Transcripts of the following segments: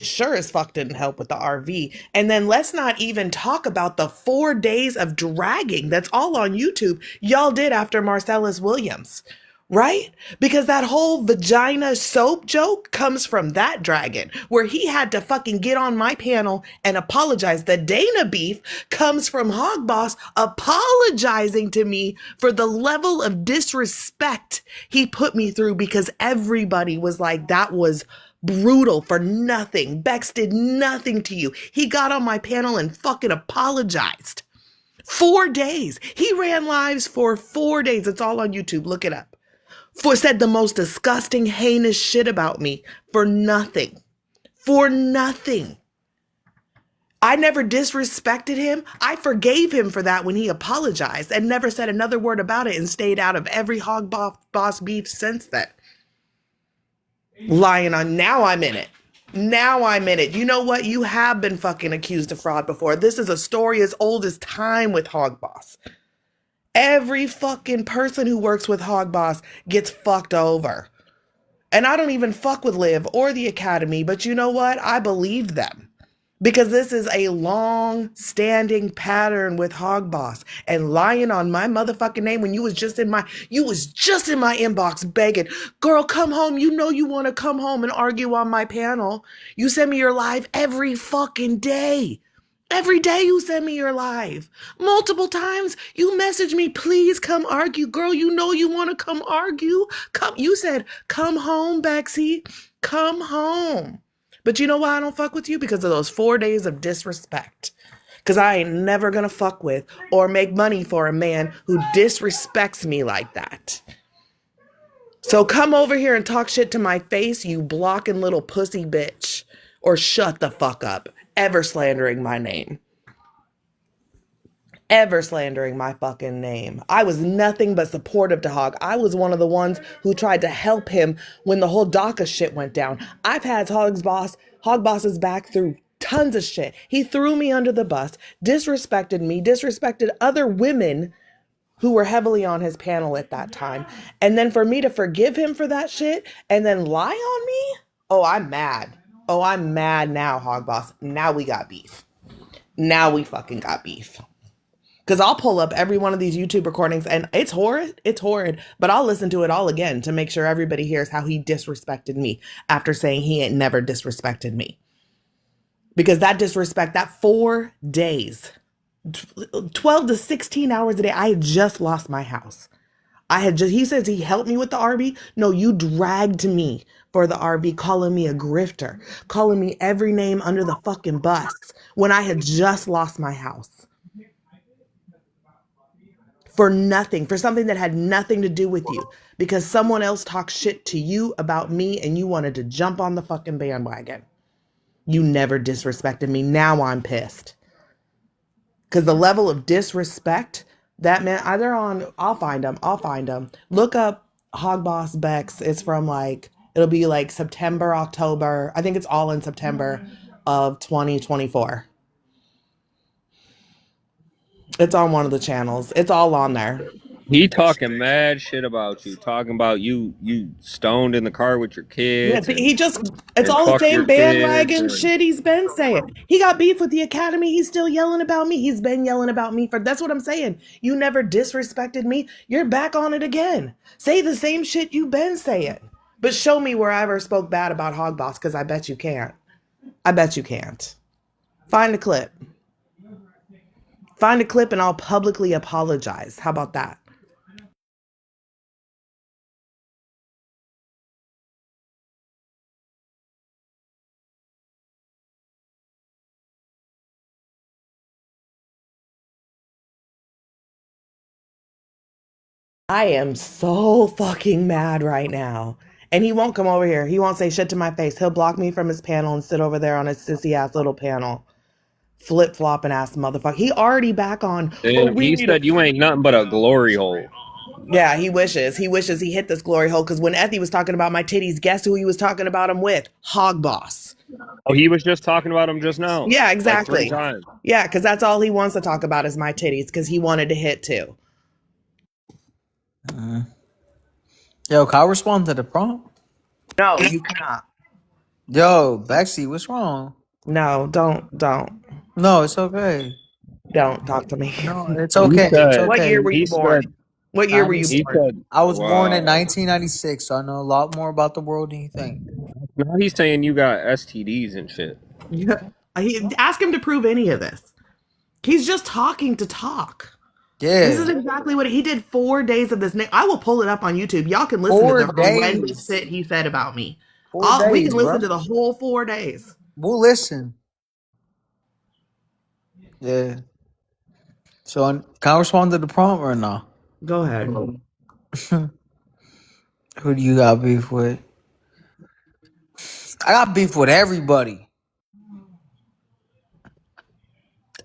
sure as fuck didn't help with the RV. And then let's not even talk about the 4 days of dragging that's all on YouTube y'all did after Marcellus Williams, right? Because that whole vagina soap joke comes from that dragon, where he had to fucking get on my panel and apologize. The Dana beef comes from Hog Boss apologizing to me for the level of disrespect he put me through, because everybody was like, that was brutal for nothing. Bex did nothing to you. He got on my panel and fucking apologized. 4 days. He ran lives for 4 days. It's all on YouTube. Look it up. For said the most disgusting, heinous shit about me for nothing. For nothing. I never disrespected him. I forgave him for that when he apologized and never said another word about it and stayed out of every boss beef since then. Lying on, now I'm in it. Now I'm in it. You know what? You have been fucking accused of fraud before. This is a story as old as time with Hog Boss. Every fucking person who works with Hog Boss gets fucked over. And I don't even fuck with Liv or the Academy, but you know what? I believe them. Because this is a long-standing pattern with Hog Boss and lying on my motherfucking name when you was just in my inbox begging, girl, come home. You know you want to come home and argue on my panel. You send me your live every fucking day. Every day you send me your live. Multiple times you message me, please come argue. Girl, you know you want to come argue. Come, you said, come home, Bexy. Come home. But you know why I don't fuck with you? Because of those 4 days of disrespect. Because I ain't never gonna fuck with or make money for a man who disrespects me like that. So come over here and talk shit to my face, you blocking little pussy bitch. Or shut the fuck up. Ever slandering my name. Ever slandering my fucking name. I was nothing but supportive to Hog. I was one of the ones who tried to help him when the whole DACA shit went down. I've had Hog Boss's back through tons of shit. He threw me under the bus, disrespected me, disrespected other women who were heavily on his panel at that time. And then for me to forgive him for that shit and then lie on me? Oh, I'm mad. Oh, I'm mad now, Hog Boss. Now we got beef. Now we fucking got beef. Because I'll pull up every one of these YouTube recordings and it's horrid. It's horrid. But I'll listen to it all again to make sure everybody hears how he disrespected me after saying he ain't never disrespected me. Because that disrespect, that 4 days, 12 to 16 hours a day, I had just lost my house. He says he helped me with the RV. No, you dragged me for the RV, calling me a grifter, calling me every name under the fucking bus when I had just lost my house. For nothing, for something that had nothing to do with you, because someone else talked shit to you about me and you wanted to jump on the fucking bandwagon. You never disrespected me. Now I'm pissed. Because the level of disrespect that man, either on, I'll find them. Look up Hog Boss Bex. It's from like, it'll be like September, October. I think it's all in September of 2024. It's on one of the channels. It's all on there. He talking mad shit about you, talking about you stoned in the car with your Yeah, kids it's and all the fuck same your kids. bandwagon shit he's been saying. He got beef with the Academy. He's still yelling about me. He's been yelling about me that's what I'm saying. You never disrespected me. You're back on it again. Say the same shit you've been saying. But show me where I ever spoke bad about Hog Boss, because I bet you can't. I bet you can't. Find a clip. Find a clip and I'll publicly apologize. How about that? I am so fucking mad right now. And he won't come over here. He won't say shit to my face. He'll block me from his panel and sit over there on his sissy ass little panel. Flip flopping ass motherfucker. He already back on. Oh, And we he need a. said you ain't nothing but a glory hole. Yeah, he wishes. He wishes he hit this glory hole, because when Ethy was talking about my titties, guess who he was talking about him with? Hog Boss. Oh, he was just talking about him just now. Yeah, Like 3 exactly. times. Yeah, because that's all he wants to talk about is my titties, because he wanted to hit too. Yo, can I respond to the prompt? No, you cannot. Yo, Bexy, what's wrong? No, don't No, it's okay. talk to me. No, it's He okay. It's said, What okay. year were he you born? said, What year were you 96. he born? said, I was born in wow. 1996, so I know a lot more about the world than you think. Now he's saying you got STDs and shit. Yeah. Ask him to prove any of this. He's just talking to talk. This is Yeah, exactly what he did. 4 days of this. I will pull it up on YouTube. Y'all can listen to 4 the horrendous days. shit he said about me. We can 4 days, listen bro. to the whole 4 days. We'll listen. Yeah. So, can I respond to the prompt or no? Go ahead. Who do you got beef with? I got beef with everybody.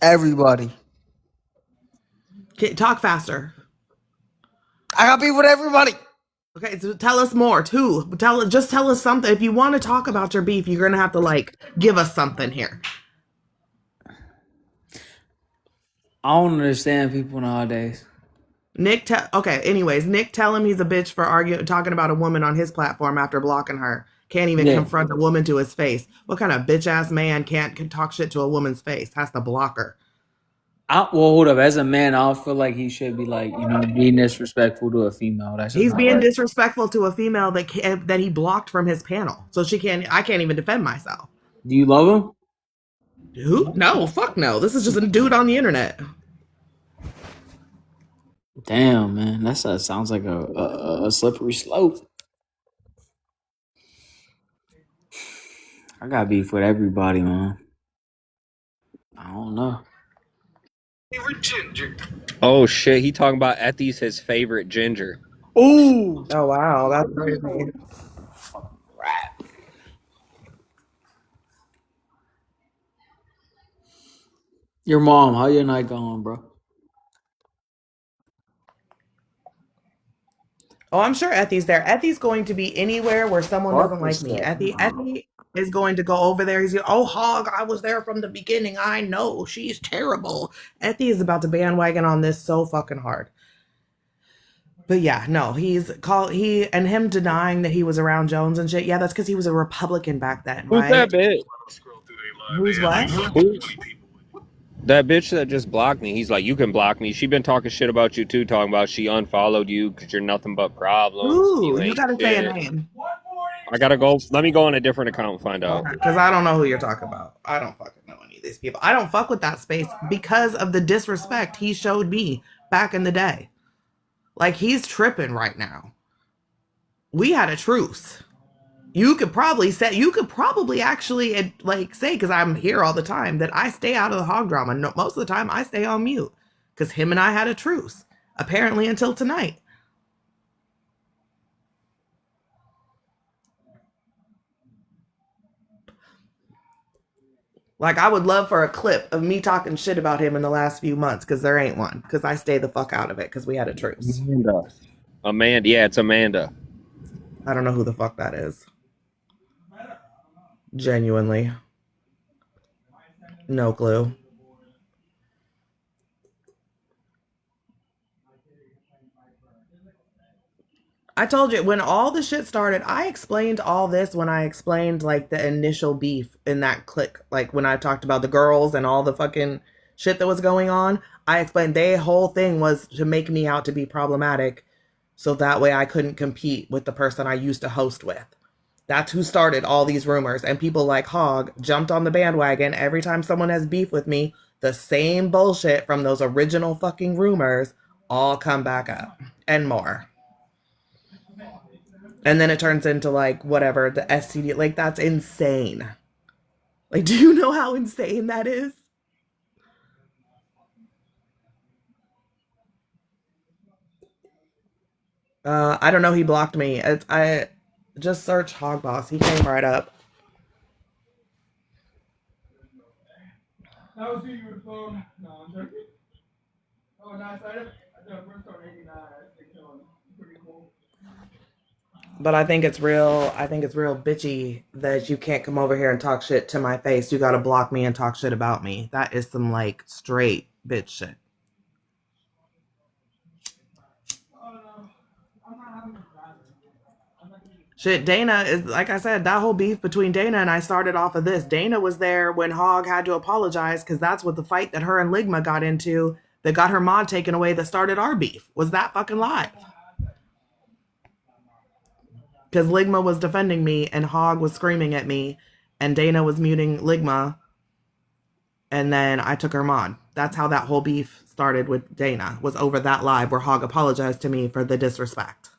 Everybody. Talk faster. I got beef with everybody. Okay, so tell us more too. Just tell us something. If you want to talk about your beef, you're gonna have to like give us something here. I don't understand people nowadays. Nick, okay. Anyways, Nick, tell him he's a bitch for talking about a woman on his platform after blocking her. Can't even Yeah. confront a woman to his face. What kind of bitch ass man can talk shit to a woman's face? Has to block her. Well, hold up. As a man, I don't feel like he should be like, being disrespectful to a female. That's just He's not being right. disrespectful to a female that he blocked from his panel, so she can't. I can't even defend myself. Do you love him? Who? No, fuck no. This is just a dude on the internet. Damn, man. Sounds like a slippery slope. I got beef with everybody, man. I don't know. Favorite ginger. Oh shit, he talking about Ethy's his favorite ginger. Ooh. Oh wow, that's crazy. Your mom, how your night going, bro? Oh, I'm sure Ethy's there. Ethy's going to be anywhere where someone doesn't like me. Ethy is going to go over there. He's oh Hog, I was there from the beginning. I know she's terrible. Ethy is about to bandwagon on this so fucking hard. But yeah, no, he and him denying that he was around Jones and shit. Yeah, that's because he was a Republican back then, Who's that right? bitch? Who's what? That bitch that just blocked me. He's like, you can block me. She been talking shit about you too, talking about she unfollowed you because you're nothing but problems. Ooh, you ain't gotta say a shit. name. I gotta go. Let me go on a different account and find out. Because I don't know who you're talking about. I don't fucking know any of these people. I don't fuck with that space because of the disrespect he showed me back in the day. Like, he's tripping right now. We had a truce. You could probably actually like say, because I'm here all the time, that I stay out of the hog drama. No, most of the time I stay on mute because him and I had a truce, apparently until tonight. Like, I would love for a clip of me talking shit about him in the last few months, because there ain't one, because I stay the fuck out of it because we had a truce. Amanda. Yeah, it's Amanda. I don't know who the fuck that is. Genuinely. No clue. I told you, when all the shit started, I explained all this when I explained like the initial beef in that clique. Like when I talked about the girls and all the fucking shit that was going on, I explained their whole thing was to make me out to be problematic so that way I couldn't compete with the person I used to host with. That's who started all these rumors. And people like Hog jumped on the bandwagon every time someone has beef with me. The same bullshit from those original fucking rumors all come back up and more. And then it turns into like whatever, the STD. Like, that's insane. Like, do you know how insane that is? I don't know. He blocked me. I just searched Hog Boss. He came right up. That was who you would phone. No, I'm joking. Oh, nice. I did first on 89. Pretty cool. But I think it's real. I think it's real bitchy that you can't come over here and talk shit to my face. You got to block me and talk shit about me. That is some like straight bitch shit. Oh no, I'm not having a problem. I'm not gonna be Shit, Dana is, like I said, that whole beef between Dana and I started off of this. Dana was there when Hog had to apologize because that's what the fight that her and Ligma got into that got her mod taken away that started our beef was that fucking live. Because Ligma was defending me and Hog was screaming at me and Dana was muting Ligma and then I took her mod. That's how that whole beef started with Dana, was over that live where Hog apologized to me for the disrespect.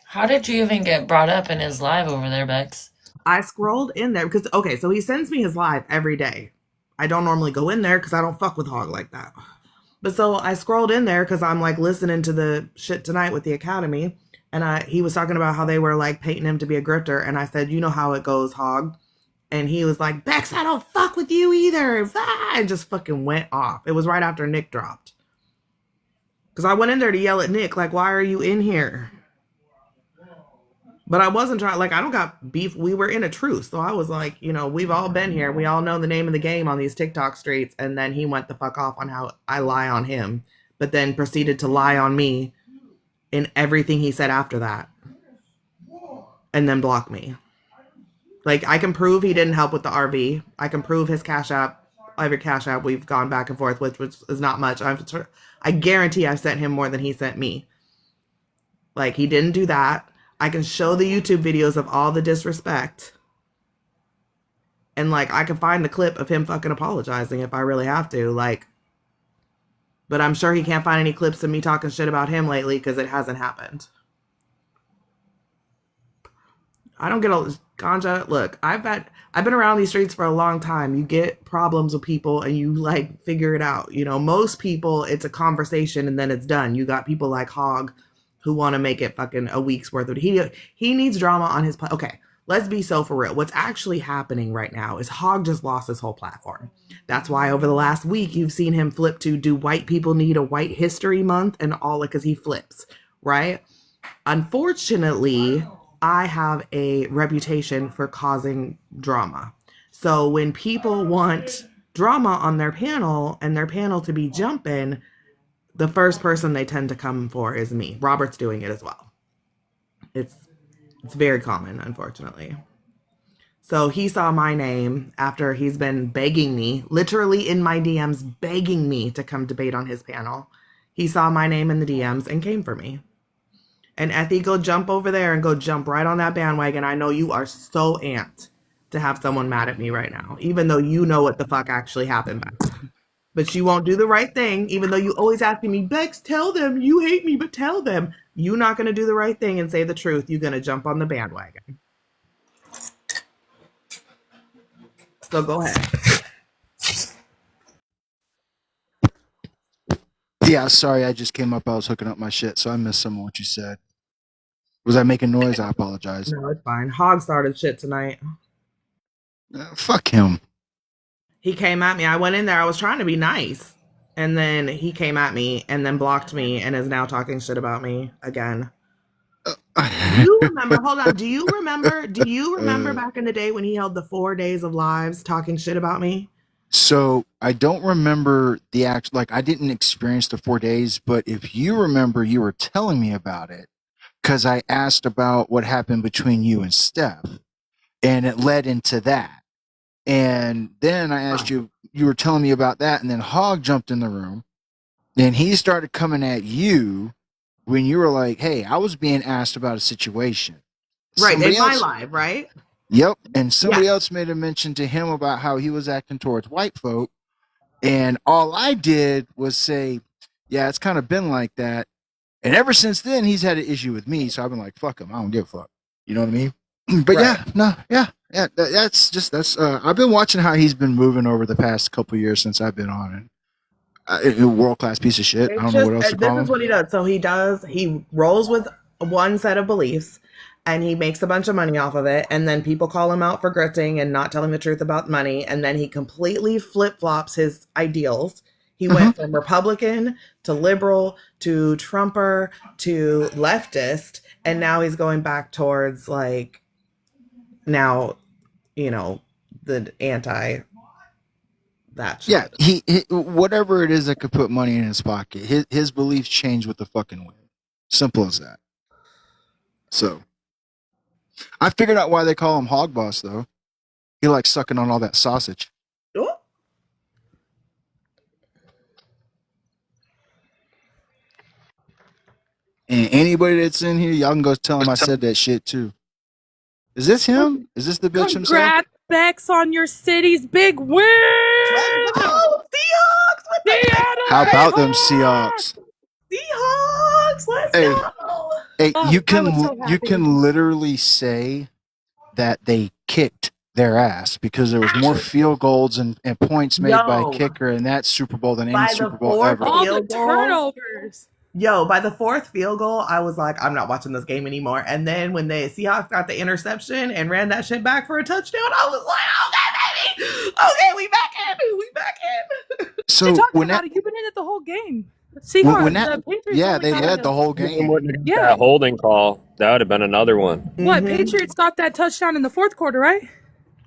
How did you even get brought up in his live over there, Bex? I scrolled in there because, okay, so he sends me his live every day. I don't normally go in there because I don't fuck with Hog like that. But so I scrolled in there because I'm like listening to the shit tonight with the Academy. And he was talking about how they were like painting him to be a grifter. And I said, you know how it goes, Hog. And he was like, Bex, I don't fuck with you either. And just fucking went off. It was right after Nick dropped. Because I went in there to yell at Nick, like, why are you in here? But I wasn't trying, like, I don't got beef. We were in a truce. So I was like, you know, we've all been here. We all know the name of the game on these TikTok streets. And then he went the fuck off on how I lie on him, but then proceeded to lie on me in everything he said after that. And then block me. Like, I can prove he didn't help with the RV. I can prove his Cash App, every Cash App we've gone back and forth with, which is not much. I guarantee I've sent him more than he sent me. Like, he didn't do that. I can show the YouTube videos of all the disrespect. And, like, I can find the clip of him fucking apologizing if I really have to. Like, but I'm sure he can't find any clips of me talking shit about him lately because it hasn't happened. I don't get a ganja. Look, I've been around these streets for a long time. You get problems with people and you like figure it out. You know, most people, it's a conversation and then it's done. You got people like Hog who want to make it fucking a week's worth of it. He needs drama on his okay, let's be so for real. What's actually happening right now is Hog just lost his whole platform. That's why over the last week you've seen him flip to, do white people need a white history month, and all, because he flips, right? Unfortunately, I have a reputation for causing drama. So when people want drama on their panel and their panel to be jumping, the first person they tend to come for is me. Robert's doing it as well. It's very common, unfortunately. So he saw my name after he's been begging me, literally in my DMs, begging me to come debate on his panel. He saw my name in the DMs and came for me. And Ethy, go jump over there and go jump right on that bandwagon. I know you are so amped to have someone mad at me right now, even though you know what the fuck actually happened back then. But you won't do the right thing, even though you always asking me, Bex, tell them you hate me, but tell them. You're not going to do the right thing and say the truth. You're going to jump on the bandwagon. So go ahead. Yeah, sorry, I just came up. I was hooking up my shit, so I missed some of what you said. Was I making noise? I apologize. No, it's fine. Hog started shit tonight. Fuck him. He came at me. I went in there. I was trying to be nice. And then he came at me and then blocked me and is now talking shit about me again. Do you remember? Hold on. Do you remember back in the day when he held the 4 days of lives talking shit about me? So I don't remember the act. Like, I didn't experience the 4 days, but if you remember, you were telling me about it because I asked about what happened between you and Steph, and it led into that. And then I asked you were telling me about that, and then Hog jumped in the room, and he started coming at you when you were like, hey, I was being asked about a situation. Right, somebody in my live, right? Yep, and somebody else made a mention to him about how he was acting towards white folk, and all I did was say, yeah, it's kind of been like that. And ever since then, he's had an issue with me, so I've been like, fuck him, I don't give a fuck. You know what I mean? But right. That's I've been watching how he's been moving over the past couple of years since I've been on it. World-class piece of shit. I don't know what else to call him. This is what he does. So he rolls with one set of beliefs and he makes a bunch of money off of it, and then people call him out for grifting and not telling the truth about money, and then he completely flip-flops his ideals. He went from Republican to liberal to Trumper to leftist, and now he's going back towards, like, now, you know, the anti that Yeah, shit. he whatever it is that could put money in his pocket. His beliefs change with the fucking wind. Simple as that. So I figured out why they call him Hog Boss though. He likes sucking on all that sausage. Oh, And anybody that's in here, y'all can go tell him I said that shit too. Is this him? Is this the bitch himself? Congrats, Bex, on your city's big win! let's go, Seahawks with the Seattle How about them Seahawks! Seahawks? Seahawks. Let's Hey, go. hey, Oh, you I was so can happy. literally say that they kicked their ass because there was more field goals and points made by a Yo, kicker in that Super Bowl than any by the Super Bowl fourth ever. All the field goal, turnovers. yo, by the fourth field goal, I was like, I'm not watching this game anymore. And then when the Seahawks got the interception and ran that shit back for a touchdown, I was like, okay, baby. Okay, we back in. We back in. What you So talking when that about it? You've been in it the whole game. when Seahawks, that the Patriots yeah, only they got led a the whole Even game. wouldn't have got yeah. that holding call. That would have been another one. What? Mhm. Patriots got that touchdown in the fourth quarter, right?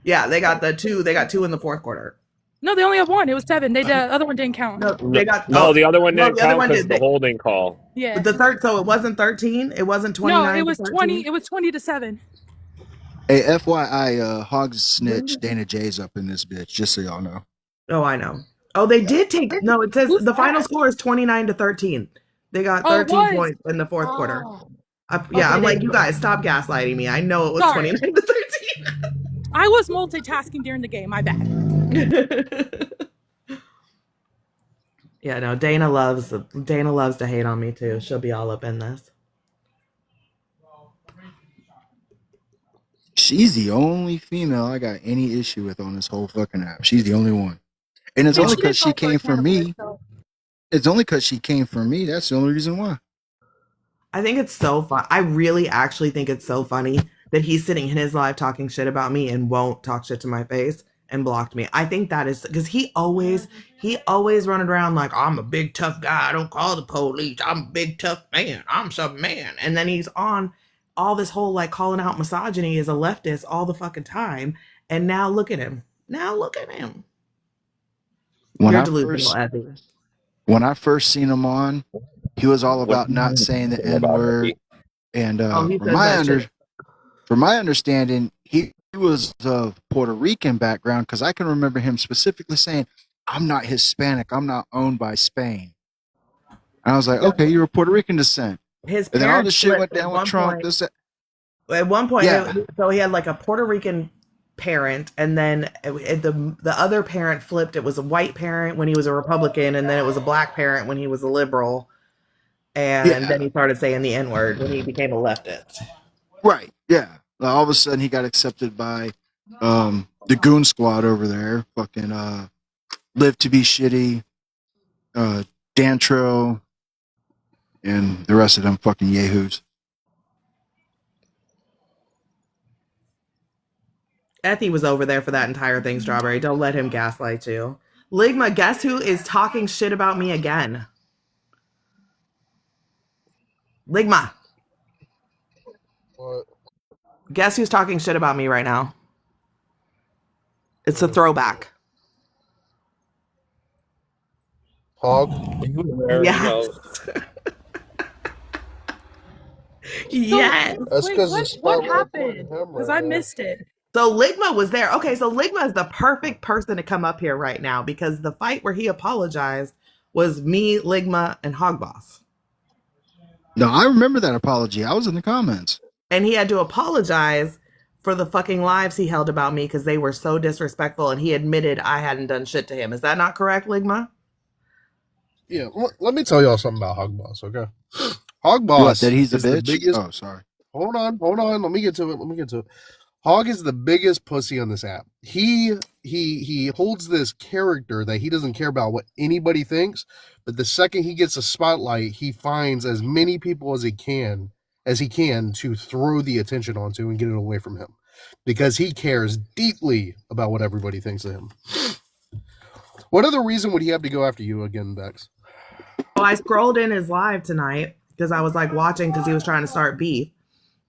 Yeah, they got two in the fourth quarter. No, they only have one. It was 7. The other one didn't count. No, they got No, the other one no, didn't the other count one because did. the holding call. Yeah. The third, so it wasn't 13. It wasn't 29. No, it was to 20. 13? It was 20-7. Hey, FYI, Hogs When snitch did- Dana J's up in this bitch, just so y'all know. Oh, I know. Oh, they did take. No, it says Who's the final that? score is 29-13. They got Oh, it 13 was. points in the fourth quarter. Oh. Yeah, Okay, I'm like, then. you guys, stop gaslighting me. I know it was Sorry. 29-13. I was multitasking during the game. My bad. Yeah, no, Dana loves to hate on me too. She'll be all up in this. She's the only female I got any issue with on this whole fucking app. She's the only one. And it's And only she because did she go for came a for camper, me. so. It's only because she came for me. That's the only reason why. I think it's so fun. I really actually think it's so funny that he's sitting in his live talking shit about me and won't talk shit to my face and blocked me. I think that is because he always running around like, I'm a big tough guy. I don't call the police. I'm a big tough man. I'm some man. And then he's on all this whole like calling out misogyny as a leftist all the fucking time. And now look at him. Now look at him. When You're I delusional, first Abby. when I first seen him on, he was all about not saying the N word. And He from says my that shit. from my understanding, he was of Puerto Rican background because I can remember him specifically saying, "I'm not Hispanic. I'm not owned by Spain." And I was like, "Okay, you're of Puerto Rican descent." His And then all parents this shit flipped went at down with one Trump. point. This, that. At one point, Yeah. so he had like a Puerto Rican parent, and then the other parent flipped. It was a white parent when he was a Republican, and then it was a black parent when he was a liberal. And Yeah. then he started saying the N word when he became a leftist. Right. Yeah. All of a sudden, he got accepted by the Goon Squad over there. Fucking Live to Be Shitty, Dantro, and the rest of them fucking yahoos. Ethy was over there for that entire thing, Strawberry. Don't let him gaslight you. Ligma, guess who is talking shit about me again? Ligma. What? Guess who's talking shit about me right now? It's a throwback. Hog? Yes. Yes. That's Wait, because what happened? Because I missed it. So Ligma was there. Okay, so Ligma is the perfect person to come up here right now because the fight where he apologized was me, Ligma, and Hogboss. No, I remember that apology. I was in the comments. And he had to apologize for the fucking lives he held about me because they were so disrespectful, and he admitted I hadn't done shit to him. Is that not correct, Ligma? Yeah, let me tell y'all something about Hog Boss, okay? Hog Boss What, that he's a is bitch? the biggest. Oh, sorry. Hold on. Let me get to it. Hog is the biggest pussy on this app. He holds this character that he doesn't care about what anybody thinks, but the second he gets a spotlight, he finds as many people as he can to throw the attention onto and get it away from him, because he cares deeply about what everybody thinks of him. What other reason would he have to go after you again, Bex? So I scrolled in his live tonight because I was like watching because he was trying to start beef.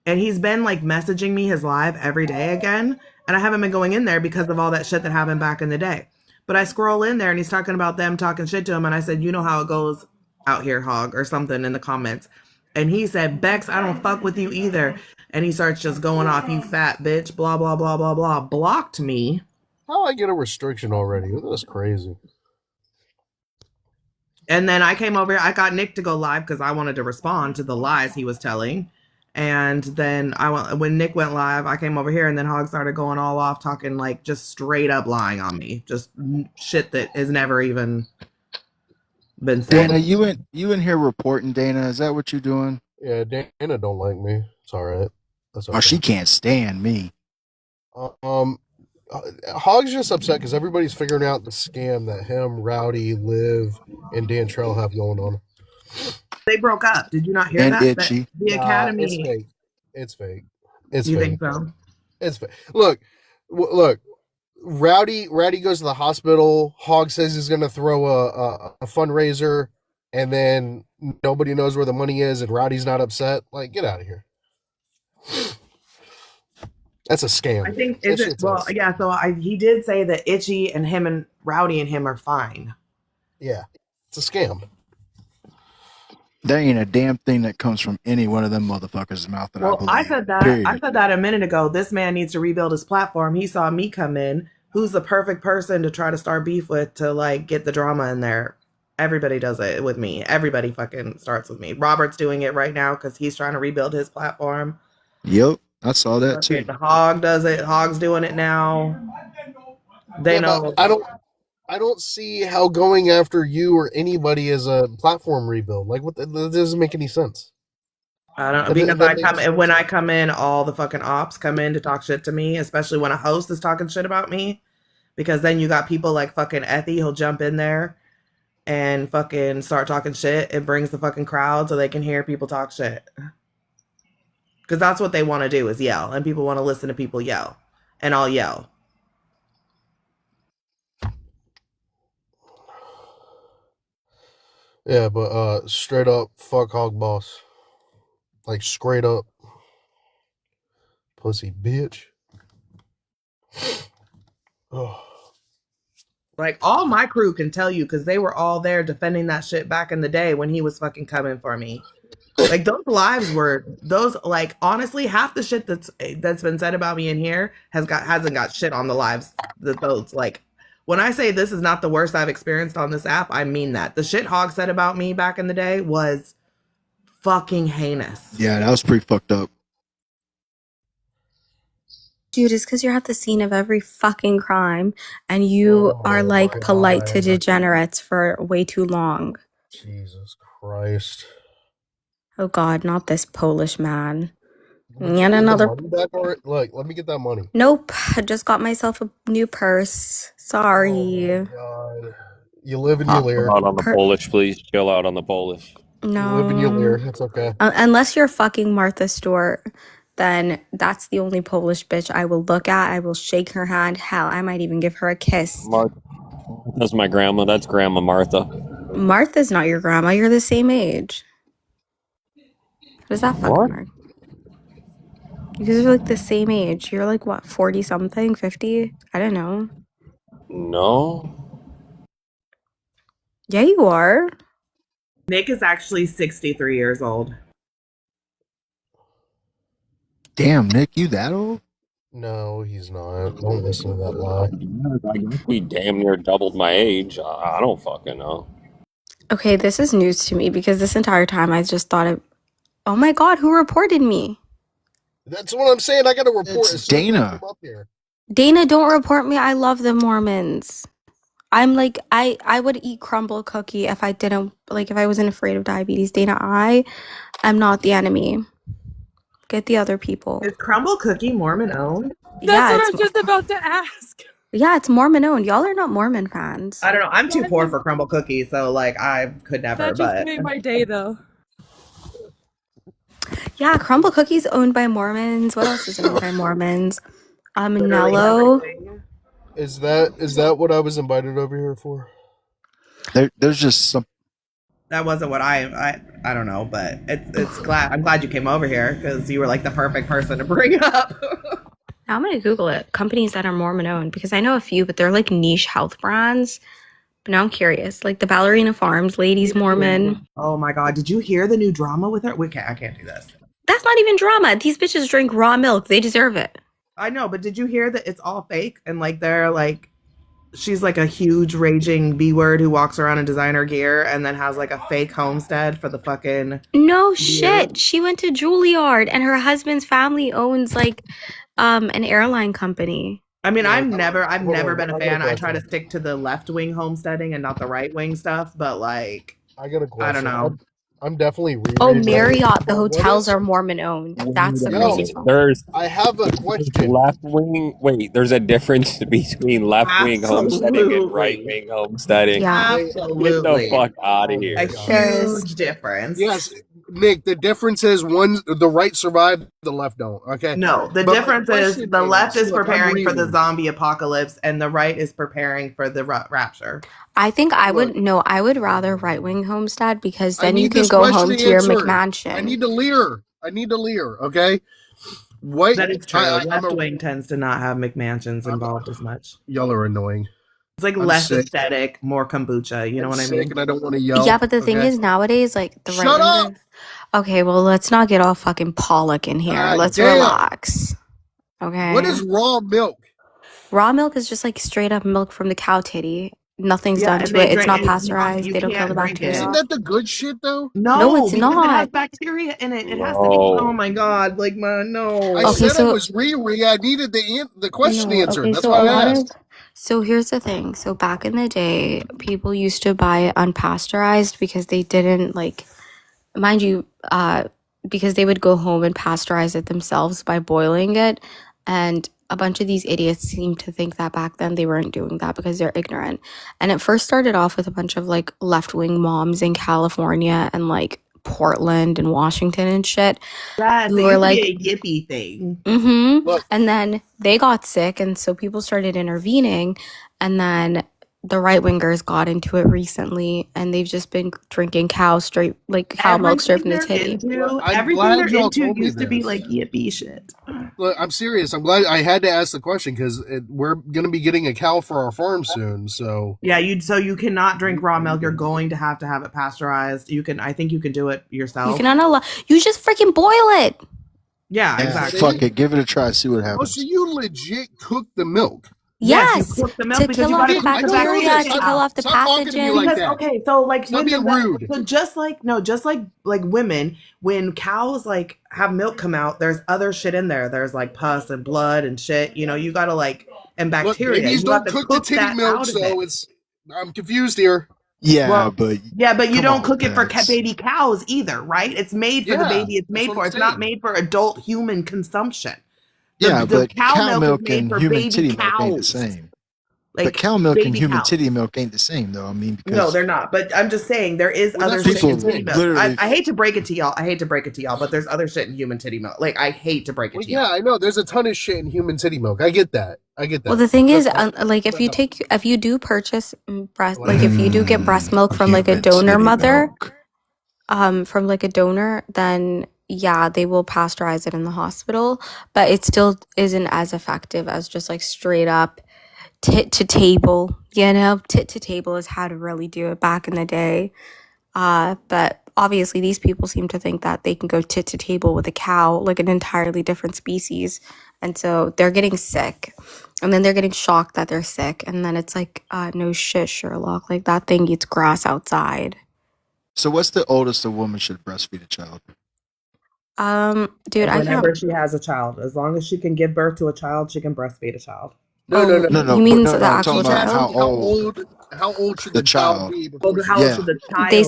And he's been like messaging me his live every day again. And I haven't been going in there because of all that shit that happened back in the day. But I scroll in there and he's talking about them talking shit to him. And I said, you know how it goes out here, Hog, or something in the comments. And he said, Bex, I don't fuck with you either. And he starts just going off, you fat bitch, blah, blah, blah, blah, blah. Blocked me. How I get a restriction already? That's crazy. And then I came over here. I got Nick to go live because I wanted to respond to the lies he was telling. And then when Nick went live, I came over here and then Hog started going all off, talking like just straight up lying on me. Just shit that has never even been said. Dana, you in here reporting, Dana? Is that what you're doing? Yeah, Dana don't like me. It's all right. That's okay. Oh, she can't stand me. Hog's just upset because everybody's figuring out the scam that him, Rowdy, Liv, and Dan Trell have going on. They broke up. Did you not hear And that? Itchy. The Academy. It's fake. It's fake. It's You fake. think so? It's fake. Look. Rowdy goes to the hospital. Hog says he's going to throw a fundraiser, and then nobody knows where the money is, and Rowdy's not upset. Like, get out of here. That's a scam. I think he did say that Itchy and him and Rowdy and him are fine. Yeah, it's a scam. There ain't a damn thing that comes from any one of them motherfuckers' mouth that I believe. I said that. Period. I said that a minute ago. This man needs to rebuild his platform. He saw me come in. Who's the perfect person to try to start beef with to like get the drama in there? Everybody does it with me. Everybody fucking starts with me. Robert's doing it right now because he's trying to rebuild his platform. Yep, I saw that too. The Hog does it. Hog's doing it now. They know. I don't see how going after you or anybody is a platform rebuild. Like, what? That doesn't make any sense. I don't know, because when I come in, all the fucking ops come in to talk shit to me, especially when a host is talking shit about me. Because then you got people like fucking Ethy, he'll jump in there and fucking start talking shit. It brings the fucking crowd so they can hear people talk shit. Because that's what they want to do is yell, and people want to listen to people yell, and I'll yell. Yeah, but straight up, fuck Hog Boss. Like, straight up. Pussy bitch. Oh. Like, all my crew can tell you, because they were all there defending that shit back in the day when he was fucking coming for me. Like, those lives were, like, honestly, half the shit that's been said about me in here hasn't got shit on the lives. Like, when I say this is not the worst I've experienced on this app, I mean that. The shit Hog said about me back in the day was fucking heinous. Yeah, that was pretty fucked up. Dude, it's because you're at the scene of every fucking crime and you are like polite to degenerates for way too long. Jesus Christ. Oh God, not this Polish man. Yet another. Look, let me get that money. Nope, I just got myself a new purse. Sorry. Oh God. You live in your lair. Chill out on the Polish, please. Chill out on the Polish. No. You live in your lair. It's okay. Unless you're fucking Martha Stewart, then that's the only Polish bitch I will look at. I will shake her hand. Hell, I might even give her a kiss. That's my grandma. That's Grandma Martha. Martha's not your grandma. You're the same age. What does that fucking work? You guys are like the same age. You're like, what, 40 something, 50? I don't know. No. Yeah, you are. Nick is actually 63 years old. Damn, Nick, you that old? No, he's not. Don't listen to that lie. He damn near doubled my age. I don't fucking know. Okay, this is news to me because this entire time I just thought oh my God, who reported me? That's what I'm saying. I got to report. It's Dana. Dana, don't report me. I love the Mormons. I'm like, I would eat crumble cookie if I didn't, like, if I wasn't afraid of diabetes. Dana, I am not the enemy. Get the other people. Is Crumble Cookie Mormon owned? That's what I was just about to ask. Yeah, it's Mormon owned. Y'all are not Mormon fans. I don't know. I'm too poor for Crumble Cookie, so like I could never. That just made my day, though. Yeah, Crumble Cookie's owned by Mormons. What else is owned by Mormons? Nello. Is that what I was invited over here for? There's just some. That wasn't what I don't know, but it's glad. I'm glad you came over here because you were like the perfect person to bring up. Now I'm gonna Google it. Companies that are Mormon owned, because I know a few, but they're like niche health brands. But now I'm curious. Like the Ballerina Farms, Ladies Mormon. Oh my God. Did you hear the new drama with her? I can't do this. That's not even drama. These bitches drink raw milk. They deserve it. I know, but did you hear that it's all fake? And like they're like, she's like a huge raging B word who walks around in designer gear and then has like a fake homestead for the fucking. No shit. She went to Juilliard and her husband's family owns like an airline company. I mean, I've never Hold been on, a I got fan. a I try to question. stick to the left wing homesteading and not the right wing stuff, but like, I got a question. I don't know. I'm definitely Oh, rereading. Marriott, the What hotels is- are Mormon owned. Wait That's the a No. craziest minute. one. There's I have a question. left wing. Wait, there's a difference between left wing homesteading and Absolutely. right wing homesteading. Yeah. Get the Absolutely. fuck out of Oh here. my A God. There is. huge difference. Yes, Nick, the difference is the right survive, the left don't. Okay. No, the But my difference is question the left is look, I'm preparing for the reading. zombie apocalypse and the right is preparing for the rapture. I think I Look. would rather right wing homestead because I then you need can this go question home to your answered. McMansion. I need to leer. Okay. What? That is true. I'm Left a, wing tends to not have McMansions involved as much. y'all are annoying. It's like I'm less sick. aesthetic, more kombucha. You know what I sick mean? and I don't want to yell. Yeah, but the thing okay? is nowadays, like the Shut right up! wingers. Okay, well, let's not get all fucking Pollock in here. God Let's damn. relax. Okay. What is raw milk? Raw milk is just like straight up milk from the cow titty. Nothing's Yeah, done and to they it. It's drink- not and pasteurized. you They don't kill can't the drink it. bacteria. Isn't that the good shit though? No, it's because it has not. bacteria in it. It has to be. No. Oh my God! Like no. I Okay, said so- I was re. I needed the question No, answered. okay, That's so why a I lot asked. of so here's the thing. So back in the day, people used to buy it unpasteurized because they didn't like, mind you, because they would go home and pasteurize it themselves by boiling it, and a bunch of these idiots seem to think that back then they weren't doing that because they're ignorant. And it first started off with a bunch of like left-wing moms in California and like Portland and Washington and shit. Yes, We it were used like- to be a yippie thing. Mm-hmm. Look. And then they got sick, and so people started intervening, and then the right wingers got into it recently, and they've just been drinking cow milk straight from the titty. I'm Everything glad they're y'all into told me used to be this. like yippie shit. Look, I'm serious. I'm glad I had to ask the question because we're going to be getting a cow for our farm soon. So Yeah, you cannot drink raw milk. You're going to have it pasteurized. I think you can do it yourself. You cannot you just freaking boil it. Yeah, Yeah, exactly. fuck it. Give it a try. See what oh, happens. so you legit cook the milk? Yes, you cook the milk to because kill you off gotta the cook the I don't know bacteria, this. to bacteria. kill off the Stop talking to me pathogen. like Because that. okay, so like Stop when being rude. so just like women, when cows like have milk come out, there's other shit in there. There's like pus and blood and shit. You know, you gotta like and Look, bacteria. babies You have don't to cook the titty that milk, out of so it. it's. I'm confused here. Yeah, Well, but Yeah, but you Come don't on, cook it for guys. baby cows either, right? It's made for the Yeah, baby it's that's made what for. I'm It's not saying. made for adult human consumption. yeah, the but cow milk is made and for human baby titty milk ain't the cows. same. Like But cow milk and baby human cows. titty milk ain't the same, though. I mean, because No, they're not. But I'm just saying there is Well, other that's shit what in people titty milk. literally- I hate to break it to y'all. But there's other shit in human titty milk. Like I hate to break it Well, to y'all. yeah, I know. There's a ton of shit in human titty milk. I get that. Well, the thing is, That's fine. like if you do purchase breast, like if you do get breast milk Mm, from like a human donor titty mother, milk. from like a donor, then yeah, they will pasteurize it in the hospital, but it still isn't as effective as just like straight up tit to table. You know, tit to table is how to really do it back in the day. But obviously these people seem to think that they can go tit to table with a cow, like an entirely different species. And so they're getting sick. And then they're getting shocked that they're sick. And then it's like, no shit, Sherlock. Like that thing eats grass outside. So, what's the oldest a woman should breastfeed a child? Dude, I Whenever can't. she has a child, as long as she can give birth to a child, she can breastfeed a child. No. No, You mean no, the no, I'm actual talking about child? How old should The the child child. be? Before How Yeah. should the child They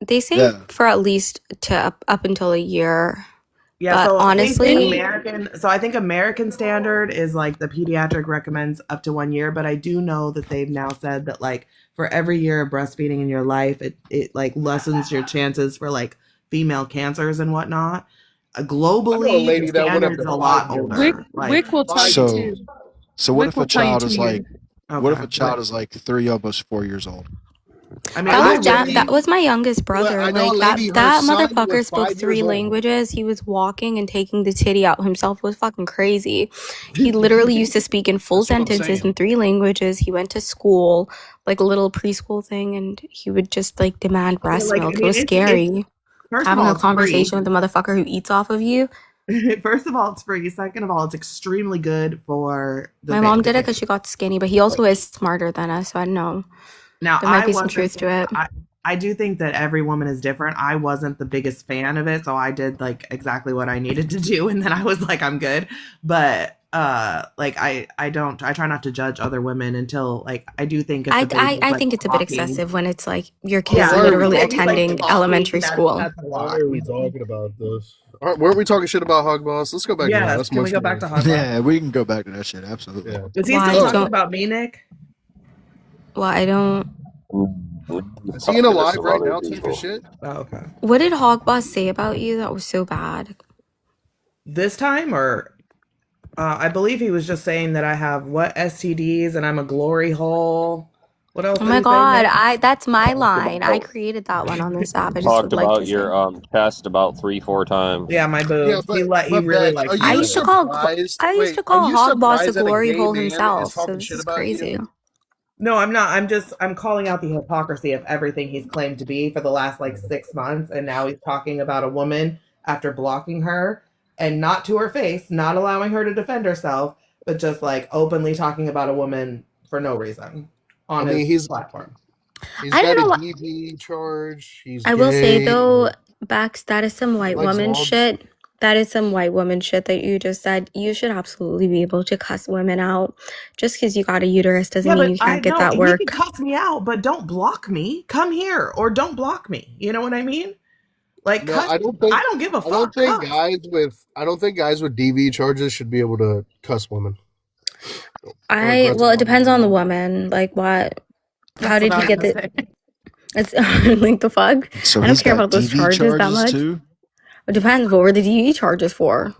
be? say Yeah. for at least to up until a year. Yeah, But so honestly- I think American standard is like the pediatric recommends up to 1 year, but I do know that they've now said that like for every year of breastfeeding in your life, it like lessens your chances for like female cancers and whatnot. Globally, I know a lady the that went standard up is to a lot 5 years. older. Wick will tell you So, too. so what Wick if a will tell you child 2 is years. like, what if Okay, a child is like 3, almost 4 years old? I mean, I That know was I Jam. Levy. That was my youngest Look, brother. I know Like Levy. Her that son motherfucker was spoke 5 years 3 old. languages. He was walking and taking the titty out himself. It was fucking crazy. He literally used to speak in full That's what I'm sentences saying. in 3 languages. He went to school, like a little preschool thing, and he would just like demand yeah, breast like I milk. It mean, was it's scary. first of Having all, a it's free. conversation with the motherfucker who eats off of you. First of all, it's free. Second of all, it's extremely good for the My mom the did it because kid. she got skinny, but he also is smarter than us, so I don't know. Now, There might I be some wasn't. truth to it. I do think that every woman is different. I wasn't the biggest fan of it, so I did like exactly what I needed to do, and then I was like, I'm good. But like I try not to judge other women until like I do think if the baby is I like think it's a bit talking, excessive when it's like your yeah, kid's Why are we literally baby's like attending talking, elementary school. that's a Why lot. are we talking about this? Weren't we talking shit about Hog Boss? Let's go back to that. Yes, That's can we much go back more. to Hog Boss? Yeah, we can go back to that shit. Absolutely. Yeah. Is he Why still talking don't? about me, Nick? Well, I don't. Is he in a live right now type of shit? Oh, okay. What did Hog Boss say about you that was so bad? This time, or I believe he was just saying that I have what STDs and I'm a glory hole. What else Oh did my he say, god, Nick? that's my line. I created that one on this app. I just Talked would like about to say. your chest about 3-4 times. Yeah, my Yeah, boobs. but He really Beck, likes are my I you used to boobs. call surprised? I used to Wait, are call you Hog Boss a surprised that a glory gay hole man is himself, so talking this shit is about crazy. you? No, I'm not. I'm calling out the hypocrisy of everything he's claimed to be for the last like 6 months, and now he's talking about a woman after blocking her and not to her face, not allowing her to defend herself, but just like openly talking about a woman for no reason I on mean, his platform. he's I don't got know a what DV charge. He's I will say gay. though, Bax, that is some white Likes woman dogs. shit. That is some white woman shit that you just said. You should absolutely be able to cuss women out. Just because you got a uterus doesn't Yeah, mean but you I can't get know that he can work. cuss me out, but don't block me. Come here or don't block me. You know what I mean? Like, No, cuss. I don't think. I don't give a I don't fuck. think Cuss. I don't think guys with DV charges should be able to cuss women. Or Well, aggressive it depends on the women. woman. Like what? How That's did what he I get was the? gonna say. It's like the fuck. So I don't he's care got about those DV charges that charges much. too. It depends. What were the DE charges for?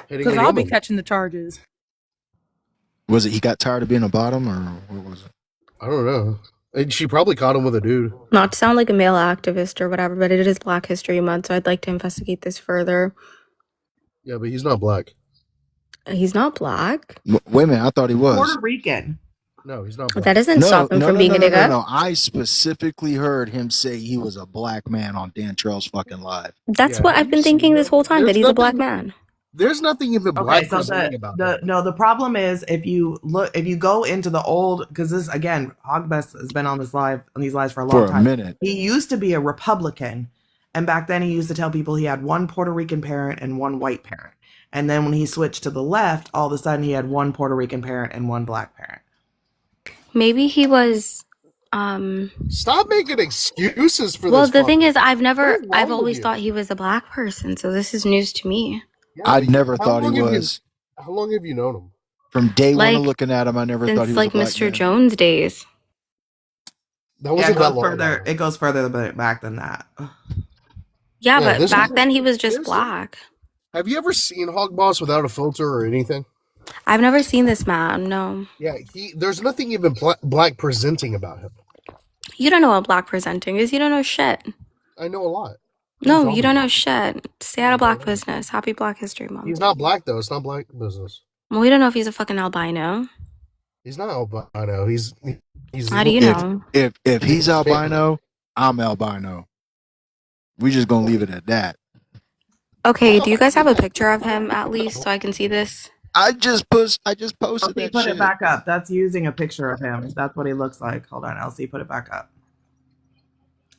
Hitting Because a I'll be woman. catching the charges. Was it he got tired of being a bottom, or what was it? I don't know. And she probably caught him with a dude. Not to sound like a male activist or whatever, but it is Black History Month, so I'd like to investigate this further. Yeah, but he's not black. He's not black. Wait a minute, I thought he was. Puerto Rican. No, he's not black. That doesn't No, stop him no, from no, being no, a no, no, nigga. no. I specifically heard him say he was a black man on Dan Trail's fucking live. That's Yeah, what have I've you been seen thinking this him? whole time, that There's he's a black nothing. man. There's nothing even Okay, black so presenting about him. the problem is if you go into the old, because this again, Hogbest has been on these lives for a long For a time. minute. He used to be a Republican, and back then he used to tell people he had one Puerto Rican parent and one white parent. And then when he switched to the left, all of a sudden he had one Puerto Rican parent and one black parent. Maybe he was. Stop making excuses for Well, this. the thing fucker. is, I've What is wrong with always you? thought he was a black person, so this is news to me. Yeah, I but never how thought he long have you- was. How long have you known him? From day one of Like, looking at him, I never thought he Since was a like black Mr. man. Jones days. That Yeah, wasn't it that goes long further. ago. It goes further back than that. Yeah, Yeah, but this back was. then he was just This. black. Have you ever seen Hog Boss without a filter or anything? I've never seen this man. No, Yeah, there's nothing even black presenting about him. you don't know what black presenting is. You don't know shit. I know a lot. No, you don't know shit. Stay out of black business. Happy Black History He's Month. not black though. It's not black business. Well, we don't know if he's a fucking albino. He's not albino. He's How do you If know? if he's albino, I'm albino. We just gonna leave it at that. Okay, do you guys have a picture of him at least so I can see this? I just posted LC, that put shit. it back up. That's using a picture of him. That's what he looks like. Hold on, LC, put it back up.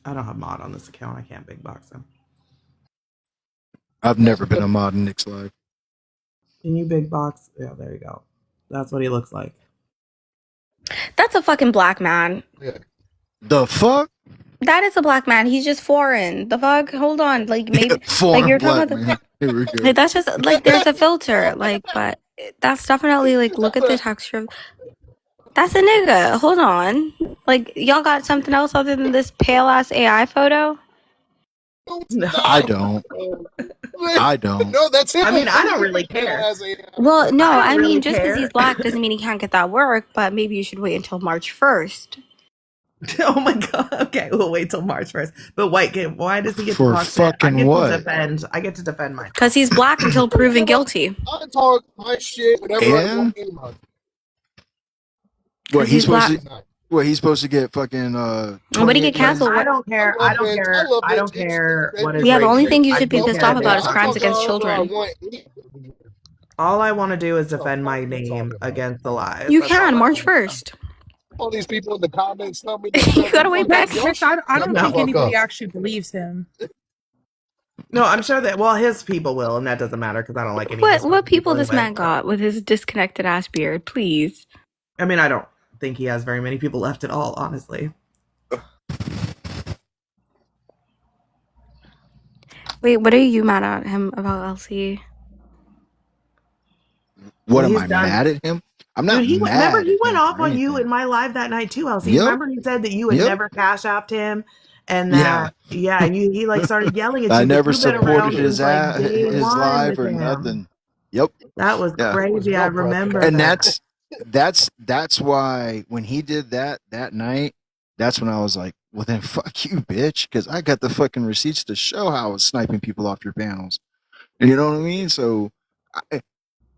I don't have mod on this account. I can't big box him. I've never been a mod in Nick's life. Can you big box? Yeah, there you go. That's what he looks like. That's a fucking black man. yeah. The fuck? That is a black man. He's just foreign. The fuck? Hold on. Like maybe Foreign like you're black talking about man. Here we go. like that's just like there's a filter. Like, but that's definitely like look at the texture of that's a nigga. Hold on. Like y'all got something else other than this pale ass AI photo? No. I don't. I don't. No, that's him. I mean, I don't really care. Well, no, I I don't mean really just because care. he's black doesn't mean he can't get that work, but maybe you should wait until March 1st. Oh my god. Okay, we'll wait till March 1st. But why does he get to For talk shit? fucking what? I get to defend myself. Because he's black until proven guilty. I talk my shit whenever I And want anybody. what 'Cause he's he's supposed black. to what he's supposed to get fucking Nobody 28 get months? canceled. I don't care. I I don't love care. bitch. I love I don't bitch. It's care what his Yeah, the race only is. thing you I should be don't pissed care off if about it's is I crimes talk black. against however I children. want. All I want to do is The defend fuck my you name talking about? against the lies. You That's all can, I March want. 1st. All these people in the comments tell me this. You gotta wait back. Y'all Hex, I shut don't the think fuck anybody up. actually believes him. No, I'm sure that, well, his people will, and that doesn't matter because I don't like any of his What fucking people people this anyway. man got with his disconnected ass beard, please. I mean, I don't think he has very many people left at all, honestly. Wait, what are you mad at him about, LC? What Well, am he's I done. mad at him? I'm not Dude, remember mad he at went him off for on you anything. in my live that night too, LC. Yep. Remember he said that you had Yep. never cash apped him, and Yeah. that and he like started yelling at I you. But never you've been supported around his since like day his one live with or him. nothing. Yep. That was Yeah. crazy. I remember And that. that's why when he did that night, that's when I was like, well then fuck you, bitch, because I got the fucking receipts to show how I was sniping people off your panels. You know what I mean? So I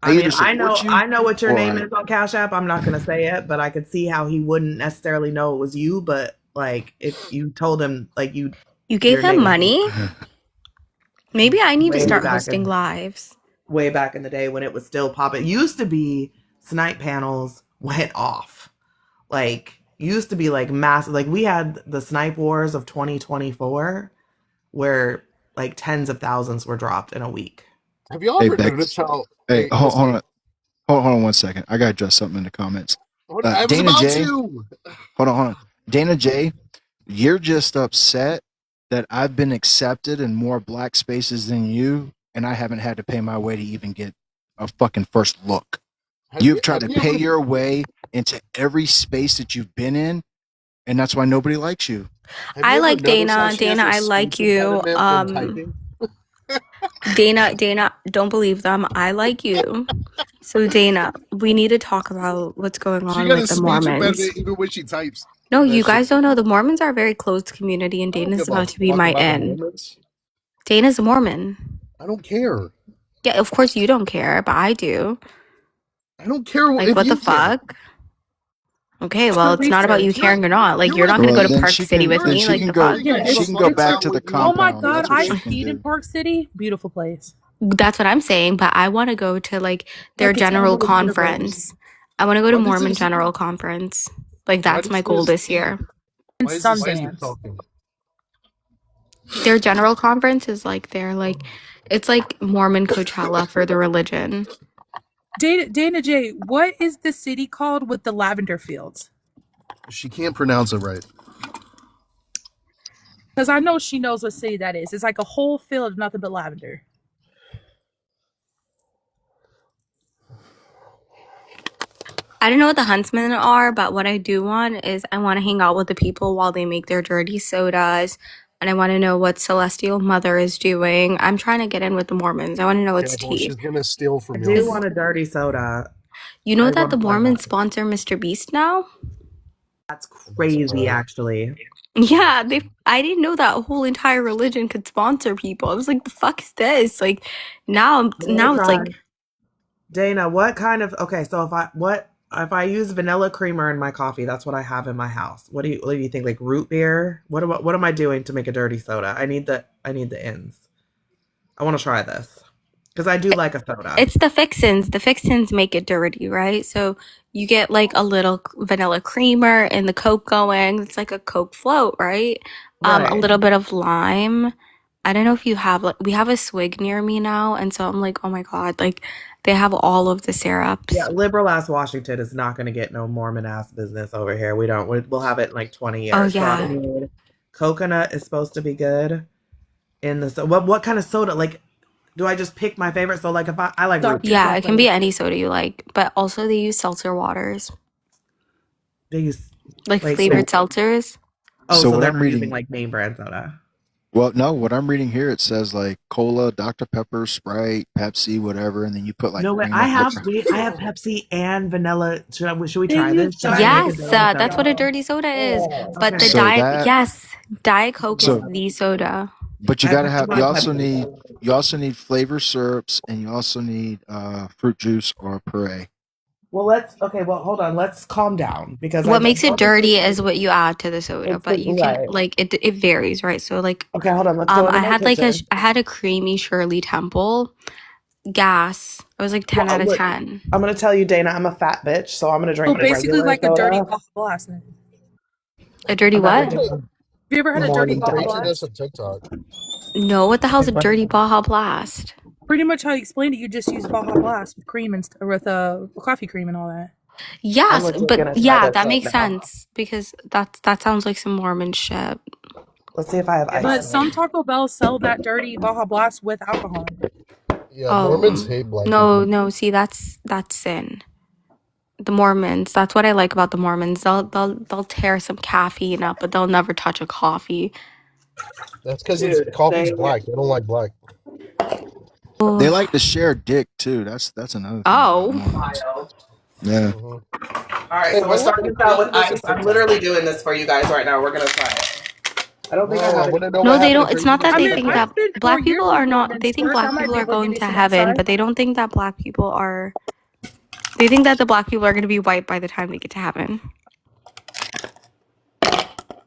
I mean, either support you I know what your or name I is on Cash App. I'm not gonna say it, but I could see how he wouldn't necessarily know it was you. But like, if you told him, like You your gave him name money? Maybe I need to way start back hosting in lives. way back in the day when it was still popping. It used to be snipe panels went off. Like used to be like massive. Like we had the snipe wars of 2024, where like tens of thousands were dropped in a week. Have y'all Hey, ever Bex. noticed how? Hey, hold listen, on. Hold on 1 second. I gotta address something in the comments. I was Dana about J. to. Hold on. Dana J, you're just upset that I've been accepted in more black spaces than you, and I haven't had to pay my way to even get a fucking first look. You've tried to pay your way into every space that you've been in, and that's why nobody likes you. I like Dana. Dana, I like you. Dana, don't believe them. I like you. So Dana, we need to talk about what's going She on got a with the speech Mormons. impediment even when she types. No, that you shit. guys don't know. The Mormons are a very closed community, and I don't Dana's give a about to be fuck my about the in. Mormons. Dana's a Mormon. I don't care. Yeah, of course you don't care, but I do. I don't care Like, if what you the care. fuck? Okay, well, it's not about you caring or not. Like, you're not Well, gonna go to then Park she City can- with then me. she Like, can the go- fuck? Yeah, she can go back to the Oh compound. my god, That's what I she can skied in do. Park City. Beautiful place. That's what I'm saying, but I want to go to like their Like, it's one of general those conference. I want to go to Why does Mormon this- general conference. Like, Why that's does my goal this- this year. And Why is this Sundance. talking? Their general conference is like it's like Mormon Coachella for the religion. Dana J, what is the city called with the lavender fields? She can't pronounce it right. Because I know she knows what city that is. It's like a whole field of nothing but lavender. I don't know what the Huntsmen are, but what I do want is I want to hang out with the people while they make their dirty sodas. And I want to know what Celestial Mother is doing. I'm trying to get in with the Mormons. I want to know what's Careful, tea. she's gonna steal I from do you. want a dirty soda. You know I that the wanna try Mormons that. sponsor Mr. Beast now? That's crazy, actually. Yeah, I didn't know that a whole entire religion could sponsor people. I was like, the fuck is this? Like now it's like Dana, what kind of so if I use vanilla creamer in my coffee, that's what I have in my house. What do you think? Like root beer? What am I doing to make a dirty soda? I need the ins. I want to try this. Because I do like a soda. it's the fixins. The fixins make it dirty, right? So you get like a little vanilla creamer and the Coke going. It's like a Coke float, right? A Right. little bit of lime. I don't know if you have we have a Swig near me now, and so I'm like, oh my god, like they have all of the syrups. Yeah, liberal ass Washington is not going to get no Mormon ass business over here. We don't. We'll have it in like 20 years. Oh, yeah. Strawberry. Coconut is supposed to be good. What kind of soda? Like, do I just pick my favorite? So like if I like root beer. Yeah, it can be any soda you like, but also they use seltzer waters, They use like flavored seltzers. Oh, So so what they're I'm not reading- using like name brand soda. Well, no, what I'm reading here, it says like cola, Dr. Pepper, Sprite, Pepsi, whatever, and then you put like No way. cream of whipped. I have Pepsi and vanilla. Should we Then try you this? Should I make a Yes, dirty that's what a soda? dirty soda is. But Okay. the So that Diet Coke is so the soda. but you I gotta really have want Pepsi. you also need flavor syrups and you also need fruit juice or puree. Well, hold on. Let's calm down because What makes it Mormon dirty church is what you add to the soda, it's but you can right. like it varies, right? So like Okay, hold on. Let's go into I my had like kitchen. I had a creamy Shirley Temple gas. It was like 10 out of Look, 10. I'm gonna tell you, Dana, I'm a fat bitch, so I'm gonna So drink my basically, regular like a dirty soda. Baja Blast. Then. A dirty I'm not what? gonna Have drink you ever had a dirty Mormon Baja drink. Watching this Blast? on TikTok. No, what the hell's a Okay, dirty Baja Blast? Pretty much how you explained it. You just use Baja Blast with cream and with coffee cream and all that. I'm Yes, legit but gonna try yeah, this that right makes now. sense because that sounds like some Mormon shit. Let's see if I have ice. But in it. some Taco Bell sell that dirty Baja Blast with alcohol. Yeah, Mormons Oh, hate black people. no, see that's sin. The Mormons, that's what I like about the Mormons. They'll tear some caffeine up, but they'll never touch a coffee. That's because Dude, coffee's black. They don't like black. They Oh, like to share dick too. That's another thing about oh, Mormons. wild. Yeah. Mhm. All right, Hey, so we're what starting happened this out with to this on ice. I'm TikTok? literally doing this for you guys right now. We're gonna try it. I don't think I No, I have it. want to know no, what they happened don't. to It's not Crazy that I they mean, think TikTok. that I've been 4 black years people with are not. Mormons. They think First, I black might people be are able to give going you to some heaven, insight. but they don't think that black people are. They think that the black people are going to be white by the time they get to heaven.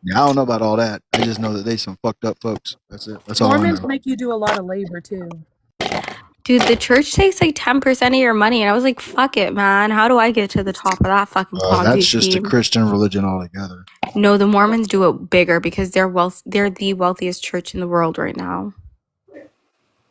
Yeah, I don't know about all that. I just know that they some fucked up folks. That's it. That's all I Mormons know. make you do a lot of labor too. Dude, the church takes like 10% of your money, and I was like, "Fuck it, man! How do I get to the top of that fucking Ponzi That's just a scheme?" Christian religion altogether. No, the Mormons do it bigger because they're the wealthiest church in the world right now.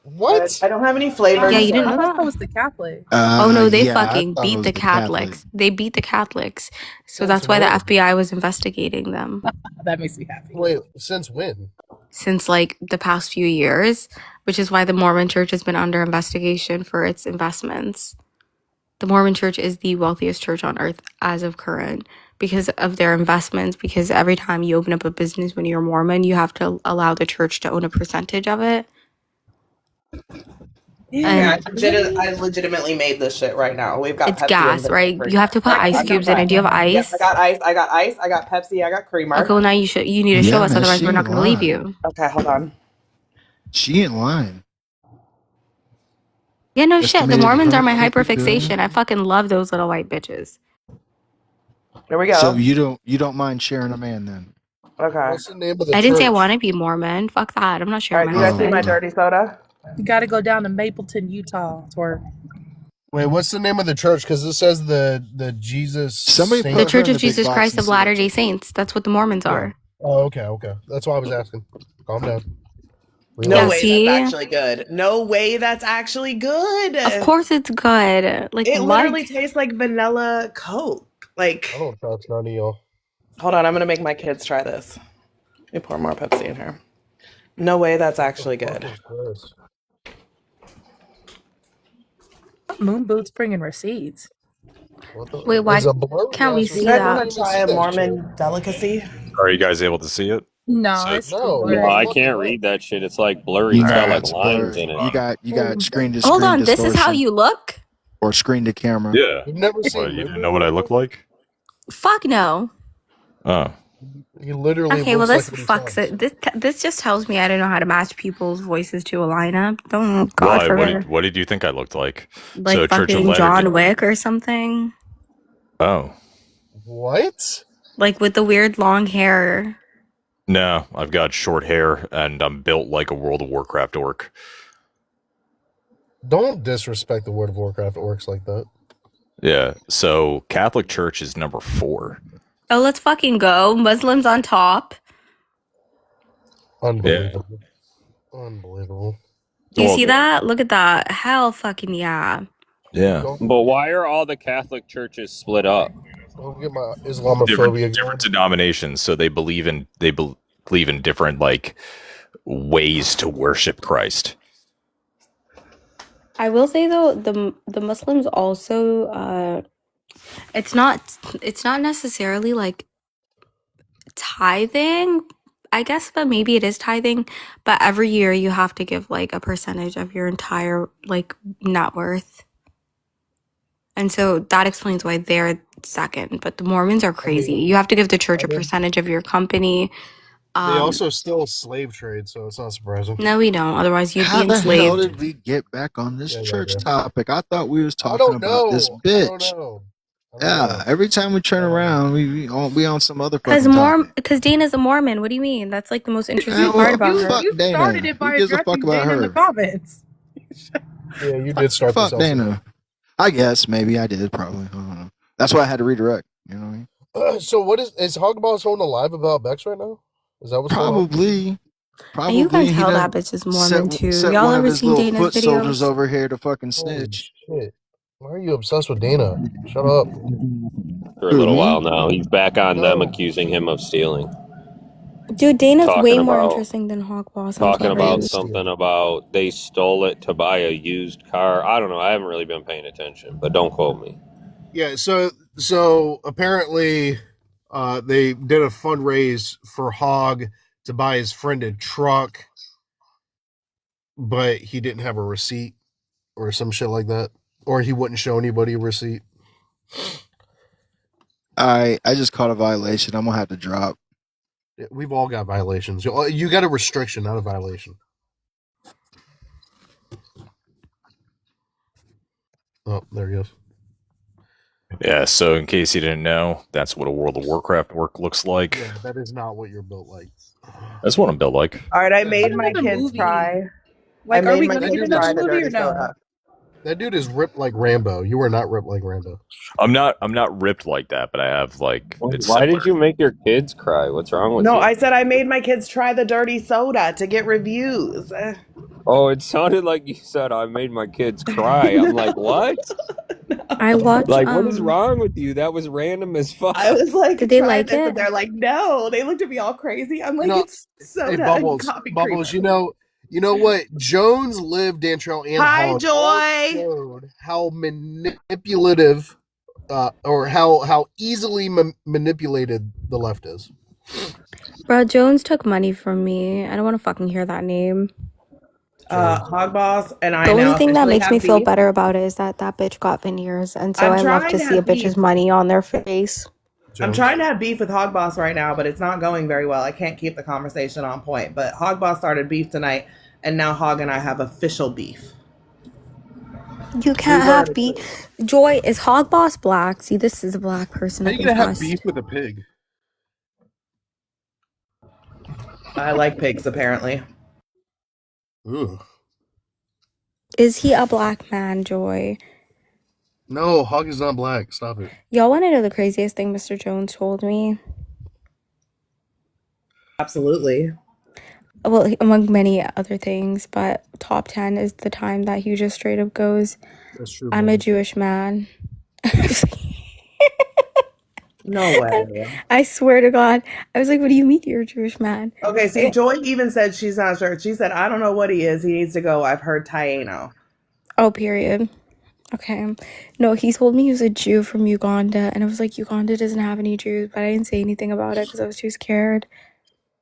What? I don't have any flavors. Yeah, you didn't I know thought that that? was the Catholic. Oh no, they Yeah, I fucking thought it beat was the the Catholic. Catholics. They beat the Catholics. So Since that's why the when? FBI was investigating them That makes me happy. Wait, since when? since like the past few years, which is why the Mormon Church has been under investigation for its investments. The Mormon Church is the wealthiest church on earth as of current because of their investments. Because every time you open up a business when you're Mormon, you have to allow the church to own a percentage of it. Yeah, And I legitimately made this shit right now. We've got it's Pepsi and gas, vanilla right? cream. You have to put I ice got cubes in it. Do you have Yes, I ice? got ice. I got ice. I got Pepsi. I got Okay, creamer. well now you need to show Yeah, us, man, otherwise she we're not ain't going to believe lying. you. Okay, hold on. She ain't lying. Yeah, no shit. The Estimated Mormons are my 150 billion. hyperfixation. I fucking love those little white bitches. Here we So go. you don't mind sharing a man then? Okay. What's the name of the I didn't say I church? want to be Mormon. Fuck that. I'm not All sharing right, my do you guys see my husband. dirty soda? You got to go down to Mapleton, Utah. It's where Wait, what's the name of the church? Because it says the Jesus. Somebody Saint- The put her Church in of the big Jesus box Christ and of see what Latter-day she- Saints. That's what the Mormons Yeah. are. Oh, okay. That's why I was asking. Calm down. No Yeah, way see? that's actually good. No way that's actually good. Of course it's good. Like, It what? literally tastes like vanilla Coke. Like, I don't trust none of y'all. hold on, I'm gonna make my kids try this. Let me pour more Pepsi in here. No way that's actually good. Moon Boots bringing receipts. Wait, why It's a blurry can't we ass You see guys receipt. that? want to try a Mormon delicacy? Are you guys able to see it? No, So- it's No, No, I Look it can't up. read that shit. It's like blurry. You It's got got like it's lines blurry. in it. You got screen to Hold screen on, this is how distortion you look? or screen to camera. Yeah. You've never What, seen. you didn't know what I look like? Fuck no. Oh. He literally Okay, well looks this like what he fucks sounds. it. This just tells me I don't know how to match people's voices to a lineup. Don't God Why? forbid. What did you think I looked like? Like so Church of fucking Latter-day- John Wick or something. Oh. What? Like with the weird long hair. No, I've got short hair and I'm built like a World of Warcraft orc. Don't disrespect the World of Warcraft orcs like that. Yeah. So Catholic Church is number 4. Oh, let's fucking go. Muslims on top. Unbelievable. Unbelievable. Do you Well, see that? Look at that. Hell fucking yeah. Yeah. But why are all the Catholic churches split up? Don't get my Islamophobia. Different denominations, so they believe in different like ways to worship Christ. I will say though, the Muslims also it's not necessarily like tithing I guess, but maybe it is tithing, but every year you have to give like a percentage of your entire like net worth. And so that explains why they're second. But the Mormons are crazy. You have to give the church a percentage of your company. They also still slave trade, so it's not surprising. No, we don't. Otherwise, you'd How be the hell enslaved. did we get back on this Yeah, church yeah. topic? I thought we was I talking don't about this know. bitch. Yeah, every time we turn around, we on some other Because fucking topic. because Dana's a Mormon. What do you mean? That's like the most interesting Yeah, part well, about her. fuck You started Dana. it by Who gives a fuck addressing about Dana in the her? comments. Yeah, you did start Fuck this also. Dana. I guess maybe I did probably. I don't know. That's why I had to redirect. You know what I mean? So what is Hogboss holding a live about Bex right now? Is that what's going on? Probably. And you can He tell done that bitch is Mormon too. set Y'all one of ever his seen little Dana's foot soldiers videos? over here to fucking Holy snitch. shit. Why are you obsessed with Dana? Shut up. For a little me? while now, he's back on them, No. accusing him of stealing. Dude, Dana's Talking way more about- interesting than Hogboss. I'm Talking sorry. about something about they stole it to buy a used car. I don't know. I haven't really been paying attention, but don't quote me. Yeah, so apparently they did a fundraise for Hog to buy his friend a truck, but he didn't have a receipt or some shit like that. Or he wouldn't show anybody a receipt. I just caught a violation. I'm gonna have to drop. Yeah, we've all got violations. You got a restriction, not a violation. Oh, there he goes. Yeah, so in case you didn't know, that's what a World of Warcraft work looks like. Yeah, that is not what you're built like. That's what I'm built like. All right, I made my Another kids movie. try. Like, I are made we my gonna kids get try another the movie dirty or no? soda. That dude is ripped like Rambo. You are not ripped like Rambo. I'm not ripped like that, but I have like. It's Why similar. did you make your kids cry? What's wrong with No, you? I said I made my kids try the dirty soda to get reviews. Oh, it sounded like you said I made my kids cry. I'm like, what? I watched. Like, what is wrong with you? That was random as fuck. I was like, Did they "Try like this," it? And they're like, no. They looked at me all crazy. I'm like, No, it's soda. Hey, and Bubbles, coffee Bubbles. creamer. You know what? Jones, Liv, Dantrell, and Hi, Hog Joy. all showed how manipulative, or how easily manipulated the left is. Bro, Jones took money from me. I don't want to fucking hear that name. Hog Boss and I The only now thing that officially makes have me feel beef. better about it is that that bitch got veneers, and so I'm I love trying to to see a have bitch's beef. money on their face. I'm trying to have beef with Hog Boss right now, but it's not going very well. I can't keep the conversation on point. But Hog Boss started beef tonight, and now Hog and I have official beef. You can't have beef. Joy, is Hog Boss black? See, this is a black person. How up you in gonna have trust. beef with a pig? I like pigs, apparently. Ooh. Is he a black man, Joy? No, Hog is not black. Stop it. Y'all want to know the craziest thing Mr. Jones told me? Absolutely. Well, among many other things, but top 10 is the time that he just straight up goes, That's true. I'm a Jewish man. No way. I swear to God. I was like, what do you mean you're a Jewish man? Okay, see, Joy even said she's not sure. She said, I don't know what he is. He needs to go. I've heard Taino. Oh, period. Okay. No, he told me he was a Jew from Uganda, and I was like, Uganda doesn't have any Jews, but I didn't say anything about it because I was too scared.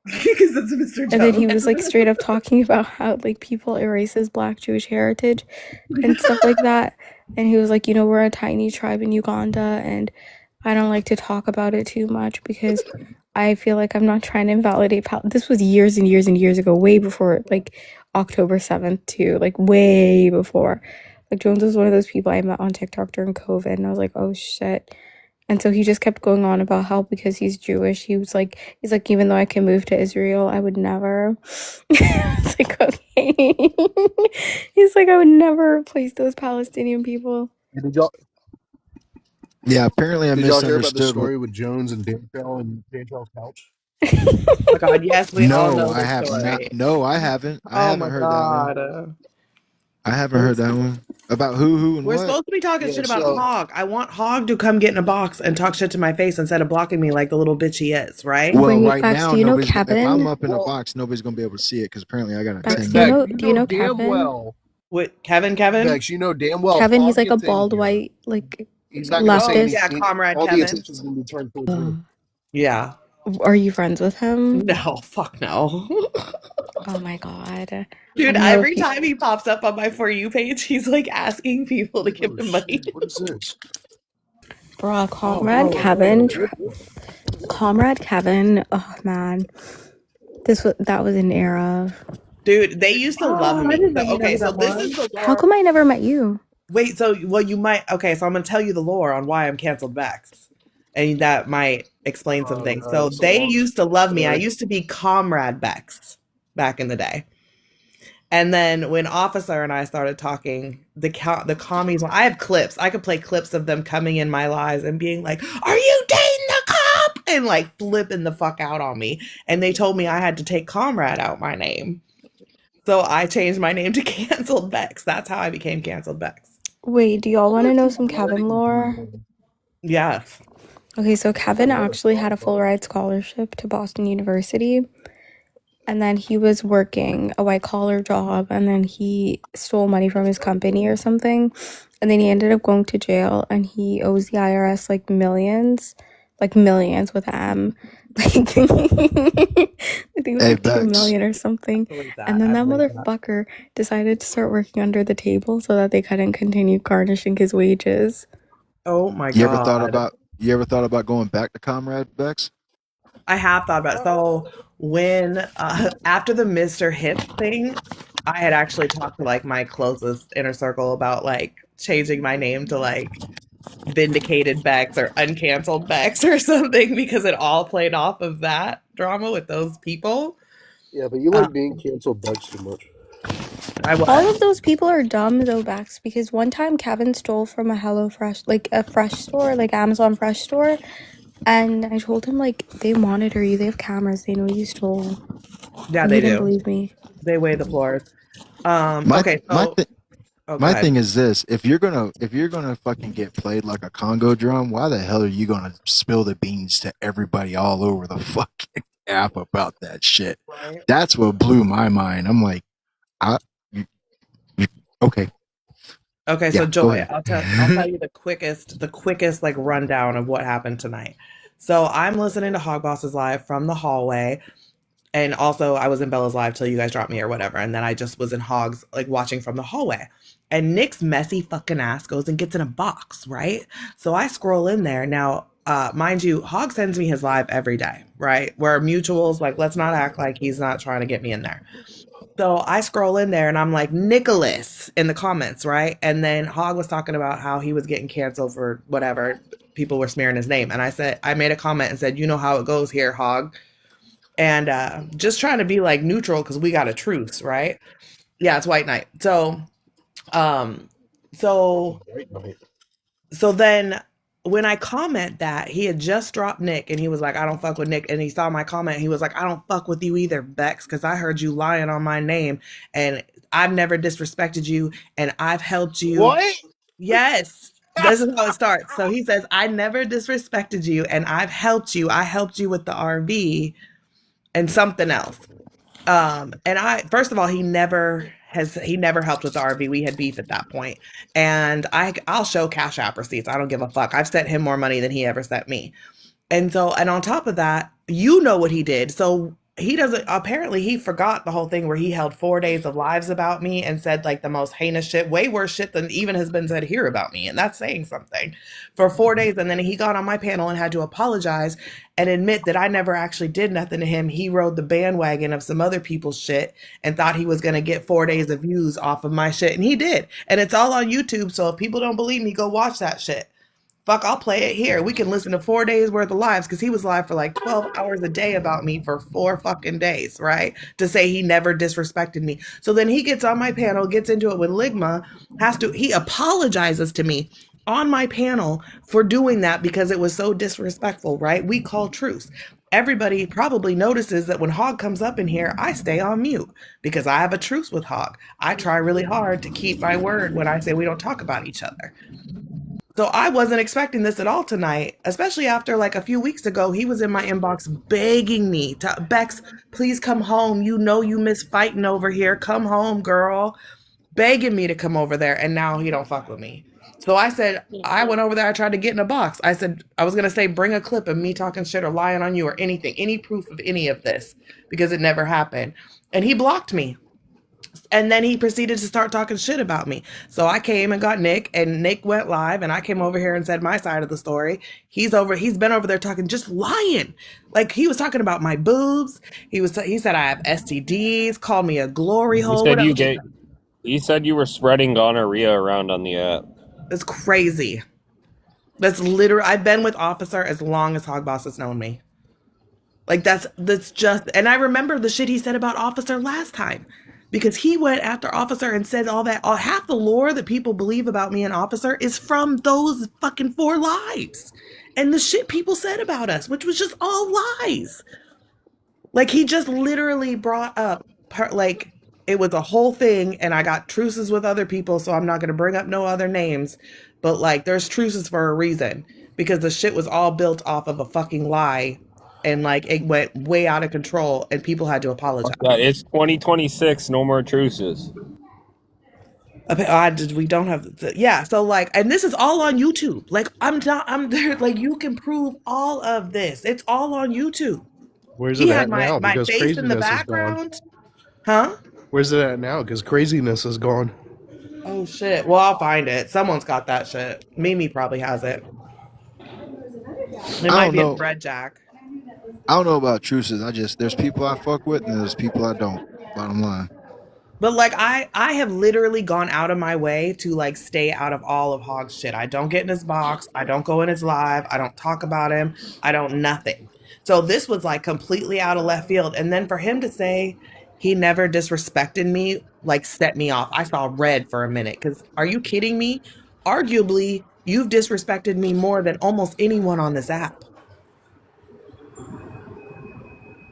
Because it's Mr. Jones. And then he was like straight up talking about how like people erases Black Jewish heritage and stuff like that. And he was like, you know, we're a tiny tribe in Uganda, and I don't like to talk about it too much because I feel like I'm not trying to invalidate. This was years and years and years ago, way before like October 7th too, like way before. Like Jones was one of those people I met on TikTok during COVID, and I was like, oh shit. And so he just kept going on about how because he's Jewish, he's like, even though I can move to Israel, I would never. It's like, okay. He's like, I would never replace those Palestinian people. Did y'all apparently I Did y'all hear about the misunderstood. story with Jones and Dantrell and Dantrell's couch? Oh my God, yes, we all know No, I this have story. not. No, I haven't. I Oh haven't my heard God. that one. I haven't heard that one. About who, and We're what? supposed to be talking Yeah, shit about so- Hog. I want Hog to come get in a box and talk shit to my face instead of blocking me like the little bitch he is, right? Well, Wait, right Bex, now, do you know nobody's. If Kevin? I'm up in a Well- box, nobody's gonna be able to see it because apparently I got a Bex, 10. do you know- Bex, do you know damn Kevin? well. With Kevin? Bex, you know damn well. Kevin, Hog he's like a gets in bald here. white, like He's not gonna say leftist. Yeah, anything. Comrade All Kevin. the attention's gonna be turned towards me. Yeah. Are you friends with him? No, fuck no. Oh my god. I Dude, don't know if every time he pops up on my For You page, he's like asking people to give him money. Shit, what is this? Bruh, Comrade Kevin. Comrade Kevin. Oh man. That was an era. Dude, they used to love I me. didn't know So, you okay, knew so that this one. is the How lore. come I never met you? Wait, so well you might okay, so I'm gonna tell you the lore on why I'm canceled Bex. And that might explain some things. So they used to love me. I used to be Comrade Bex back in the day. And then when Officer and I started talking, the commies, I have clips. I could play clips of them coming in my lives and being like, "Are you dating the cop?" And like flipping the fuck out on me. And they told me I had to take Comrade out my name. So I changed my name to Canceled Bex. That's how I became Canceled Bex. Wait, do y'all want to know some Kevin lore? Yes. Okay, so Kevin actually had a full ride scholarship to Boston University. And then he was working a white collar job, and then he stole money from his company or something. And then he ended up going to jail, and he owes the IRS like millions with M. Like, I think it was Hey, like 2 Bex. million or something. And then that motherfucker decided to start working under the table so that they couldn't continue garnishing his wages. Oh my You ever god. thought about going back to Comrade Bex? I have thought about it. So when after the Mr. Hip thing, I had actually talked to like my closest inner circle about like changing my name to like Vindicated Bex or Uncanceled Bex or something because it all played off of that drama with those people. Yeah, but you like being canceled Bex too much. I was. All of those people are dumb though, Bex, because one time Kevin stole from a HelloFresh, like a fresh store, like Amazon Fresh store, and I told him like they monitor you, they have cameras, they know you stole. Yeah, And they he didn't do. believe me. They weigh the floors. My Okay, my so thi- oh, go my ahead. thing is this: if you're gonna fucking get played like a Congo drum, why the hell are you gonna spill the beans to everybody all over the fucking app about that shit? Right. That's what blew my mind. I'm like, you, okay. Okay, Yeah, so go Joy, ahead. I'll tell you the quickest like rundown of what happened tonight. So I'm listening to Hog Bosses live from the hallway, and also I was in Bella's live till you guys dropped me or whatever, and then I just was in Hog's like watching from the hallway. And Nick's messy fucking ass goes and gets in a box, right? So I scroll in there. Now, mind you, Hog sends me his live every day, right? We're mutuals, like let's not act like he's not trying to get me in there. So I scroll in there and I'm like, Nicholas in the comments, right? And then Hog was talking about how he was getting canceled for whatever. People were smearing his name. And I made a comment and said, you know how it goes here, Hog. And just trying to be like neutral because we got a truce, right? Yeah, it's White Knight. Um, so so then when I comment that, he had just dropped Nick and he was like, I don't fuck with Nick. And he saw my comment. And he was like, I don't fuck with you either, Bex, because I heard you lying on my name and I've never disrespected you and I've helped you. What? Yes. This is how it starts. So he says, I never disrespected you and I've helped you. I helped you with the RV and something else. And first of all, he never helped with the RV. We had beef at that point. And I'll show Cash App receipts. I don't give a fuck. I've sent him more money than he ever sent me. And on top of that, you know what he did. So apparently he forgot the whole thing where he held 4 days of lives about me and said like the most heinous shit, way worse shit than even has been said here about me. And that's saying something for 4 days. And then he got on my panel and had to apologize and admit that I never actually did nothing to him. He rode the bandwagon of some other people's shit and thought he was going to get 4 days of views off of my shit. And he did. And it's all on YouTube. So if people don't believe me, go watch that shit. Fuck, I'll play it here. We can listen to 4 days worth of lives because he was live for like 12 hours a day about me for 4 fucking days, right? To say he never disrespected me. So then he gets on my panel, gets into it with Ligma, he apologizes to me on my panel for doing that because it was so disrespectful, right? We call truce. Everybody probably notices that when Hog comes up in here, I stay on mute because I have a truce with Hog. I try really hard to keep my word when I say we don't talk about each other. So I wasn't expecting this at all tonight, especially after like a few weeks ago, he was in my inbox begging me to, Bex, please come home. You know you miss fighting over here. Come home, girl. Begging me to come over there. And now he don't fuck with me. So I said, I went over there, I tried to get in a box. I said, I was going to say, bring a clip of me talking shit or lying on you or anything, any proof of any of this, because it never happened. And he blocked me. And then he proceeded to start talking shit about me. So I came and got Nick, and Nick went live, and I came over here and said my side of the story. He's been over there talking, just lying. Like, he was talking about my boobs. He said I have STDs, called me a glory hole. You said you were spreading gonorrhea around on the app. That's crazy. That's literally, I've been with Officer as long as Hogboss has known me. Like, that's just, and I remember the shit he said about Officer last time, because he went after Officer and said all that. Half the lore that people believe about me and Officer is from those fucking 4 lives and the shit people said about us, which was just all lies. Like, he just literally brought up, like, it was a whole thing, and I got truces with other people, so I'm not going to bring up no other names, but, like, there's truces for a reason, because the shit was all built off of a fucking lie, and, like, it went way out of control, and people had to apologize. Yeah, it's 2026, no more truces. We don't have, yeah, so, like, and this is all on YouTube. Like, I'm there, like, you can prove all of this. It's all on YouTube. Where's He it had at now? my Because face in the craziness is gone. background. Huh? Where's it at now? Because craziness is gone. Oh shit. Well, I'll find it. Someone's got that shit. Mimi probably has it. It might be in Fred Jack. I don't know about truces. There's people I fuck with and there's people I don't. Bottom line. But, like, I have literally gone out of my way to, like, stay out of all of Hog's shit. I don't get in his box. I don't go in his live. I don't talk about him. I don't nothing. So this was, like, completely out of left field. And then for him to say he never disrespected me, like, set me off. I saw red for a minute. Because are you kidding me? Arguably, you've disrespected me more than almost anyone on this app.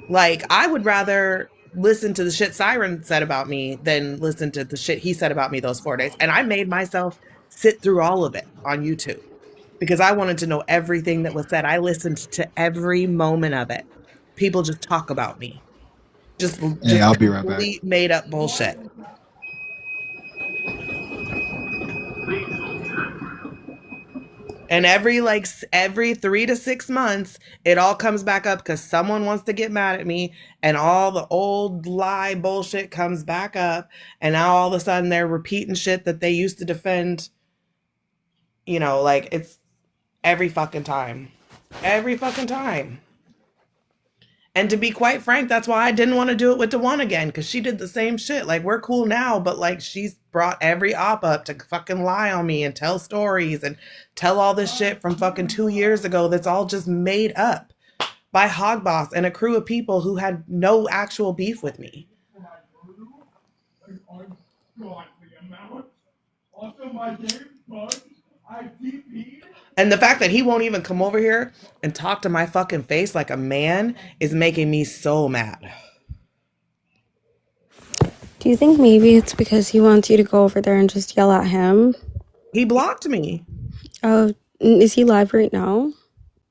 Like, I would rather listen to the shit Siren said about me than listen to the shit he said about me those 4 days. And I made myself sit through all of it on YouTube because I wanted to know everything that was said. I listened to every moment of it. People just talk about me. Just I'll be right back. Made up bullshit. And every 3 to 6 months, it all comes back up because someone wants to get mad at me, and all the old lie bullshit comes back up, and now all of a sudden they're repeating shit that they used to defend. You know, like, it's every fucking time. Every fucking time. And to be quite frank, that's why I didn't want to do it with DeWan again, because she did the same shit. Like, we're cool now, but, like, she's brought every op up to fucking lie on me and tell stories and tell all this shit from fucking 2 years ago that's all just made up by Hogboss and a crew of people who had no actual beef with me. And the fact that he won't even come over here and talk to my fucking face like a man is making me so mad. Do you think maybe it's because he wants you to go over there and just yell at him? He blocked me. Oh, is he live right now?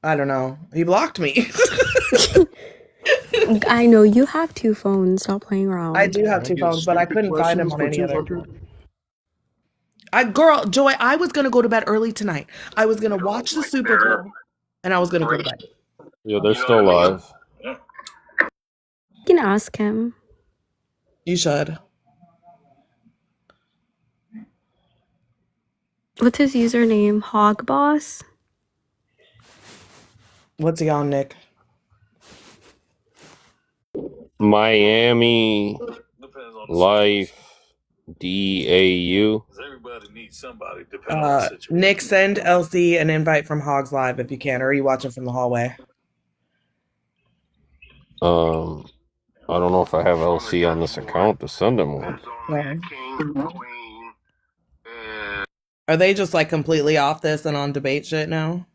I don't know. He blocked me. I know you have 2 phones. Stop playing around. I do have 2 phones, but I couldn't find him on any other. Girl, Joy, I was going to go to bed early tonight. I was going to watch the Super Bowl, and I was going to go to bed. Yeah, they're still live. You can ask him. You should. What's his username? Hogboss? What's he on, Nick? Miami Life DAU. Nick, send LC an invite from Hogs Live if you can, or are you watching from the hallway? I don't know if I have LC on this account to send him one. Okay. Are they just, like, completely off this and on debate shit now?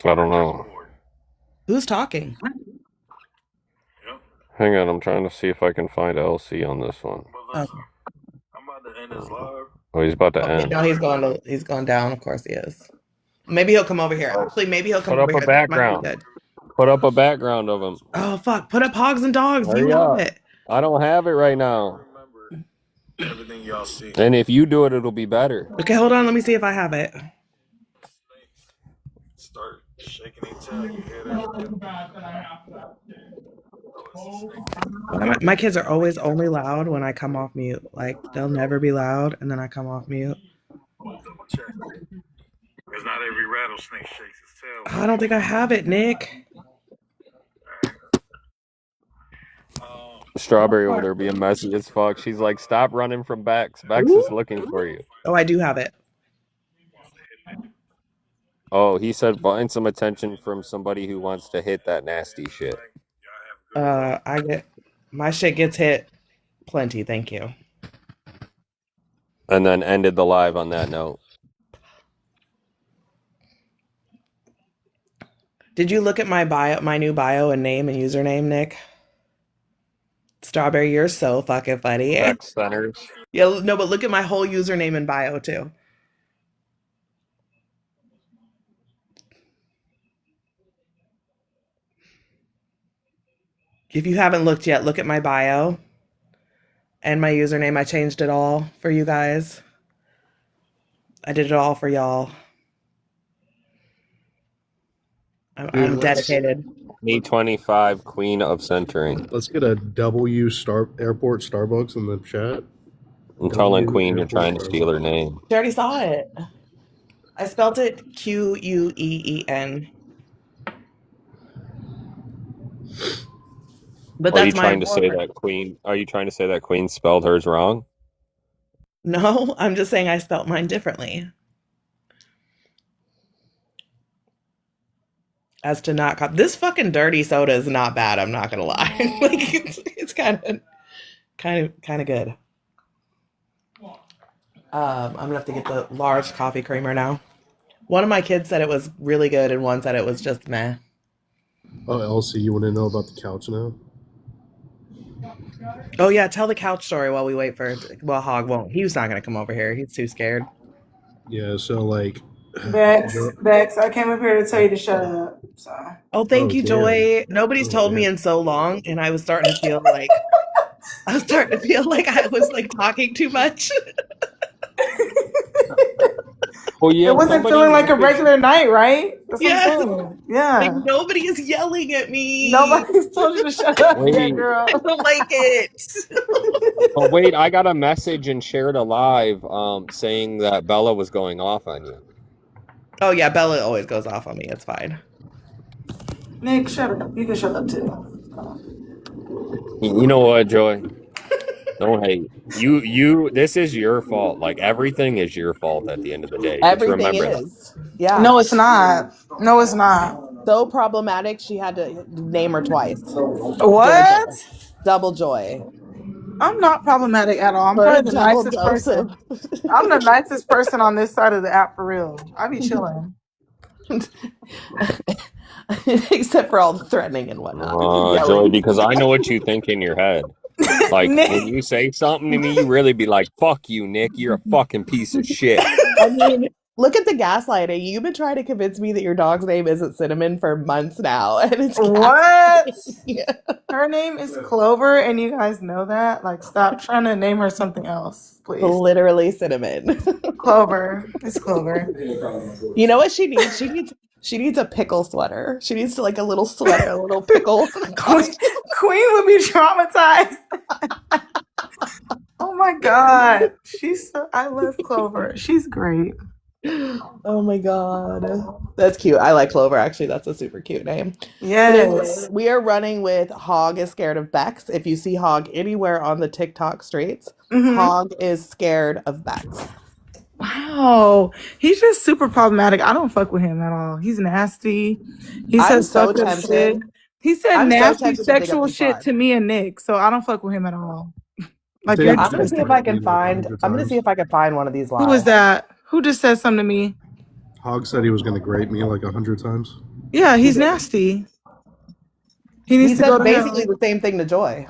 I don't know. Who's talking? Hang on, I'm trying to see if I can find LC on this one. Okay. Oh, he's about to end. No, he's going down. Of course he is. Maybe he'll come over here. Actually, maybe he'll come over here. Put up a background. Put up a background of him. Oh, fuck. Put up Hogs and Dogs. Hurry You up. have it. I don't have it right now. Everything y'all see. And if you do it, it'll be better. Okay, hold on. Let me see if I have it. Start shaking each other. You hear that? My kids are always only loud when I come off mute. Like, they'll never be loud, and then I come off mute. Double check. Because not every rattlesnake shakes its tail. I don't think I have it, Nick. Strawberry over there being messy as fuck. She's like, stop running from Bex. Bex is looking for you. Oh, I do have it. Oh, he said find some attention from somebody who wants to hit that nasty shit. My shit gets hit plenty, thank you. And then ended the live on that note. Did you look at my new bio and name and username, Nick? Strawberry, you're so fucking funny. Bex Centers. Yeah, no, but look at my whole username and bio too. If you haven't looked yet, look at my bio and my username. I changed it all for you guys. I did it all for y'all. I'm dedicated. Me25, Queen of Centering. Let's get a W Airport Starbucks in the chat. I'm telling Queen you're trying to steal her name. She already saw it. I spelled it Queen. But Are you that's trying to say important. that Queen? Are you trying to say that Queen spelled hers wrong? No, I'm just saying I spelled mine differently. As to not this fucking dirty soda is not bad. I'm not gonna lie. Like it's kind of good. I'm gonna have to get the large coffee creamer now. One of my kids said it was really good, and one said it was just meh. Oh, Elsie, you want to know about the couch now? Oh yeah, tell the couch story while we wait for. Well, Hog won't. He's not gonna come over here. He's too scared. Yeah. So like. Bex, I came up here to tell you to shut up. So. Oh, thank you, Joy. Nobody's told me in so long, and I was starting to feel like I was like talking too much. Well, yeah, it wasn't feeling like a regular night, right? That's Yeah. what I'm saying. Yeah. Like, nobody is yelling at me. Nobody's told you to shut up yet, girl. I don't like it. Oh wait, I got a message and shared a live saying that Bella was going off on you. Oh yeah, Bella always goes off on me. It's fine. Nick, shut up. You can shut up too. You know what, Joy? Don't hate. You. This is your fault. Like everything is your fault at the end of the day. Just Everything remember is. Yeah. No, it's not. No, it's not. So problematic. She had to name her twice. What? Double Joy. I'm not problematic at all. I'm probably the nicest person. I'm the nicest person on this side of the app for real. I be chilling. Except for all the threatening and whatnot. Joy, because I know what you think in your head. Like when you say something to me, you really be like, "Fuck you, Nick. You're a fucking piece of shit." I mean, look at the gaslighting. You've been trying to convince me that your dog's name isn't Cinnamon for months now, and it's what? Yeah. Her name is Clover, and you guys know that. Like, stop trying to name her something else, please. Literally Cinnamon. Clover. It's Clover. You know what she needs? She needs a pickle sweater. She needs like a little sweater, a little pickle. Queen would be traumatized. Oh my god. I love Clover. She's great. Oh my god. That's cute. I like Clover actually. That's a super cute name. Yes. We are running with Hog is scared of Bex. If you see Hog anywhere on the TikTok streets, Hog is scared of Bex. Wow. He's just super problematic. I don't fuck with him at all. He's nasty. He says fucked up shit. He said nasty sexual shit to me and Nick, so I don't fuck with him at all. Like, I'm gonna see if I can find one of these lives. Who was that? Who just said something to me? Hog said he was going to grade me like 100 times. Yeah, he's nasty. He said basically the same thing to Joy.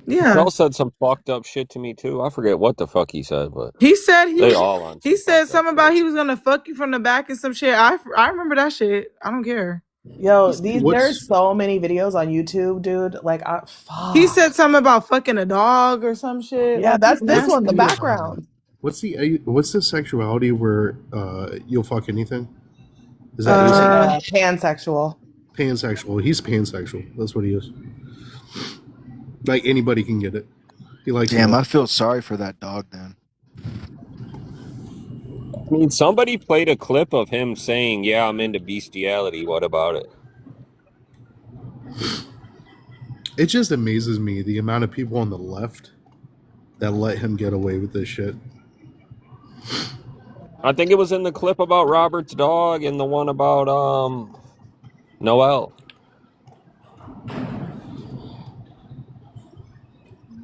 Yeah. He also said some fucked up shit to me too. I forget what the fuck he said, but he said he said something about he was gonna fuck you from the back and some shit. I remember that shit. I don't care. Yo, What's there's so many videos on YouTube, dude. Like, He said fuck. something about fucking a dog or some shit. Yeah, Like, that's he's this one, the nasty. background. what's the sexuality where you'll fuck anything? Is that Pansexual. pansexual? He's pansexual. That's what he is. Like anybody can get it. He likes. Damn, I feel sorry for that dog then. I mean, somebody played a clip of him saying, "Yeah, I'm into bestiality. What about it?" It just amazes me the amount of people on the left that let him get away with this shit. I think it was in the clip about Robert's dog and the one about Noel.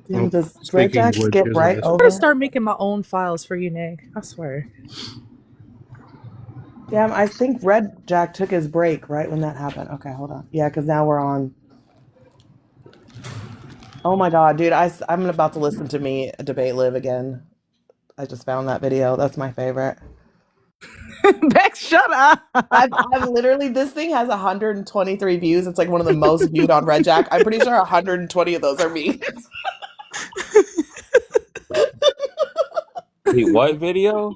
Damn, does speaking Red of Jack which, skip here's right an I'm over? gonna start making my own files for you, Nick. I swear. Damn, I think Red Jack took his break right when that happened. Okay, hold on. Yeah, because now we're on. Oh my god, dude! I'm about to listen to me debate Liv again. I just found that video. That's my favorite. Beck, shut up. I've literally, this thing has 123 views. It's like one of the most viewed on Red Jack. I'm pretty sure 120 of those are me. Wait, what video?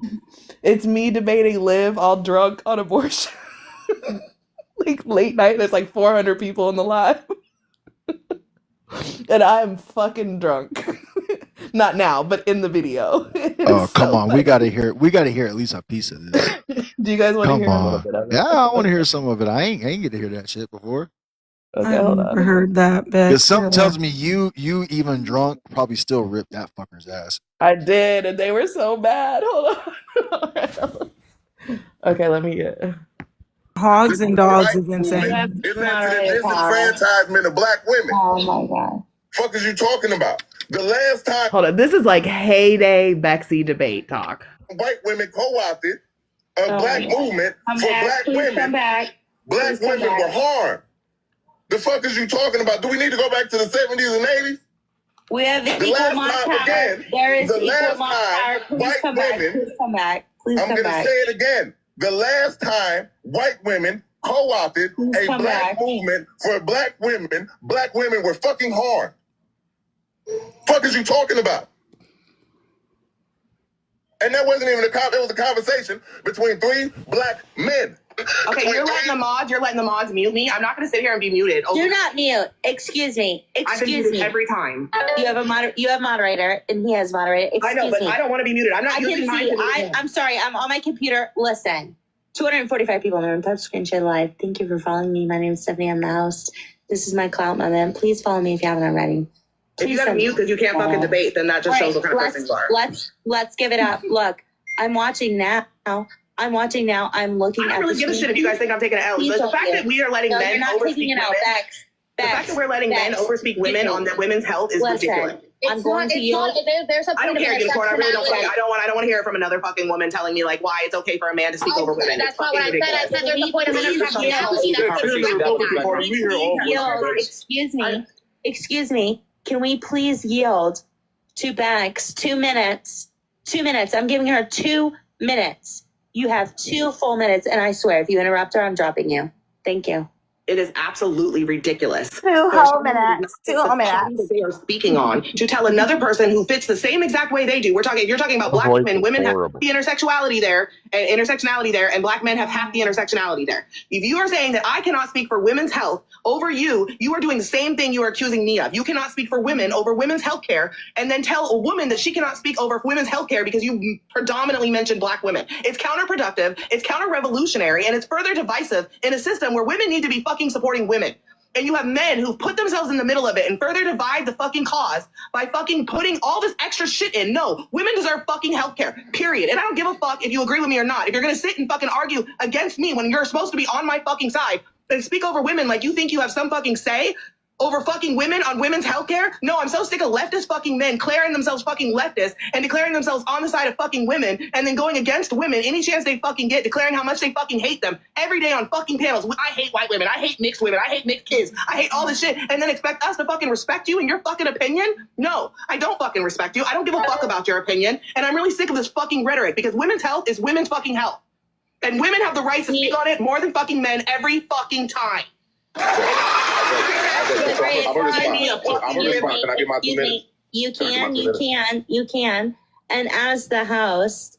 It's me debating Liv all drunk on abortion. Like late night, there's like 400 people in the live. And I'm fucking drunk. Not now, but in the video. Oh, come on. We gotta hear at least a piece of this. Do you guys want to Come hear a little on. bit of it? Yeah, I want to hear some of it. I ain't get to hear that shit before. Okay, I've hold never on. heard that, Beck. Because something tells me you even drunk probably still ripped that fucker's ass. I did, and they were so bad. Hold on. Okay, let me get. Hogs and dogs is insane. It led to the disenfranchisement of black women. Oh my god. Fuck is you talking about? The last time Hold on. This is like heyday Bexy debate talk. white women co-opted a black movement for black women, black women were harmed. The fuck is you talking about? Do we need to go back to the 70s and 80s? We have The equal last amount time power. again, There is the equal last amount time power. Please white come back. women, Please come back. Please I'm come going to back. say it again. The last time white women co-opted a come black back. movement for black women were fucking harmed. Fuck is you talking about? And that wasn't even it was a conversation between three black men. Okay, you're letting the mods mute me. I'm not going to sit here and be muted. Do not mute. Excuse me. I've been Excuse muted me. every time. You have moderator, and he has moderator. Excuse I know, but me. I don't want to be muted. I'm not I using can mine see. to mute him. I'm sorry. I'm on my computer. Listen. 245 people. I'm on Touchscreen Chat Live. Thank you for following me. My name is Stephanie. I'm the host. This is my clout moment. Please follow me if you haven't already. If you got to mute because you can't fucking debate, then that just shows what kind of person you are. Let's give it up. Look, I'm watching now. I'm looking I don't really give a shit if you guys think I'm taking an L. Please The don't fact do that it. we are letting No, men you're not taking overspeak it out. women, Bex, the fact that we're letting men overspeak women on women's health is Listen, ridiculous. I'm going to yield. I don't care, Unicorn. I really don't. I don't want to hear it from another fucking woman telling me like why it's okay for a man to speak over women. That's It's not what I fucking said. I ridiculous. said there's a point of Excuse me. Can we please yield to Bex 2 minutes? 2 minutes. I'm giving her 2 minutes. You have 2 full minutes, and I swear, if you interrupt her, I'm dropping you. Thank you. It is absolutely ridiculous. 2 whole minutes. 2 whole minutes. That they are speaking on to tell another person who fits the same exact way they do. You're talking about black women. Women have the intersectionality there, and black men have half the intersectionality there. If you are saying that I cannot speak for women's health over you, you are doing the same thing you are accusing me of. You cannot speak for women over women's health care, and then tell a woman that she cannot speak over women's health care because you predominantly mentioned black women. It's counterproductive, it's counter-revolutionary, and it's further divisive in a system where women need to be fucking supporting women. And you have men who've put themselves in the middle of it and further divide the fucking cause by fucking putting all this extra shit in. No, women deserve fucking healthcare, period. And I don't give a fuck if you agree with me or not. If you're gonna sit and fucking argue against me when you're supposed to be on my fucking side and speak over women like you think you have some fucking say over fucking women on women's healthcare? No, I'm so sick of leftist fucking men declaring themselves fucking leftist and declaring themselves on the side of fucking women and then going against women any chance they fucking get, declaring how much they fucking hate them every day on fucking panels. I hate white women. I hate mixed women. I hate mixed kids. I hate all this shit. And then expect us to fucking respect you and your fucking opinion? No, I don't fucking respect you. I don't give a fuck about your opinion. And I'm really sick of this fucking rhetoric because women's health is women's fucking health. And women have the right to speak on it more than fucking men every fucking time. I'm gonna respond. Can I get my 2 minutes? You can. And as the host,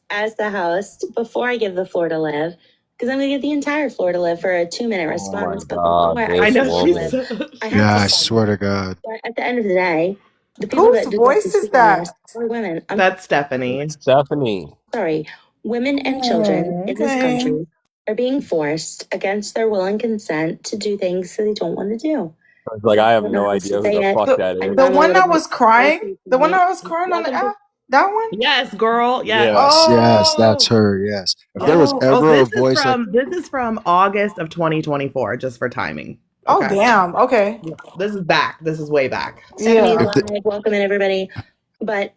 before I give the floor to Liv, because I'm going to give the entire floor to Liv for a 2-minute response. But God, before I know Liv, I have Yeah, I to say, swear to God. at the end of the day, the people Whose that do voice this is that? are women. I'm That's Stephanie. Stephanie. sorry. Women and children in this Okay. country are being forced against their will and consent to do things that they don't want to do. Like, I have don't know no how idea to who the say it. fuck that I'm is. The a one little that bit was crying? spicy The one tonight. that was crying on the Welcome to app? That one? Yes, girl. Yes. Yeah. Yes, that's Oh. her. Yes. If Yes. there was Oh. ever a This voice like is from August of 2024, just for timing. Oh, Okay. damn. Okay. Yeah. This is back. This is way back. Stephanie's Yeah. live. Welcome in, everybody. But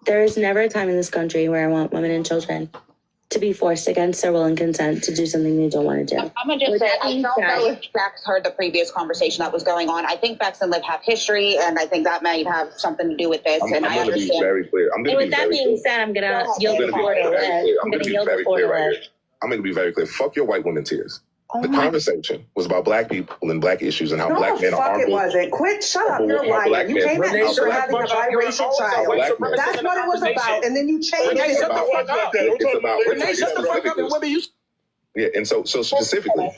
there is never a time in this country where I want women and children to be forced against their will and consent to do something they don't want to do. I'm going to just say, I felt that if Bex heard the previous conversation that was going on, I think Bex and Liv have history, and I think that might have something to do with this. I'm and I going to be understand. very clear. And with that being said, I'm going to yield the floor to Liv. I'm going to yield the floor to Liv. I'm going to be very clear. Fuck your white women tears. Oh The my. conversation was about black people and black issues and how No, black the men are fuck it harmful. wasn't. Quit. Shut up. You're a How liar. black You men- came at Renee, me for shut the having a fuck up. You're biracial always a child. white supremacist That's in the what it was conversation. about. And then you changed Renee, it. shut the fuck up. It's about Renee, shut the fuck up. And women, you yeah, and so specifically,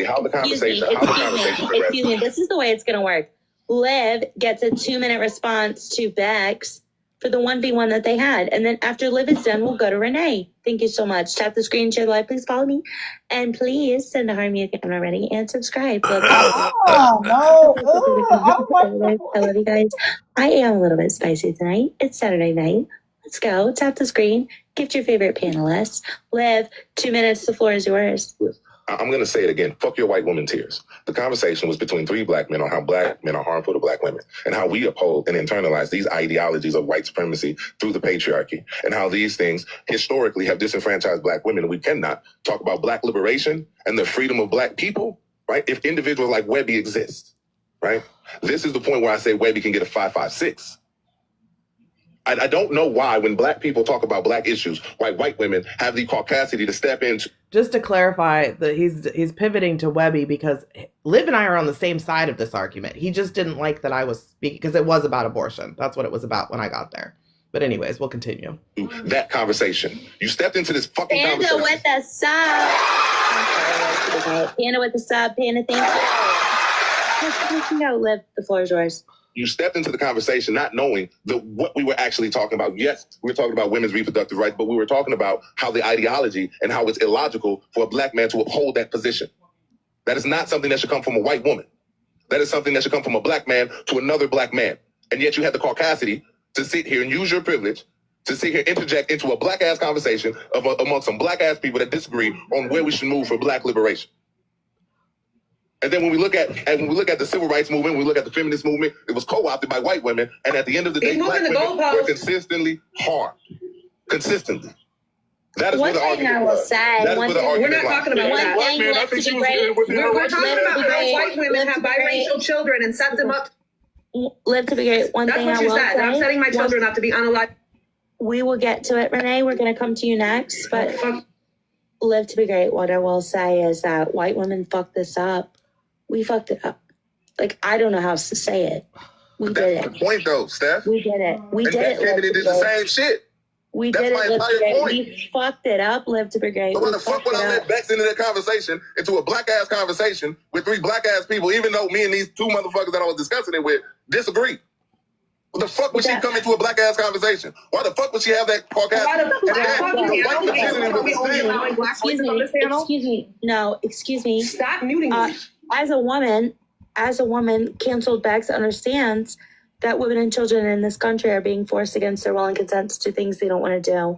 how the conversation Excuse me. This is the way it's going to work. Liv gets a 2-minute response to Bex for the 1v1 that they had. And then after Liv is done, we'll go to Renee. Thank you so much. Tap the screen, share the live. Please follow me. And please send a harmony if you haven't already. And subscribe. Oh, no. Oh, my God. I love you guys. I am a little bit spicy tonight. It's Saturday night. Let's go. Tap the screen. Gift your favorite panelist. Liv, 2 minutes. The floor is yours. I'm going to say it again. Fuck your white woman tears. The conversation was between 3 black men on how black men are harmful to black women and how we uphold and internalize these ideologies of white supremacy through the patriarchy and how these things historically have disenfranchised black women. We cannot talk about black liberation and the freedom of black people, right? If individuals like Webby exist, right? This is the point where I say Webby can get a 5.56. I don't know why when black people talk about black issues, white women have the caucasity to step into. Just to clarify, that he's pivoting to Webby because Liv and I are on the same side of this argument. He just didn't like that I was speaking because it was about abortion. That's what it was about when I got there. But anyways, we'll continue. That conversation. You stepped into this fucking Panda conversation. with the sub. Panda with the sub. Panda, thank you. No, Liv, the floor is yours. You stepped into the conversation not knowing what we were actually talking about. Yes, we were talking about women's reproductive rights, but we were talking about how the ideology and how it's illogical for a black man to uphold that position. That is not something that should come from a white woman. That is something that should come from a black man to another black man. And yet you had the caucasity to sit here and use your privilege to sit here and interject into a black ass conversation among some black ass people that disagree on where we should move for black liberation. And then when we look at the civil rights movement, we look at the feminist movement, it was co-opted by white women. And at the end of the day, black women were consistently harmed. Consistently. That is where the argument was. We're not talking about that. We're talking about how white women have biracial children and set them up. Live to be great. One That's thing what I you will said. say. I'm setting my children up to be unalive. We will get to it, Renee. We're going to come to you next. But Live to be great. What I will say is that white women fucked this up. We fucked it up. Like, I don't know how else to say it. We did it. That's the point, though, Steph. We did it. We and did it. Kennedy did the same shit. We That's did my it. Live to entire be point. great. We fucked it up. Live to be great. So why the fuck would I let Bex into that conversation, into a black ass conversation with 3 black ass people, even though me and these 2 motherfuckers that I was discussing it with disagree? What the fuck would she come into a black ass conversation? Why the fuck would she have that caucasian? Excuse me. No, excuse me. Stop muting me. As a woman, canceled Bex understands that women and children in this country are being forced against their will and consent to things they don't want to do.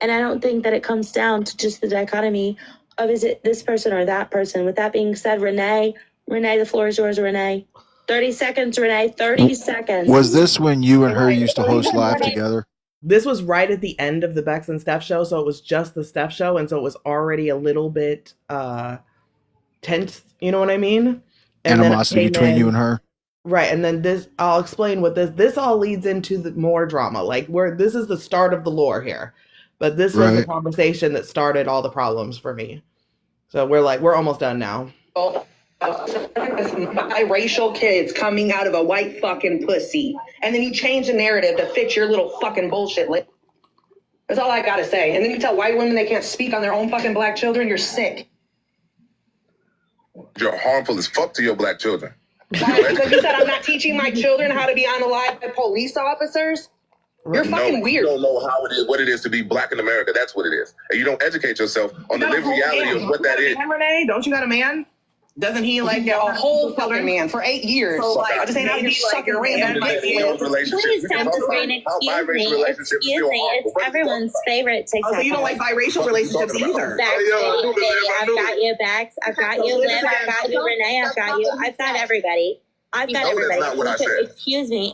And I don't think that it comes down to just the dichotomy of is it this person or that person. With that being said, Renee, the floor is yours, Renee. 30 seconds, Renee. 30 seconds. Was this when you and her used to host live together? This was right at the end of the Bex and Steph show, so it was just the Steph show, and so it was already a little bit tense, you know what I mean? And animosity between you and her. Right, and then this, I'll explain what this all leads into the more drama. Like, this is the start of the lore here. But this was the Right. conversation that started all the problems for me. So we're almost done now. Biracial kids coming out of a white fucking pussy. And then you change the narrative to fit your little fucking bullshit. That's all I gotta say. And then you tell white women they can't speak on their own fucking black children. You're sick. You're harmful as fuck to your black children. Why? Because you said I'm not teaching my children how to be unalived by police officers? You're fucking weird. You don't know how it is, what it is to be black in America. That's what it is. And you don't educate yourself on the lived reality of what that is. Renee, don't you got a man? Doesn't he like get a whole fucking man for 8 years? So like, I just ain't out here sucking around. Please don't screen. Excuse me. It's everyone's favorite TikTok. Oh, so you don't like biracial relationships either? Exactly. I've got you, Bex. I've got you, Liv. I've got you, Renee. I've got you. I've got everybody. I've got everybody. That's not what I said.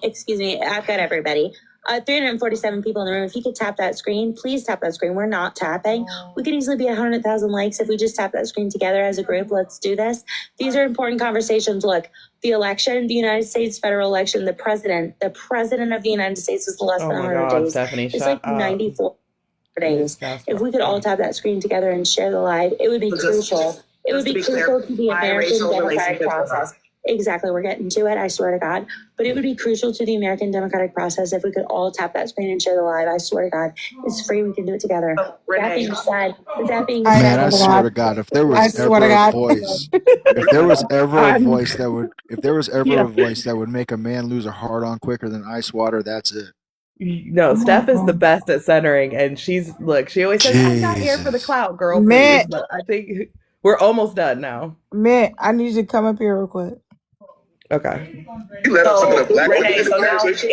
Excuse me. I've got everybody. 347 people in the room. If you could tap that screen, please tap that screen. We're not tapping. We could easily be 100,000 likes if we just tap that screen together as a group. Let's do this. These are important conversations. Look, the election, the United States federal election, the president of the United States is less than 100 days. Stephanie, it's like 94 days. If we could all tap that screen together and share the live, it would be crucial. It would be crucial to the American democratic process. Exactly. We're getting to it. I swear to God. But it would be crucial to the American democratic process if we could all tap that screen and share the live. I swear to God. It's free. We can do it together. That being said, Man, I swear to God, if there was ever a voice, if there was ever a voice that would make a man lose a heart on quicker than ice water, that's it. No, Steph is the best at centering, and she always says, I'm not here for the clout, girl. Man. But I think we're almost done now. Man, I need you to come up here real quick. Okay. You let up some of the black women in the So now conversation.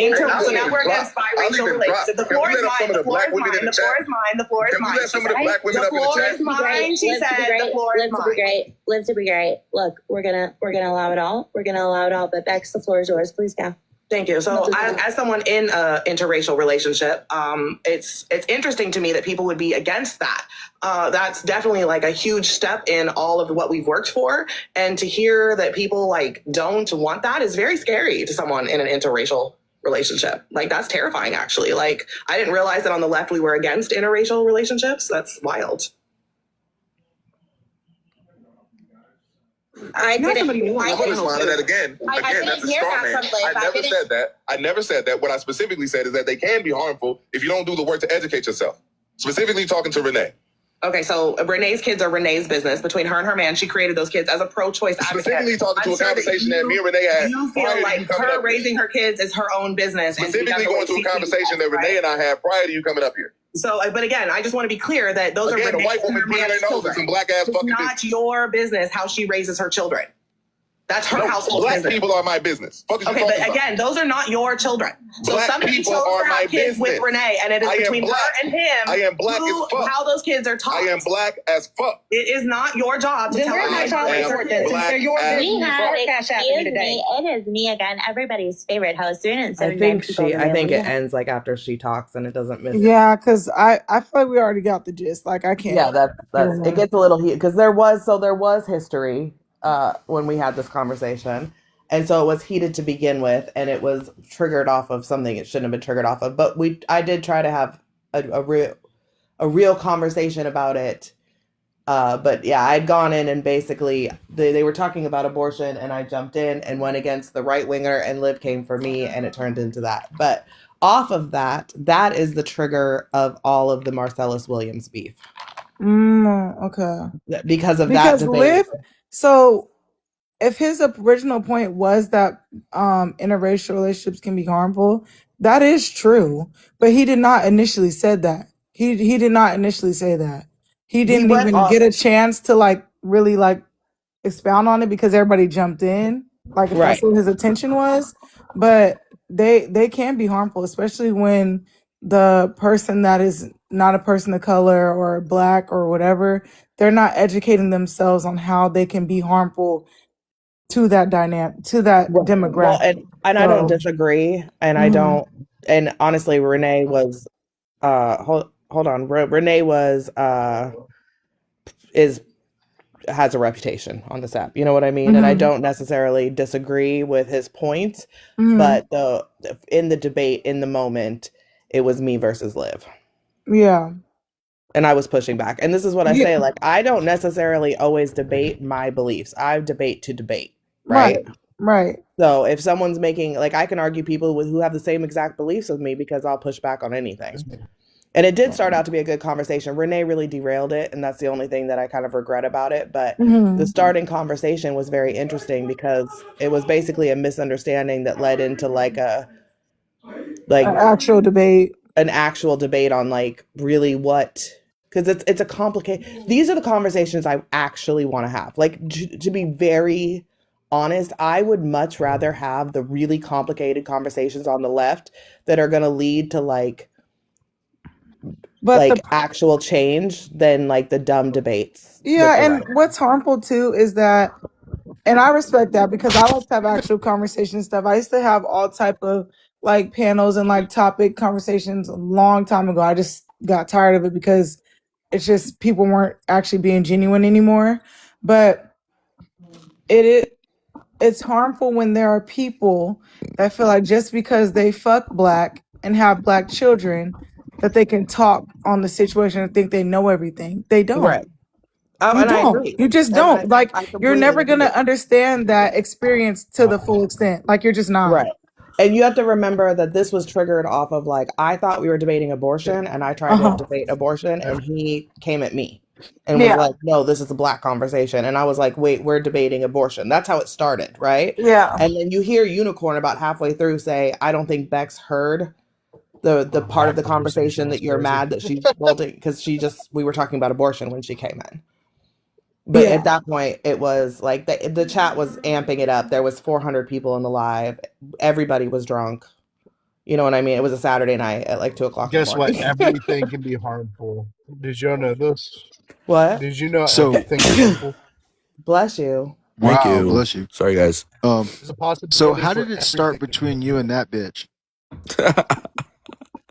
we're against biracial relationships. The floor is mine. The floor is mine. The floor is mine. The floor is mine. Can we let some of the black women up in the The floor chat? is mine. She said the floor is mine. Live to be great. Look, we're gonna allow it all. But Bex, the floor is yours. Please go. Thank you. So as someone in an interracial relationship, it's interesting to me that people would be against that. That's definitely like a huge step in all of what we've worked for. And to hear that people like don't want that is very scary to someone in an interracial relationship. Like that's terrifying, actually. Like I didn't realize that on the left we were against interracial relationships. That's wild. I didn't. I will respond to that again. I Again, that's a didn't hear straw that man. from Liv. I never said that. I never said that. What I specifically said is that they can be harmful if you don't do the work to educate yourself. Specifically talking to Renee. Okay, so Renee's kids are Renee's business. Between her and her man, she created those kids as a pro-choice advocate. Specifically talking to a conversation that me and Renee had. You feel like her raising her kids is her own business. Specifically going to a conversation that Renee and I had prior to you coming up here. So, but again, I just want to be clear that those are Again, a Renee's white woman and her putting man's their nose in children. some black ass It's fucking not business. your business how she raises her children. That's her household Black business. people are my business. Fuck is you Okay, talking but about? again, those are not your children. So Black somebody people chose are to my have kids business. with Renee, and it is I am between black. her and him. I am black who- as fuck. How those kids are taught. I am black as fuck. It is not your job to Then tell we're them not how to talking raise about her this. kids. Black They're your as business. We have, Cash App excuse me today. me, it is me again, everybody's favorite host, 379 I think people in the I room. think We it have- ends like after she talks and it doesn't miss. Yeah, because I feel like we already got the gist. Like I can't. Yeah, that's it gets a little heat because there was history when we had this conversation. And so it was heated to begin with, and it was triggered off of something it shouldn't have been triggered off of. But I did try to have a real conversation about it. But yeah, I'd gone in and basically they were talking about abortion, and I jumped in and went against the right winger, and Liv came for me, and it turned into that. But off of that is the trigger of all of the Marcellus Williams beef. Okay. Because of that debate. Liv, so if his original point was that interracial relationships can be harmful, that is true. But he did not initially said that. He did not initially say that. He didn't even get a chance to like really like expound on it because everybody jumped in. Like if that's what his attention was. But they can be harmful, especially when the person that is not a person of color or black or whatever, they're not educating themselves on how they can be harmful to that demographic. Well, and I don't disagree, and I don't. And honestly, Renee was hold on. Renee was has a reputation on this app. You know what I mean? And I don't necessarily disagree with his point, but in the debate in the moment, it was me versus Liv. Yeah. And I was pushing back. And this is what I Yeah. say, like, I don't necessarily always debate my beliefs. I debate to debate, right? Right. So if someone's making, like, I can argue people who have the same exact beliefs as me because I'll push back on anything. And it did start out to be a good conversation. Renee really derailed it, and that's the only thing that I kind of regret about it. But the starting conversation was very interesting because it was basically a misunderstanding that led into An actual debate. An actual debate on like really what, because it's a complicated. These are the conversations I actually want to have. Like to be very honest, I would much rather have the really complicated conversations on the left that are going to lead to like actual change than like the dumb debates. Yeah, and what's harmful too is that, and I respect that because I like to have actual conversation and stuff. I used to have all type of like panels and like topic conversations a long time ago. I just got tired of it because it's just people weren't actually being genuine anymore. But it's harmful when there are people that feel like just because they fuck black and have black children that they can talk on the situation and think they know everything. They don't. Right. You And I don't. agree. You just And don't. Like I you're completely never gonna agree. understand that experience to the full extent. Like you're just not. Right. And you have to remember that this was triggered off of like, I thought we were debating abortion and I tried to debate abortion and he came at me and was like, no, this is a black conversation. And I was like, wait, we're debating abortion. That's how it started, right? Yeah. And then you hear Unicorn about halfway through say, I don't think Bex heard the part of the conversation that you're mad that she's holding because we were talking about abortion when she came in. But at that point, it was like the chat was amping it up. There was 400 people in the live. Everybody was drunk. You know what I mean? It was a Saturday night at like 2:00. Guess what? Everything can be harmful. Did y'all know this? What? Did you know So- everything is harmful? Bless you. Wow, Thank you. bless you. Sorry, guys. There's a possibility So how for did it start everything. between you and that bitch?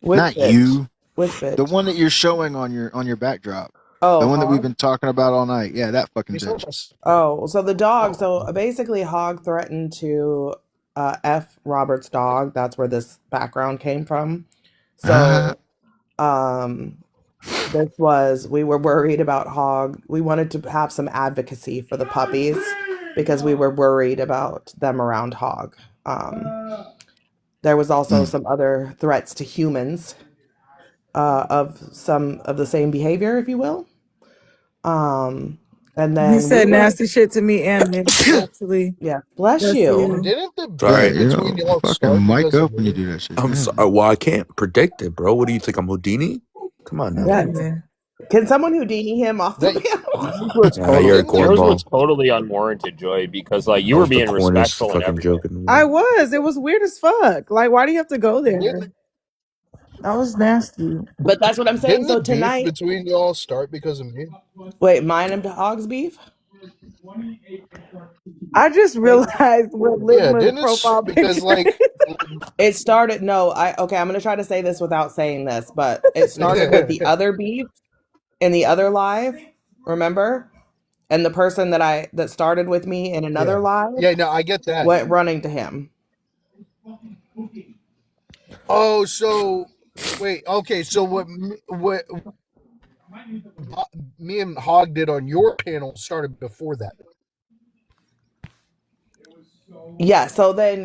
Which Not bitch? you. Which bitch? The one that you're showing on your backdrop. Oh, The one that we've Hog? been talking about all night. Yeah, that fucking bitch. Oh, so the dog. So basically, Hog threatened to F Robert's dog. That's where this background came from. So, we were worried about Hog. We wanted to have some advocacy for the puppies because we were worried about them around Hog. There was also some other threats to humans of some of the same behavior, if you will. And then He said nasty shit to me and Nick, actually. Yeah, bless you. Didn't the Sorry, beef between y'all start Fucking mic because up of when you me? do that shit. I'm sorry. Well, I can't predict it, bro. What do you think? I'm Houdini? Come on now. Yeah. Can someone Houdini him off the panel? Yours cornball. was totally unwarranted, Joy, because like you were being respectful and everything. I was. It was weird as fuck. Like, why do you have to go there? That was nasty. But that's what I'm saying. Didn't So the beef tonight, between y'all start because of me? wait, mine and Hog's beef? I just realized what Litman's didn't it profile because picture like It started. No, I'm gonna try to say this without saying this, but it started with the other beef in the other live. Remember, and the person that started with me in another live. Yeah, no, I get that. Went running to him. Oh, so wait, okay, so what me and Hog did on your panel started before that. Yeah, so then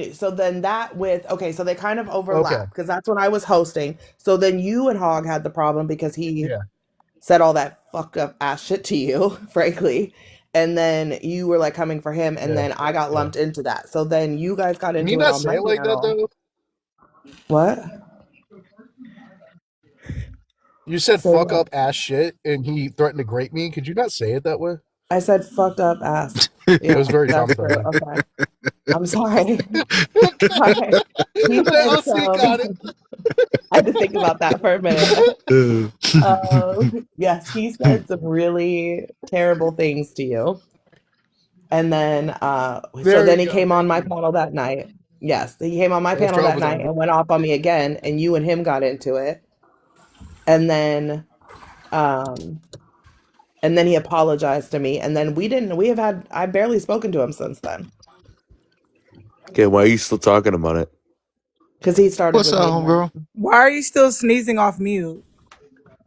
that with so they kind of overlap because that's when I was hosting. So then you and Hog had the problem because he said all that fucked up ass shit to you, frankly. And then you were like coming for him, and then I got lumped into that. So then you guys got Can into you it not on say my it like that panel. though? What? You said Say fuck what? up ass shit and he threatened to grape me. Could you not say it that way? I said fucked up ass. It was very that's true. complicated. Okay. I'm sorry. Sorry. He said got it. I had to think about that for a minute. Yes, he said some really terrible things to you. And then so then he came on my panel that night. Yes, he came on my panel that night and went off on me again, and you and him got into it. And then he apologized to me, and then I've barely spoken to him since then. Okay, why are you still talking about it? Because he started What's with up, me. homegirl? Why are you still sneezing off mute?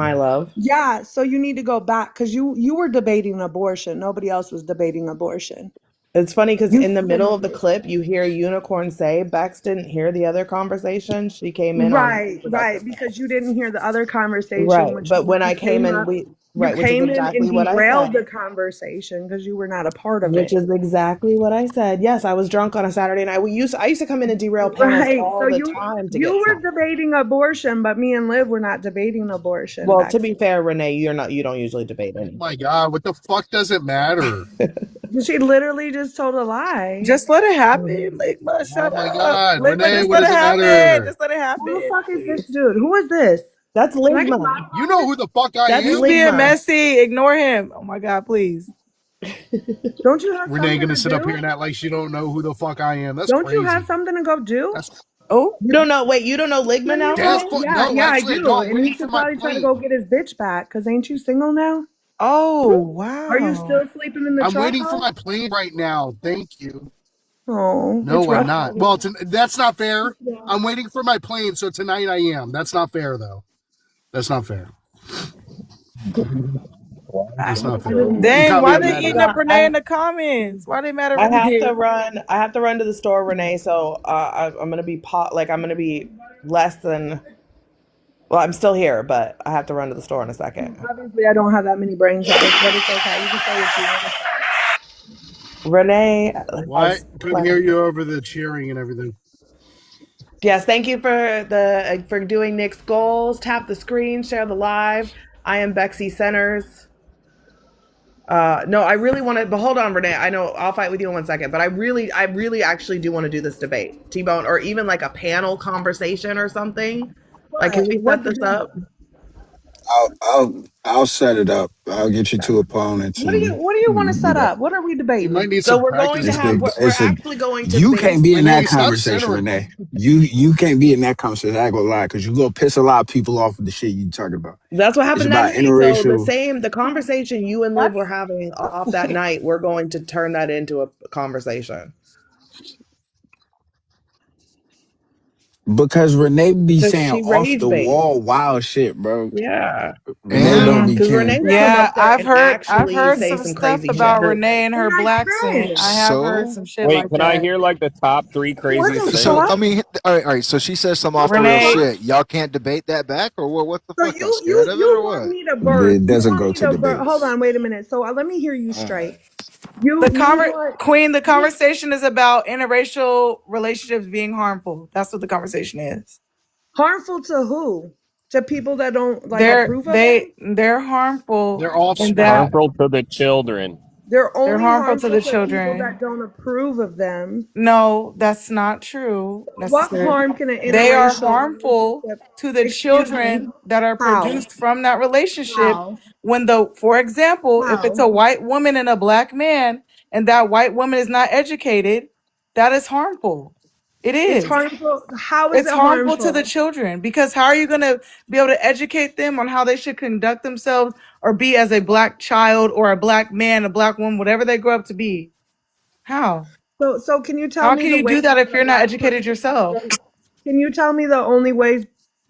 my love. Yeah, so you need to go back because you were debating abortion. Nobody else was debating abortion. It's funny because You in the middle of the said clip, you hear Unicorn say Bex didn't hear the other conversation. She came in on Right, productive. because you didn't hear the other conversation, Right. which But is when you I came came in, up, you which is came in exactly and what I derailed said. the conversation because you were not a part of Which it. is exactly what I said. Yes, I was drunk on a Saturday night. I used to come in and derail panels Right. all So the you time to you get were some. debating abortion, but me and Liv were not debating abortion. Well, Back to be fair, Renee, you don't usually debate Oh anything. my God, what the fuck does it matter? she literally just told a lie. Just let it happen. Ligma, shut Oh my up. God, Ligma, Renee, just what let it does it happen. matter? Just let it happen. Who the fuck is this dude? Who is this? That's Can I get Ligma. my- You know who the fuck I That's am? He's being Ligma. messy. Ignore him. Oh my God, please. Don't you have Renee something gonna to sit up here do? and act like she don't know who the fuck I am. That's Don't crazy. you have something to go do? That's Oh, You don't know. Wait, you don't know Ligma now? That's Renee? Yeah, no, I actually, do. no, I'm And waiting he for should my probably try to plane. go get his bitch back. Cause ain't you single now? oh, wow. Are you still sleeping in the I'm truck? waiting for my plane right now. Thank you. Oh, No, it's I'm rough. not. Well, that's not fair. I'm waiting for my plane, so tonight I am. That's not fair, though. That's not fair. That's not fair. You Dang, caught me why on they that eating end. up Renee in the comments? Why they mad at I have Renee? to run. I have to run to the store, Renee. So I'm gonna be I'm gonna be less than. Well, I'm still here, but I have to run to the store in a second. Obviously, I don't have that many brain cells, but it's okay. You can say what you want to say. Renee Why has couldn't hear you over the cheering and everything? Yes, thank you for doing Nick's goals. Tap the screen, share the live. I am Bexy Centers. No, I really want to, but hold on, Renee. I know I'll fight with you in 1 second, but I really actually do want to do this debate, T-Bone, or even like a panel conversation or something. Like, can we set this up? I'll set it up. I'll get you two opponents What do you and want to do set that. up? What are we You debating? might need So some we're going to practice. have, we're It's a actually going to you can't be in Renee, that stop conversation, centering. Renee. You can't be in that conversation. I ain't gonna lie, because you gonna piss a lot of people off with the shit you talking about. That's what It's happened that about night. So interracial. the conversation you and Liv were having off that night, we're going to turn that into a conversation. Because Renee be Because saying she off rage the bait. wall wild shit, bro. Yeah. Renee don't be Because Renee caring. will come Yeah, up there and I've actually heard say some some stuff crazy about shit. Renee and her And I black can. scent. I have heard So some shit Wait, like can I that. hear like the top 3 What craziest the things? so I fuck? mean, all right. So she says some off the real Renee, shit. Y'all can't debate that back, or what? What the So fuck? Y'all scared of it, you or want what? me to birth? It You doesn't want go me to to birth? Hold debates. on, wait a minute. So let me hear you straight. You the want Queen, the conversation is about interracial relationships being harmful. That's what the conversation is. harmful to who? To people that don't like approve of them? They're harmful Their in offspring. that Harmful to the children. They're they're only harmful to the harmful to people children. that don't approve of them. No, that's not true What necessarily. harm can an They are interracial harmful relationship? to the Excuse me. children that are How? produced from that relationship. How? When for example, if it's How? a white woman and a black man, and that white woman is not educated, that is harmful. It It's is. harmful. How is It's it harmful to the harmful? children because how are you going to be able to educate them on how they should conduct themselves or be as a black child or a black man, a black woman, whatever they grow up to be? How? So can you tell How me can the you ways do that if that a you're not black educated person yourself? can you tell me the only ways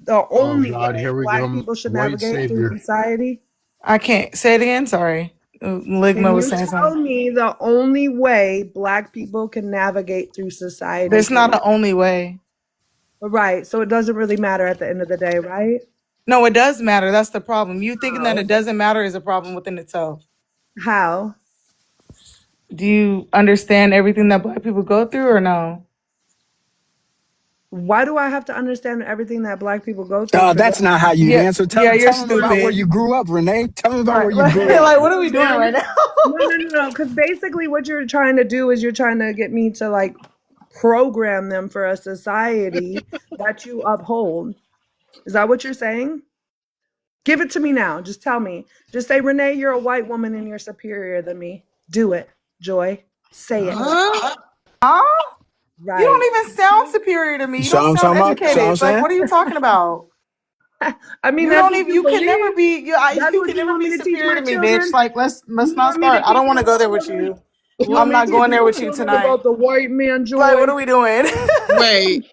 Oh God, here we black go. people should White navigate through savior. society? I can't say it again. Sorry. Ligma Can was you saying tell something. me the only way black people can navigate through society? There's not an only way. Right. So it doesn't really matter at the end of the day, right? No, it does matter. That's the problem. You thinking that How? it doesn't matter is a problem within itself. How? Do you understand everything that black people go through or no? Why do I have to understand everything that black people go through for That's that? not how you answer. Yeah, you're Tell them about where stupid. you grew up, Renee. Tell them about where you Like, grew up. what are we doing right now? No. Because basically, what you're trying to do is you're trying to get me to like program them for a society that you uphold. Is that what you're saying? Give it to me now. Just tell me. Just say, Renee, you're a white woman and you're superior than me. Do it, Joy. Say it. Huh? Right. You don't even sound superior to me. You So don't I'm sound talking about. So I'm educated. Like, saying. what are you talking about? I mean, You that's don't what even. You can never believe? be. You What can you never want be me to teach superior my to me, children? bitch. Like, let's You not want me to start. I don't teach want to my go there with children? you. You I'm want me not to going teach there my with you children tonight. about the white man, Joy? Like, what are we doing?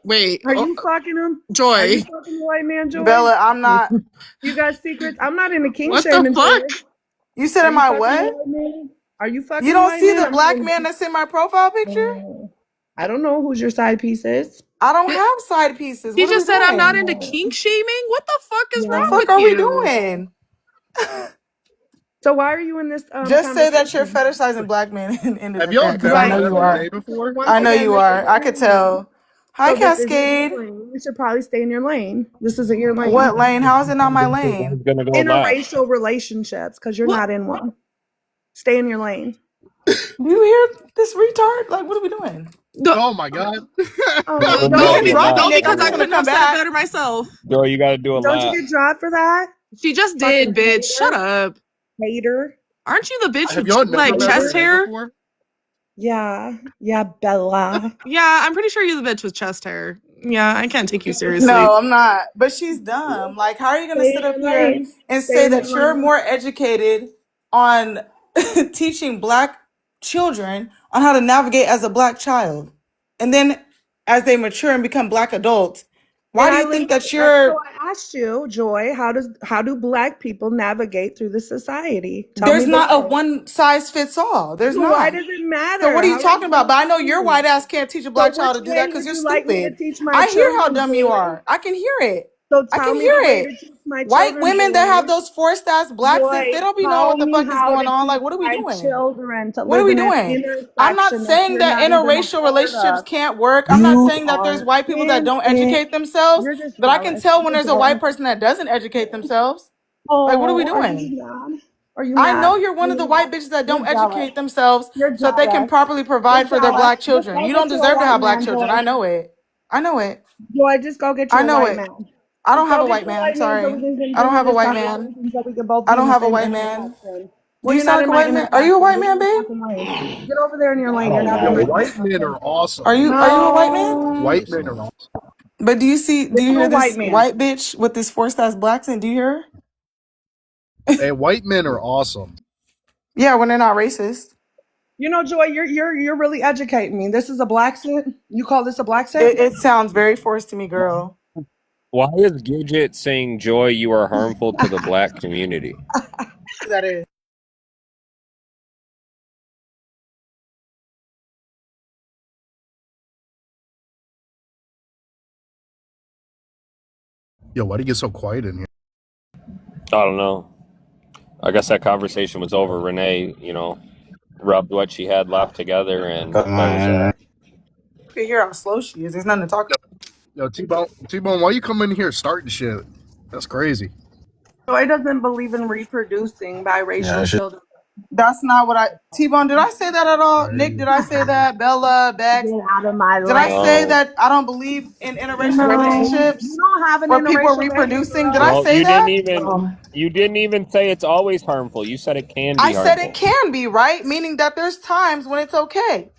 Wait. Are you fucking him? Joy. Are you fucking the white man, Joy? Bella, I'm not. You got secrets? I'm not in the king What the shaming, Joy. fuck? You said, Are am you I fucking the what? white man? Are you fucking You don't white see men? the black man that's in my profile picture? I don't know who's your side piece is. I don't have side pieces. He What are we just said I'm not doing? into kink shaming. What the fuck is What wrong the fuck with are we you? doing? So why are you in this Just say that you're fetishizing black men and end it Have with y'all that, because I know never you met are. Renee before? I know you are. I could tell. Hi, So this isn't your Cascade. lane. You should probably stay in your lane. This isn't your lane. What lane? How is it not my lane? Gonna go left. Interracial relationships, because you're not in one. Stay in your lane. Do you hear this retard? Like, what are we doing? Oh my god. Oh, No, don't because I couldn't have said it better myself. Girl, you gotta do a Don't lap. you get dropped for that? She just did, bitch. Shut up. Hater. Aren't you the bitch Have with y'all never like met chest Renee hair? before? Yeah, Bella. Yeah, I'm pretty sure you're the bitch with chest hair. Yeah, I can't take you seriously. No, I'm not. But she's dumb. Like, how are you going to Stay sit in up your here lane. and Stay say in that your you're lane. more educated on teaching black children on how to navigate as a black child? And then as they mature and become black adults, why do you think that you're... So I asked you, Joy, how do black people navigate through the society? Tell There's me not a this. one size fits all. There's So not. why does it matter? So what are you How talking are about? But I know your doing? white ass can't teach a black So child to which do that way because would you're you like me to stupid. teach my I hear how children, dumb you Joy? are. I can hear it. So I tell can me hear the way it. to teach my White children, women that Joy. have those forced ass blacks, Joy, they don't be knowing tell what the me fuck is how going to on. teach Like, what are we my doing? children to What are live we in an doing? intersection I'm not saying you're that not even a interracial part relationships of. can't work. I'm not You saying that there's are white people that don't in it. educate themselves, You're just but I can jealous. tell when You're there's a white jealous. person that doesn't educate themselves. Like, what are we Oh, are you doing? just mad? Are you I mad? know you're one Are of the you white mad? bitches that You're don't jealous. educate themselves You're so that they can jealous. properly provide You're for their black jealous. Just children. go You don't get you a deserve to white have black man, children. Joy. I know it. I know it. Joy, just go get you I a know white it. man. I don't Just have go a get white you a man. white man so Sorry. we can I don't continue have a this white man. conversation so we can both be I in don't the have a same white man. intersection. Do Well, you you're not sound like in a my white man? Are you a intersection. white Get man, in your babe? fucking lane. Get over there in your lane. Oh You're not no, in my white men intersection. are awesome. Are you a white man? White men are awesome. But do you Get you hear a white this man. white bitch with this forced ass blacks in? Do you hear her? Hey, white men are awesome. Yeah, when they're not racist. You know, Joy, you're really educating me. This is a black scent. You call this a black scent? It sounds very forced to me, girl. Why is Gidget saying, Joy, you are harmful to the black community? That is. Yo, why do you get so quiet in here? I don't know. I guess that conversation was over. Renee, rubbed what she had left together, and that was that. You can hear how slow she is. There's nothing to talk about. Yo, T-Bone, why you come in here starting shit? That's crazy. Joy doesn't believe in reproducing biracial children. That's not what T-Bone, did I say that at all? Nick, did I say that? Bella, Bex? Get out of my Did I say No. that I don't believe in interracial No, relationships you don't have an where people are interracial reproducing? baby, Did girl. I Well, say you that? didn't even say it's always harmful. You said it can be I said harmful. it can be, right? Meaning that there's times when it's okay.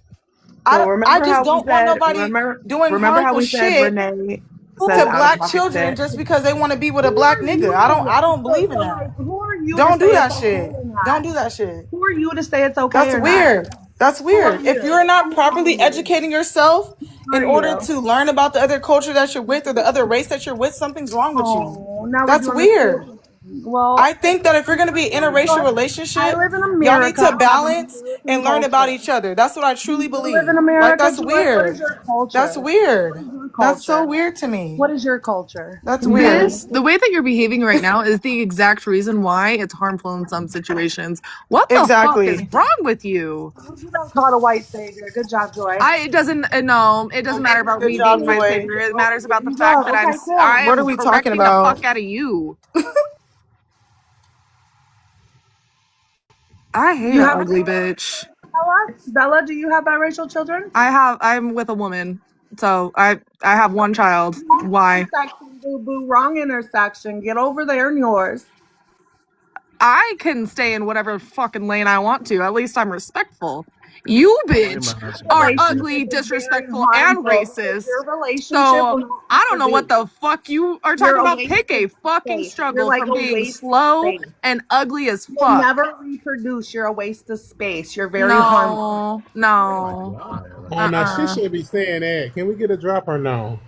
Well, I remember just how we don't want said, nobody doing remember how harmful we said shit Renee to says out of black pocket children shit? just because they want to be with a Who black are nigga. you? I don't believe in So, that. like, who are you Don't to do say that it's shit. okay or not? Don't do that shit. Who are you to say it's okay That's or weird. not? That's Who are weird. If you? you're not Who are properly you? educating yourself Who in are order you? to learn about the other culture that you're with or the other race that you're with, something's wrong with you. Oh, now we're That's doing weird. this. Well, I think that if you're going to be in an interracial relationship, I live in y'all need America. to I have balance an American and learn about culture. each other. That's what I truly You believe. live in Like, America, that's Joy. What is weird. your culture? That's weird. What is your That's so culture? weird to me. What is your culture? That's weird. The way that you're behaving right now is the exact reason why it's harmful in some situations. What the fuck is Exactly. wrong with you? You got called a white savior. Good job, Joy. It doesn't matter about Good me job, being my Joy. savior. It matters about the Good fact job. that Okay, cool. I What are am we talking correcting the about? fuck out of you. I hate You an have ugly bitch. Bella, do you have biracial children? I'm with a woman, so I have one child. Why? Intersection, boo boo. Wrong intersection. Get over there and yours. I can stay in whatever fucking lane I want to. At least I'm respectful. You, bitch, are ugly, disrespectful, and racist. So I don't know what the fuck you are talking about. Pick a fucking struggle from being slow and ugly as You'll fuck. never reproduce. You're a waste of space. You're very harmful. No. Oh, now she should be saying that. Can we get a drop or no?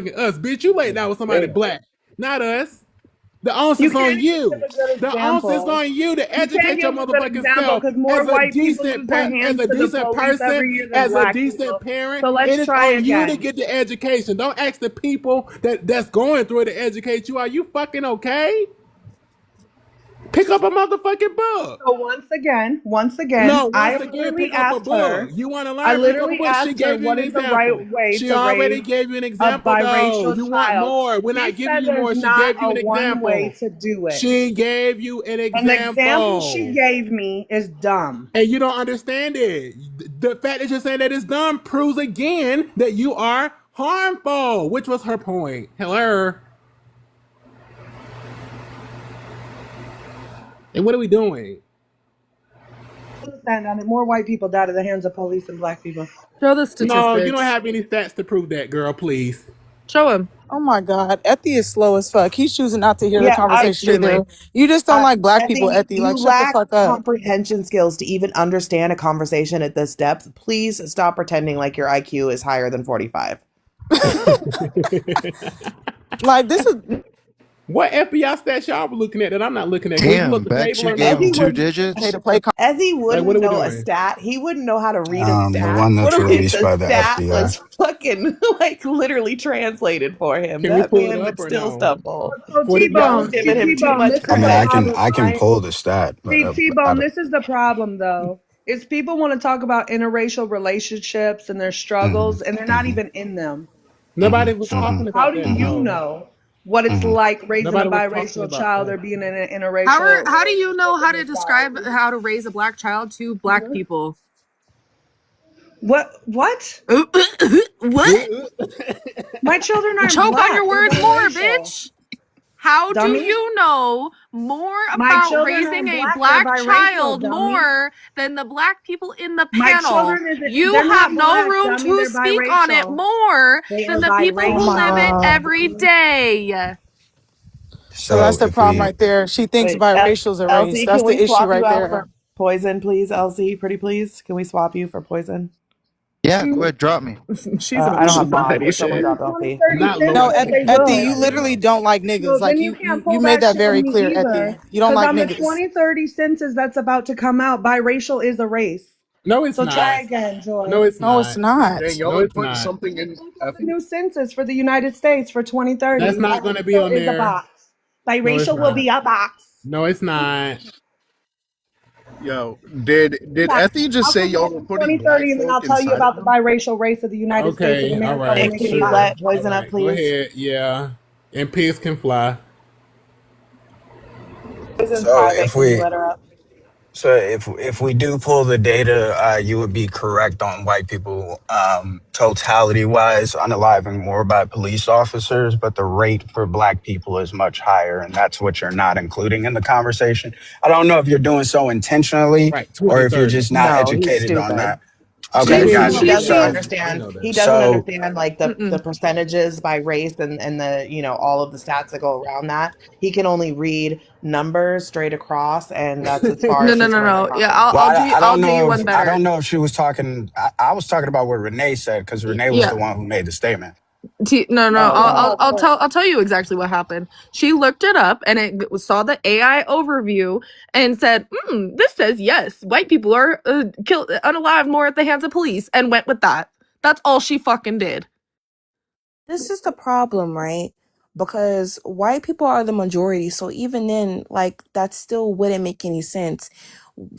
motherfucking us, bitch. You laid down with somebody black, not us. The onus You is on can't even you. give a good The onus is example. on you to You can't educate your give a good motherfucking example self because more as a white people decent lose their as hands a to the decent police person, every year than as a black decent people. parent. So let's It is try on you to again. get the education. Don't ask the people that's going through it to educate you. Are you fucking okay? Pick up a motherfucking book. So once again, No, I once again, literally pick up a asked her. book. You want to I learn? Pick up a literally book. She asked her gave you what an is the right example. way She to already raise gave you an a example, though. biracial You want child. more? We're She not giving said you more. there's She not gave you a an one way example. to do it. She gave you an And the example she example. gave me is dumb. And you don't understand it. The fact that you're saying that it's dumb proves again that you are harmful, which was her point. Hello. And what are we doing? Understand that more white people died at the hands of police than black people. Show the No, you don't statistics. have any stats to prove that, girl, please. Show him. Oh my God, Ethy is slow as fuck. He's choosing not to hear the Yeah, conversation either. extremely. You just don't like black people, Ethy, Ethy. you Like, shut the lack fuck up. comprehension skills to even understand a conversation at this depth. Please stop pretending like your IQ is higher than 45. Like, this is What FBI stats y'all were looking at that I'm not looking at? Can we Damn, look the Bex, table you or gave no? him 2 pay digits? to play. Ethy Like, wouldn't what are we know a doing? stat. He wouldn't know how to read a The stat one that's What are we? if released the by the stat FBI. was fucking like literally translated for him. Can we That pull it man would up or still no? stumble. So For the Y'all are T-Bone, giving him too T-Bone, much this I is mean, the credit. problem, I can right? pull the stat. T-Bone, this is the problem though. Is people want to talk about interracial relationships and their struggles, and they're not even in them. Nobody was talking How about do that you though. know what it's like raising a Nobody was talking biracial about child that. or being in an interracial How do you know how to relationship describe how to raise a black child to black people? What? What? My children aren't Choke black. on your They're words more, biracial. bitch. How do Dummy. you know more My about children raising aren't a black. They're black biracial, child dummy. more than the black people in the My panel? children isn't. You They're have not no black, room dummy. to They're speak on it biracial. more They than are the people Oh who my live it biracial. God. every day. So that's So the if problem we, right there. She thinks Wait, biracial's a race. Elsie, That's can we the issue swap you right out there. for Poison, please? Elsie, pretty please. Can we swap you for Poison? Yeah, go ahead, drop me. She's on I don't some have mod, petty but someone shit. drop Elsie. Not No, lower than Ethy, that. you literally don't like So niggas. Like then you can't you pull made that that shit very on me clear, either. Ethy. You don't Because like on the niggas. 2030 census that's about to come out, biracial is a race. No, it's So try not. again, Joy. No, it's No, it's not. not. Dang, y'all No, are it's putting not. something in. The new census for the United States for 2030. That's not going to be on Biracial is a there. box. No, it's Biracial will not. be a box. No, it's not. Yo, did Ethy just I'll say come y'all back were in putting black 2030 and then I'll folk tell you inside of about the them? biracial race of the United States of Okay, all America right, when Nick, it can you sure. let decides. All Poison up, right, go please? ahead. Yeah, and pigs can fly. Poison's so private. if Can you we, let her up? so if we do pull the data, you would be correct on white people, totality wise, unaliving more by police officers, but the rate for black people is much higher, and that's what you're not including in the conversation. I don't know if you're doing so intentionally Right, or if you're 2030. just not No, he's educated on stupid. that. Okay, He got you. doesn't So, I understand. know that. He doesn't so understand like the percentages by race and the all of the stats that go around that. He can only read numbers straight across, and that's as far No, as no, he's no, going to no. Yeah, comprehend. well, I I'll don't do you know one I better. don't know if she was talking. I was talking about what Renee said because Renee was Yeah. the one who made the statement. No, no. Oh, God. I'll tell you exactly what happened. She looked it up and saw the AI overview and said, "This says yes, white people are killed unalive more at the hands of police," and went with that. That's all she fucking did. This is the problem, right? Because white people are the majority, so even then, like, that still wouldn't make any sense.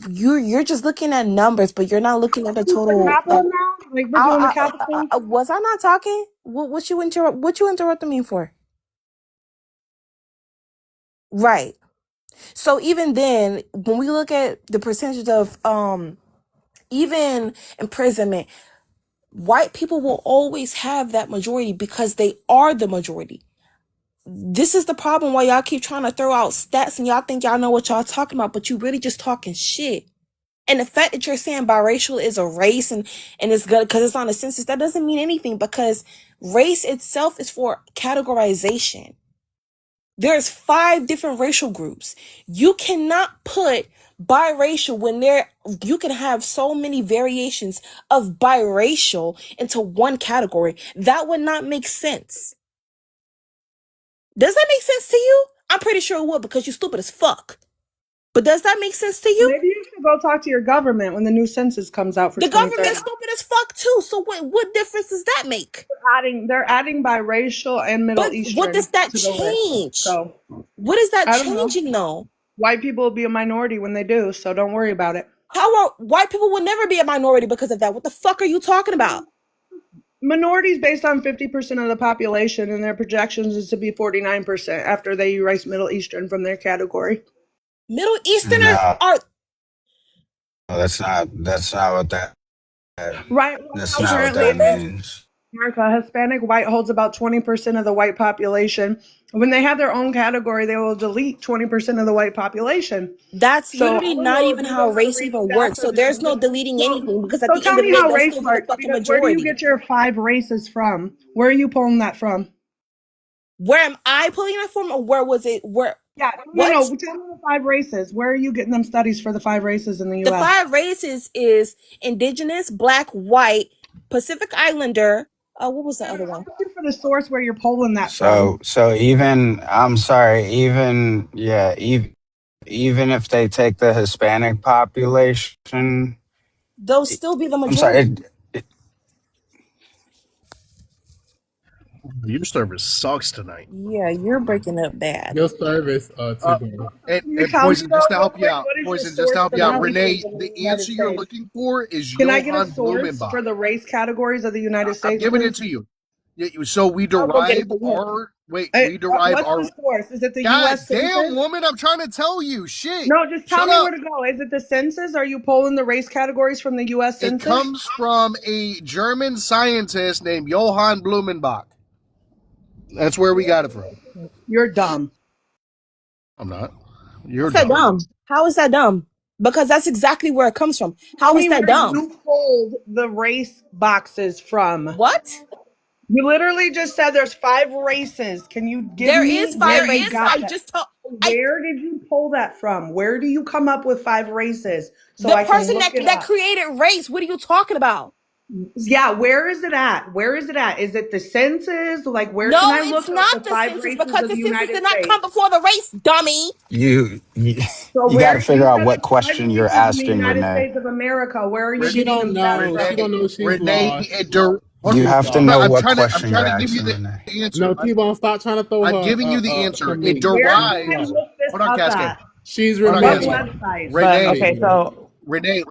You're just looking at numbers, but you're not looking at the The total. Capitol now? Like we're doing the Capitol? Was I not talking? What you interrupted me for? Right. So even then, when we look at the percentage of even imprisonment, white people will always have that majority because they are the majority. This is the problem why y'all keep trying to throw out stats and y'all think y'all know what y'all talking about, but you really just talking shit. And the fact that you're saying biracial is a race and it's good because it's on the census, that doesn't mean anything because race itself is for categorization. There's 5 different racial groups. You cannot put biracial when you can have so many variations of biracial into one category. That would not make sense. Does that make sense to you? I'm pretty sure it would because you're stupid as fuck. But does that make sense to you? Maybe you should go talk to your government when the new census comes out for The 2030. government's stupid as fuck too. So what difference does that make? They're adding biracial and Middle Eastern. What does that to the list. change? So what is that I don't know. changing though? White people will be a minority when they do, so don't worry about it. White people will never be a minority because of that? What the fuck are you talking about? Minorities based on 50% of the population, and their projections is to be 49% after they erase Middle Eastern from their category. Middle Easterners are. No, that's not what that. Right. That's not what that means. America, Hispanic white holds about 20% of the white population. When they have their own category, they will delete 20% of the white population. That's literally not even how race even works. So there's no deleting anything because at the tell end of me the day, how that's race still the works. fucking Because where do you majority. get your 5 races from? Where are you pulling that from? Where am I pulling that from, or where was it? Where? Yeah, no. Tell me the 5 races. Where are you getting them studies for the 5 races in the U.S.? The 5 races is indigenous, black, white, Pacific Islander. What was the other one? For the source where you're pulling that from. So even I'm sorry, even if they take the Hispanic population, they'll still be the I'm majority. sorry. Your service sucks tonight. Yeah, you're breaking up bad. Your service, today. And Poison, just to help you out. Poison, just to help you out. Renee, the answer you're looking for is Can I get a Johann source Blumenbach. for the race categories of the United States? I'm giving it to you. So we derive our What's our the source? Is it the God U.S. damn, Census? woman, I'm trying to tell you. Shit. No, just tell Shut me up. where to go. Is it the census? Are you pulling the race categories from the U.S. It Census? comes from a German scientist named Johann Blumenbach. That's where we got it from. You're dumb. I'm not. You're How's that dumb? How is that dumb? Because that's exactly where it comes from. How is that dumb? You pulled the race boxes from. What? You literally just said there's 5 races. Can you give There me is where 5 you races. got I that? just told. Where did you pull that from? Where do you come up with 5 races? So The I can person look it that up. created race. What are you talking about? Yeah, where is it at? Where is it at? Is it the census? Like, where No, can I it's look not up the 5 census races because of the the census United did not States? come before the race, dummy. You So got where to figure you out said what there's 5 question you're races in the asking, United Renee. States of America. Where are you She getting don't them stats know. from? She don't know she's Renee, lost. You have to No, know I'm what trying question to you're give you asking, the Renee. answer. No, T-Bone, stop trying to throw her. I'm giving you the answer. for me. It derives. Where can I look this Hold on, up Cascade. at? She's Hold on, What remaining. Cascade. website? Renee, okay, so Renee,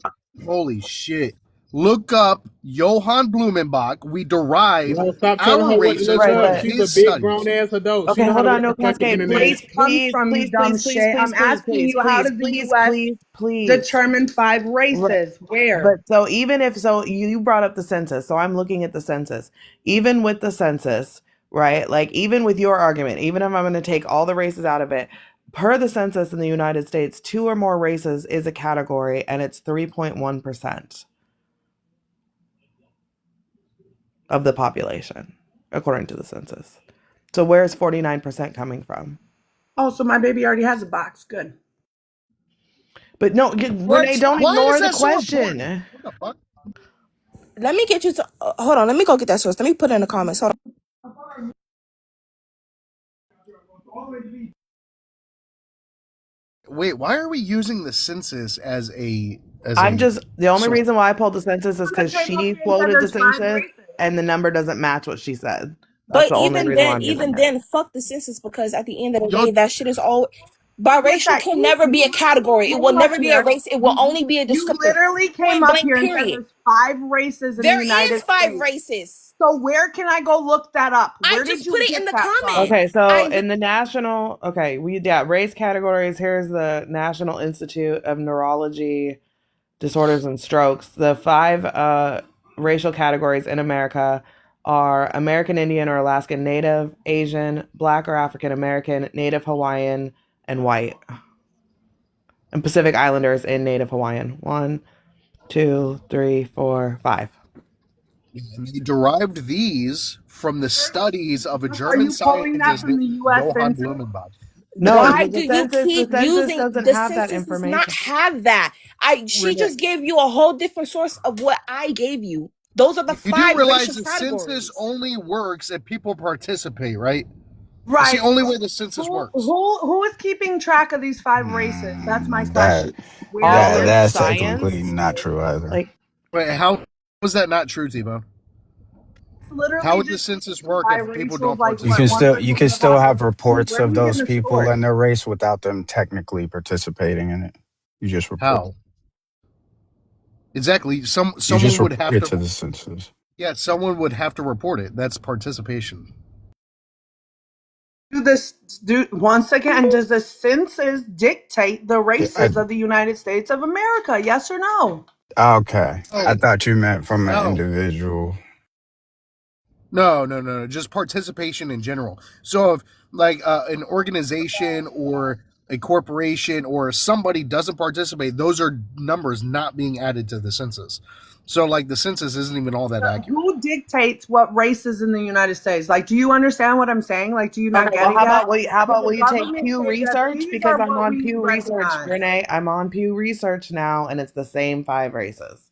holy shit. Look up Johann Blumenbach. We derive No, stop telling our her what to races look right, from up. but She's his a big studies. grown ass adult. She okay, know how hold to on, work no, the fucking Cascade, internet. please, Comes please, from, you please, dumb please, please, shit. please, I'm please, asking please, you, how please, does the please, U.S. please, please. determine 5 races? Where? But so even if so, you brought up the census, so I'm looking at the census. Even with the census, right? Like even with your argument, even if I'm going to take all the races out of it, per the census in the United States, 2 or more races is a category, and it's 3.1% of the population, according to the census. So where's 49% coming from? Oh, so my baby already has a box. Good. But no, Renee, don't Why ignore is the that so question. important? What the fuck? Let me get you to. Hold on. Let me go get that source. Let me put it in the comments. Hold on. Wait, why are we using the census as a? The only source? reason why I pulled the census is because she quoted the there's 5 census races. and the number doesn't match what she said. That's But the only reason why I'm even giving it. then, fuck the census because at the end of the Yo- day, that shit is all. Biracial can never be a category. It will never be a race. It will only be a You descriptor. literally came Point up blank, here and said period. there's 5 races in There the United is 5 States. races. So where can I go look that up? Where I did just you put it get in the that from? comments. Okay, so I- in the national, race categories. Here's the National Institute of Neurology Disorders and Strokes. The 5 racial categories in America are American Indian or Alaskan Native, Asian, Black or African American, Native Hawaiian, and white. And Pacific Islanders in Native Hawaiian. 1, 2, 3, 4, 5. They derived these from the studies of a Are German you pulling that scientist from the named U.S. Johann Census? Blumenbach. No, Why the do you census keep using doesn't the have that census? Does information. not have that. She Renee, just gave you a whole different source of what I gave you. Those are the You 5 do realize racial the categories. census only works if people participate, right? It's the Right. only way the census works. Who is keeping track of these 5 races? That's my That, question. Weirdo. that's technically not true either. Like, wait, how was that not true, T-Bone? It's literally How would the just census work if people biracial, don't like You participate? can still have reports Where are of you getting those the people source? and their race without them technically participating in it. You just report. How? Exactly. You Someone just would report have it to. to the census. Yeah, someone would have to report it. That's participation. Once again, does the census dictate the races of the United States of America? Yes or no? Okay. I thought you meant from an No. individual. No. Just participation in general. So if like an organization or a corporation or somebody doesn't participate, those are numbers not being added to the census. So like the census isn't even all that accurate. Who dictates what races in the United States? Like, do you understand what I'm saying? Like, do you not get it how yet? about will you take Government Pew say that Research? these Because are I'm what on we Pew Research, recognize. Renee. I'm on Pew Research now, and it's the same 5 races.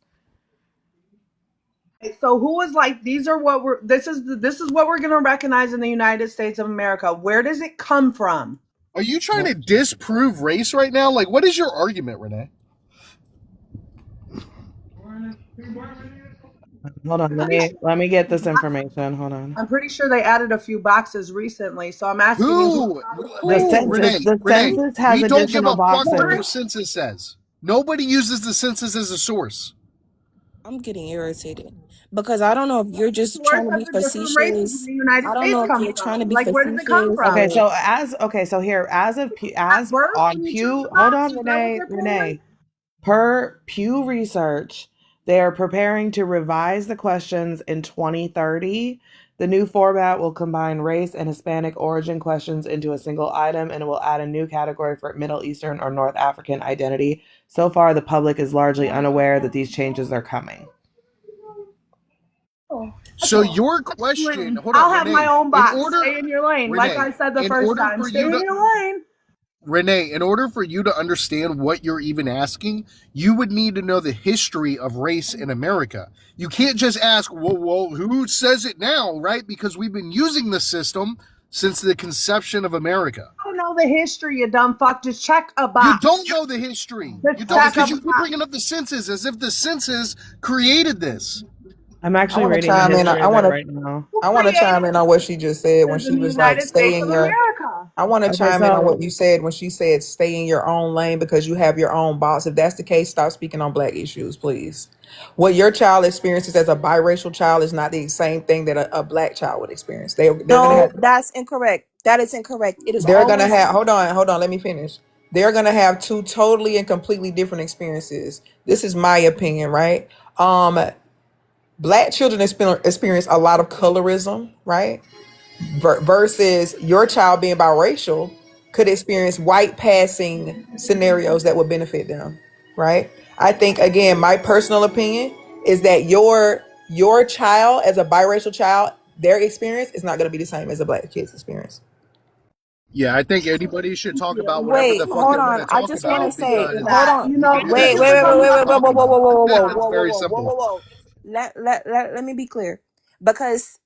So who is like, these are what we're, this is what we're going to recognize in the United States of America. Where does it come from? Are you trying to disprove race right now? Like, what is your argument, Renee? Hold on, let me get this information. Hold on. I'm pretty sure they added a few boxes recently, so I'm asking Who? Renee, census has we don't give additional a fuck what boxes. your census says. Nobody uses the census as a source. I'm getting irritated because I don't know if you're just trying to be facetious. I don't know if you're trying to be Like, where does it come from? Okay, so here, as on Pew, hold on, Renee. Per Pew Research, they are preparing to revise the questions in 2030. The new format will combine race and Hispanic origin questions into a single item, and it will add a new category for Middle Eastern or North African identity. So far, the public is largely unaware that these changes are coming. So your question, hold on, I'll have Renee, my own box. in order- Stay in your lane. Renee, Like I said the in first order time. for Stay you in to- your lane. Renee, in order for you to understand what you're even asking, you would need to know the history of race in America. You can't just ask, well, who says it now, right? Because we've been using the system since the conception of America. I don't know the history, you dumb fuck. Just check a box. You don't know the history. Just You don't, check because a you keep bringing up the census as if the census created this. I'm actually wanna reading the chime in. history I of it wanna- right now. I want to chime in on what she just said when This is she the was like, United stay States in of your. America. I want to Okay, chime in on so- what you said when she said, stay in your own lane because you have your own box. If that's the case, stop speaking on Black issues, please. What your child experiences as a biracial child is not the same thing that a Black child would experience. They're gonna No, have. that's incorrect. That is incorrect. It is They're gonna always- have. Hold on. Let me finish. They're gonna have 2 totally and completely different experiences. This is my opinion, right? Black children experience a lot of colorism, right? Versus your child being biracial could experience white passing scenarios that would benefit them, right? I think again, my personal opinion is that your child as a biracial child, their experience is not going to be the same as a Black kid's experience. Yeah, I think anybody should talk about whatever Wait, the fuck hold they want on. to I talk just about. want to say, because- hold on. You know, Wait, That's whoa, very whoa, simple. whoa. Let me be clear, because,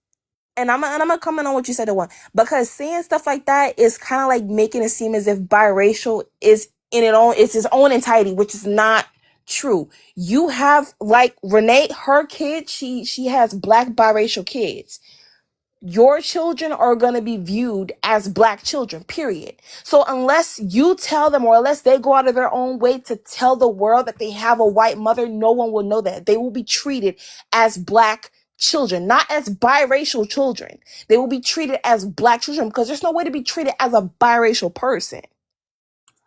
and I'm gonna comment on what you said. The one, because saying stuff like that is kind of like making it seem as if biracial is it's its own entirety, which is not true. You have, like Renee, her kid, she has Black biracial kids. Your children are going to be viewed as Black children, period. So unless you tell them, or unless they go out of their own way to tell the world that they have a white mother, no one will know that. They will be treated as Black children, not as biracial children. They will be treated as Black children because there's no way to be treated as a biracial person.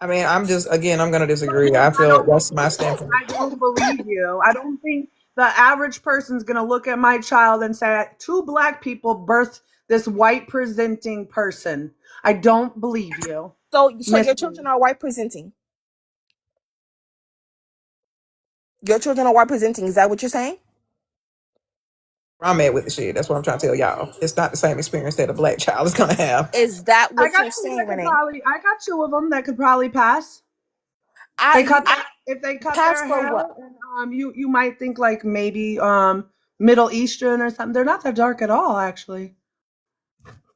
I mean, I'm going to disagree. I feel that's my standpoint. I don't believe you. I don't think the average person's going to look at my child and say, 2 Black people birthed this white presenting person. I don't believe you. So your children are white presenting. Your children are white presenting. Is that what you're saying? I'm at with the shit. That's what I'm trying to tell y'all. It's not the same experience that a Black child is going to have. Is that I what got you're saying, Renee? I got 2 of them that could probably pass. If they cut pass their for hair, what? and, you might think like maybe Middle Eastern or something. They're not that dark at all, actually.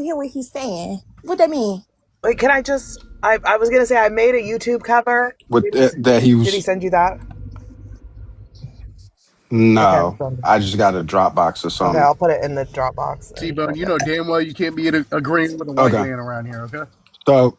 you hear what he's saying? What that mean? Wait, can I just? I was gonna say I made a YouTube cover. With that he Did he was send you that? Okay. no. I just got a Dropbox or Okay, something. I'll put it in the Dropbox. T-Bone, you know damn well you can't be agreeing with a white Okay. man around here, okay? So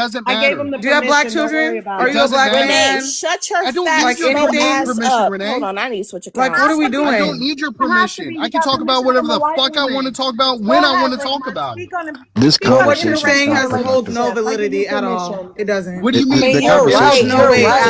doesn't I gave matter. him the Do you have black permission. Don't worry children? about Are it. you a black matter. Renee, man? shut your I don't fat, need Like your slow anything? ass permission, up. Renee. Hold on, I need to switch Like accounts. what are we I don't doing? need your It has to permission. be. I You can got talk about permission whatever from a the white fuck I want to woman. talk about Go when I ahead, want to talk Raymond. about it. Speak on This But what you're conversation is saying not has to hold productive. no I give you validity at all. permission. It doesn't. What do you I mean? mean, The you're There's right. conversation is no not You're way right.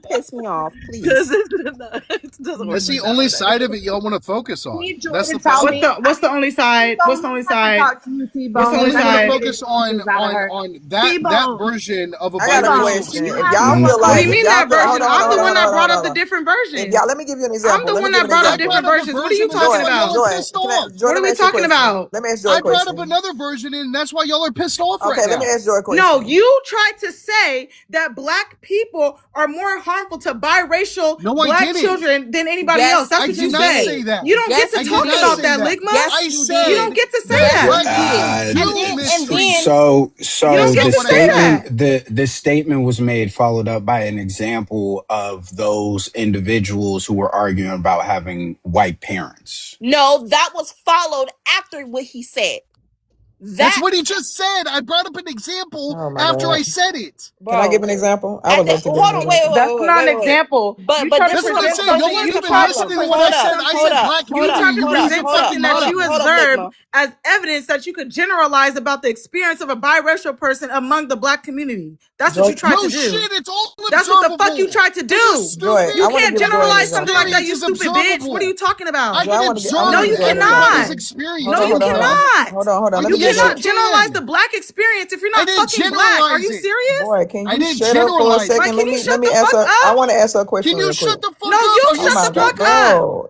Don't piss me off, please. It doesn't work That's the like that, only Rebecca. side of it y'all want to focus on. Need That's the Jordan tell problem. me. What's the only side? What's the only side? Talk to you, T-Bone. What's the only You want to side? focus on that T-Bone. version of a I got a biracial question. experience. If y'all feel What do like, you if mean y'all that feel, version? I'm the one that brought up the on. different If versions. y'all, let me give you an I'm example. the Let me one give that you an brought up I example. different brought up a versions. What are you version, and talking that's why about? y'all are pissed Joy, off. Joy, What let are me we ask you a talking question. about? Let me ask Joy I a brought up question. another version, and that's why y'all are pissed off right Okay, let me now. ask Joy a question. No, you tried to say that black people are more harmful to biracial No, I black didn't. children than anybody Yes, else. That's I what did you not said. say that. You don't Yes, get I to did talk not about say that, that. Ligma. yes, I you You said don't did. get to say that Yes, that. black you people did. do And mistreat. then That's You don't get the not to what I say said. that. the statement was made, followed up by an example of those individuals who were arguing about having white parents. no, that was followed after what he said. That's That what he just said. I brought up an example Oh my after God. I said it. Can I give bro. an example? I At would the, love to give hold an on, wait, example. That's not an wait. example. You But tried to That's what I'm present saying. something. Y'all weren't You even tried to listening to what I present said. I something. said black You people tried to use present fucking something that you money. observed Ligma. as evidence that you could generalize about the experience of a biracial person among the black community. That's what Joy, you tried No to do. shit, it's all That's what the fuck you observable. tried to Are you do. Joy, You I stupid? want to can't give Joy an generalize Every something example. like that, experience you is stupid bitch. What are you observable. talking about? I Joy, can I observe want to No, give you Joy an everybody's example. cannot. experience. Hold No, on, you hold on, hold on. cannot. Hold on, hold on. Let me You give Yes, you Joy. cannot generalize can. the black experience if you're I not didn't fucking black. Are generalize you it. serious? Boy, can I you didn't shut up for a generalize Like, it. second? can you Let shut me the fuck answer. I up? want to answer a question Can you real quick. shut the fuck No, up? you Are Oh you shut my the God, fuck stupid? up. bro.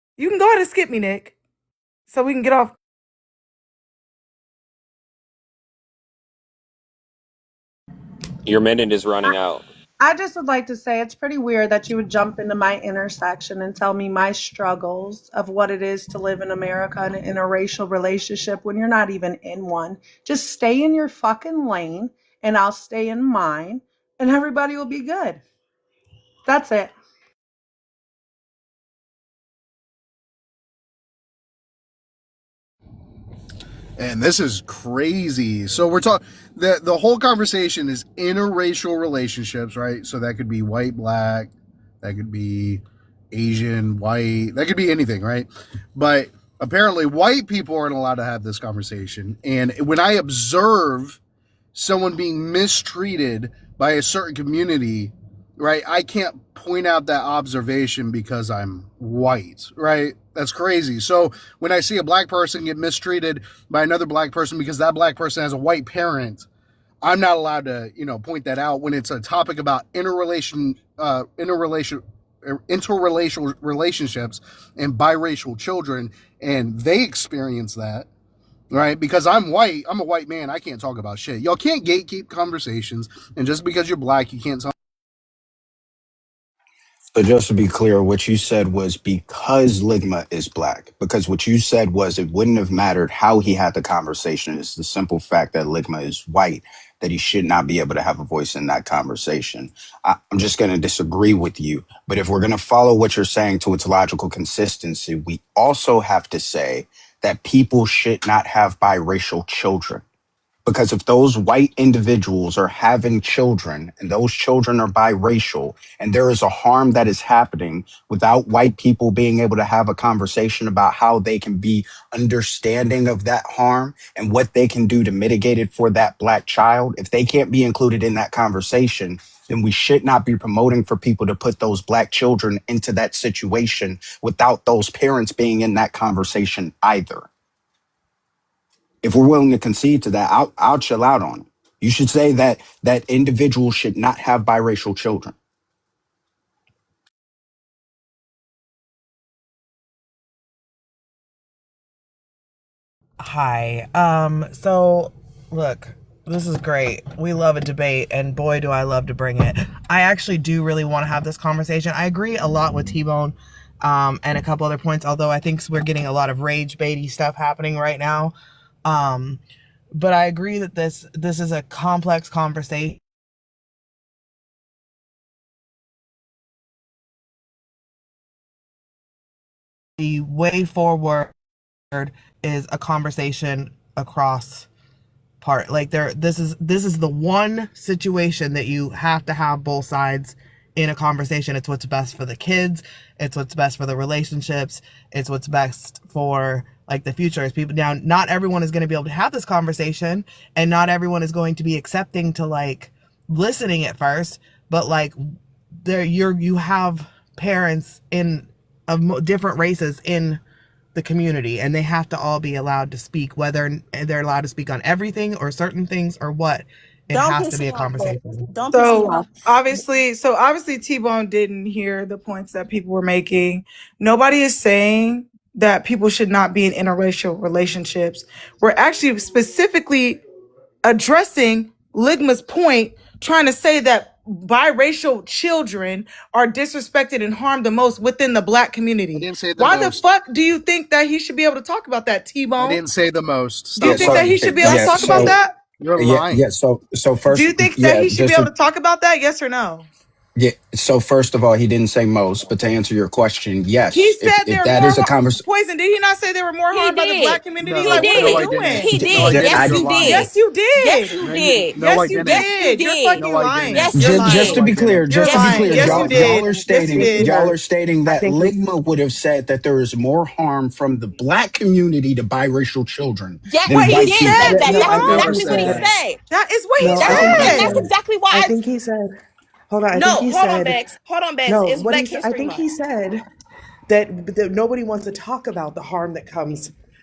You can go ahead and skip me, Nick, so we can get off. Your minute is running out. I just would like to say it's pretty weird that you would jump into my intersection and tell me my struggles of what it is to live in America in an interracial relationship when you're not even in one. Just stay in your fucking lane and I'll stay in mine and everybody will be good. That's it. And this is crazy. So we're talking, the whole conversation is interracial relationships, right? So that could be white, black, that could be Asian, white, that could be anything, right? But apparently white people aren't allowed to have this conversation. And when I observe someone being mistreated by a certain community, right, I can't point out that observation because I'm white, right? That's crazy. So when I see a black person get mistreated by another black person because that black person has a white parent, I'm not allowed to, point that out when it's a topic about interracial relationships and biracial children, and they experience that, right? Because I'm white, I'm a white man, I can't talk about shit. Y'all can't gatekeep conversations, and just because you're black, you can't talk. So just to be clear, what you said was because Ligma is black. Because what you said was it wouldn't have mattered how he had the conversation. It's the simple fact that Ligma is white, that he should not be able to have a voice in that conversation. I'm just going to disagree with you. But if we're going to follow what you're saying to its logical consistency, we also have to say that people should not have biracial children. Because if those white individuals are having children and those children are biracial and there is a harm that is happening without white people being able to have a conversation about how they can be understanding of that harm and what they can do to mitigate it for that black child, if they can't be included in that conversation, then we should not be promoting for people to put those black children into that situation without those parents being in that conversation either. If we're willing to concede to that, I'll chill out on it. You should say that individuals should not have biracial children. Hi. So look, this is great. We love a debate, and boy, do I love to bring it. I actually do really want to have this conversation. I agree a lot with T-Bone, and a couple other points, although I think we're getting a lot of rage baity stuff happening right now. But I agree that this is a complex conversation. The way forward is a conversation across this is the one situation that you have to have both sides in a conversation. It's what's best for the kids, it's what's best for the relationships, it's what's best for the future. As people now, not everyone is going to be able to have this conversation, and not everyone is going to be accepting to listening at first, but you have parents of different races in the community, and they have to all be allowed to speak, whether they're allowed to speak on everything or certain things or what. It has to be a conversation. So obviously T-Bone didn't hear the points that people were making. Nobody is saying that people should not be in interracial relationships. We're actually specifically addressing Ligma's point, trying to say that biracial children are disrespected and harmed the most within the black community. I didn't say the Why most. the fuck do you think that he should be able to talk about that, T-Bone? I didn't say the most. Do you think that he should be able to talk about that? You're lying. Yeah. So first, do you think that he should be able to talk about that? Yes or no? Yeah. So first of all, he didn't say most, but to answer your question, yes. He said if that is a conversation. Poison. Did he not say they were more harmed by the black community? No, what are we doing? He did. Yes, you did. Yes, you did. Yes, you did. Yes, you did. You're fucking lying. Just to be clear, y'all are stating that Ligma would have said that there is more harm from the black community to biracial children. Yeah, than white he people. said that. That's exactly what he said. That is what he said. That's exactly why I think he said. Hold on. Hold on, Bex. No, it's Black History I think Month. he said that nobody wants to talk about the harm that comes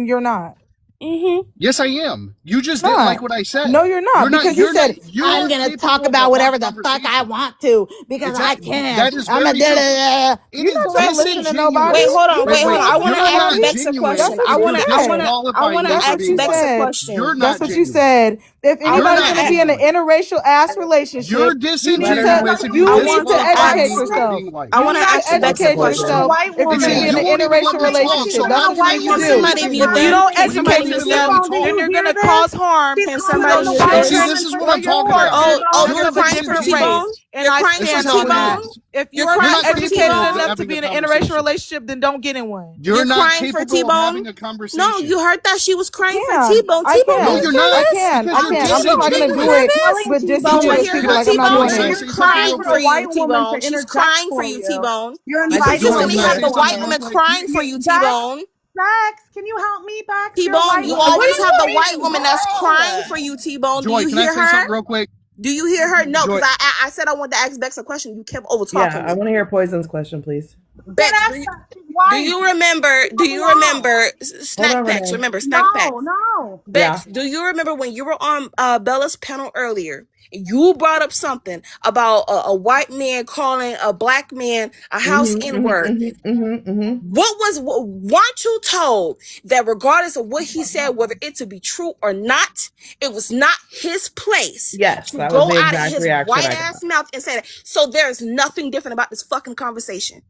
and you're not. Yes, I am. You just Not. didn't like what I said. No, you're not, because you said I'm gonna talk about whatever the fuck I want to because I can. That is I'm a very true. You're not trying to listen to nobody. Wait, hold on. I want to You're ask not Bex a genuine. question. I want to That's ask what you Bex a said. question. You're not That's what you genuine. said. If I wanna anybody's gonna be in an interracial ass relationship, You're you need disingenuous to and you you need to disqualify educate me for yourself. being white. I want to ask Bex a Educate question. yourself if you're gonna be in an interracial relationship. That's what you need to do. Somebody If mute you them. don't Can educate somebody mute yourself, them? then you're gonna cause harm Can to somebody the mute white them? See, this is what I'm talking part about. Oh, of you're a crying for different T-Bone? race. And You're I crying for stand This is on how that. it is. If You're you're crying not for educated T-Bone? enough to be in an interracial relationship, then don't get in one. You're not crying for capable of having T-Bone? a conversation. No, you heard that she was crying Yeah, for T-Bone. I T-Bone, can. No, you you're hear not. I this? can. Because you're I'm just not gonna disingenuous. do it with Did you disingenuous hear people. her, Like I'm not T-Bone? doing Can I it. say She's something crying real for quick? you, T-Bone. She's crying for you, T-Bone. You're You inviting just Joy, only can I have say the something white real woman quick? crying for you, T-Bone. Bex, can you help me, Bex? T-Bone, you always have the white woman that's crying for you, T-Bone. Do Joy, you can I hear say something her? real quick? Do you hear her? No, Joy, because I said I wanted to ask Bex a question. You kept over Yeah, talking I me. want to hear Poison's question, please. Bex, do you remember? Do you remember? Snack Packs. Remember Snack Packs. No. Bex, do you remember when you were on Bella's panel earlier? You brought up something about a white man calling a black man a house N-word. Weren't you told that regardless of what he said, whether it to be true or not, it was not his place Yes, to that go was the out of exact his reaction white I got. ass mouth and say that. So there's nothing different about this fucking conversation.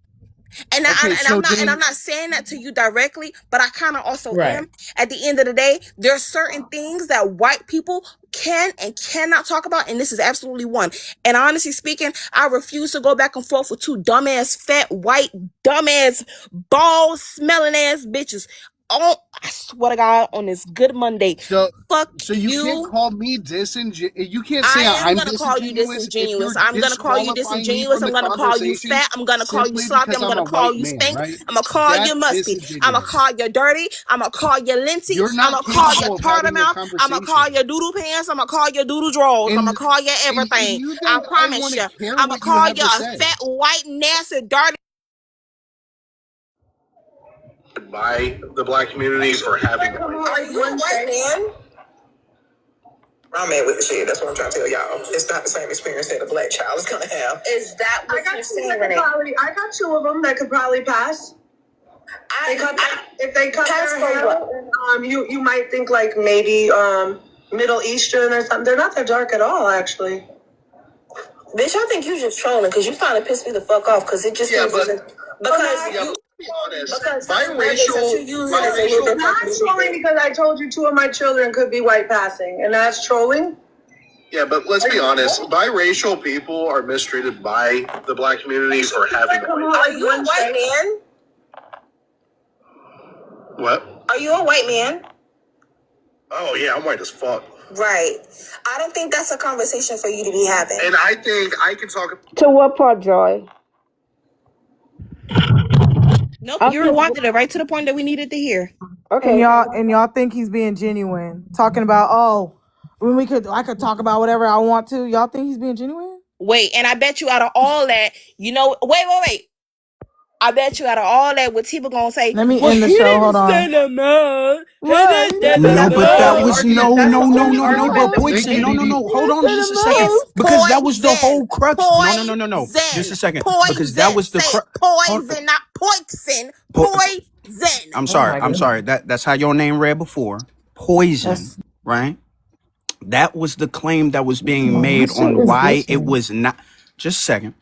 And, Okay, so I'm not saying that to you directly, but I kind of also Right. am. At the end of the day, there are certain things that white people can and cannot talk about, and this is absolutely one. And honestly speaking, I refuse to go back and forth with two dumbass, fat, white, dumbass, ball smelling ass bitches. Oh, I swear to God, on this good Monday. So Fuck you can't call me disingenuous. You can't say I am I'm gonna call you disingenuous. disingenuous. I'm gonna call you disingenuous. I'm gonna call you fat. I'm gonna call you sloppy. I'm gonna call you stink. I'm gonna call you musty. I'm gonna call you dirty. I'm gonna call you linty. You're I'm not gonna call capable you of tartar having a mouth. I'm gonna call you doodle pants. I'm gonna call you doodle drawers. I'm gonna call you everything. you I think I promise wanna you. care I'm what gonna you call have you to a say? fat, white, nasty, dirty. By the black community for having. Are you a white man? I'm mad with the shit. That's what I'm trying to tell y'all. It's not the same experience that a black child is gonna have. Is that what you're saying? I got two of them that could probably pass. If they cut Pass their for hair, what? you might think like maybe Middle Eastern or something. They're not that dark at all, actually. Bitch, I think you just trolling because you trying to piss me the fuck off because it just Yeah, but Biracial. Not trolling because I told you two of my children could be white passing, and that's trolling. Yeah, but let's be honest. Biracial people are mistreated by the black community for having. Are you a white man? What? Are you a white man? Oh yeah, I'm white as fuck. Right. I don't think that's a conversation for you to be having. And I think I can talk. To what part, Joy? Nope, you rewinded it right to the point that we needed to hear. Okay. And y'all think he's being genuine, talking about when I could talk about whatever I want to. Y'all think he's being genuine? Wait, and I bet you out of all that, wait. I bet you out of all that, what Tiba gonna say? Let me end the show. Hold on. No, but that was no. But Boyson, no. Hold on, just a second, because that was the whole crux. No. Just a second, because that was the crux. Poison, not poison. Poison. I'm sorry. That's how your name read before. Poison, right? That was the claim that was being made on why it was not. Just a second.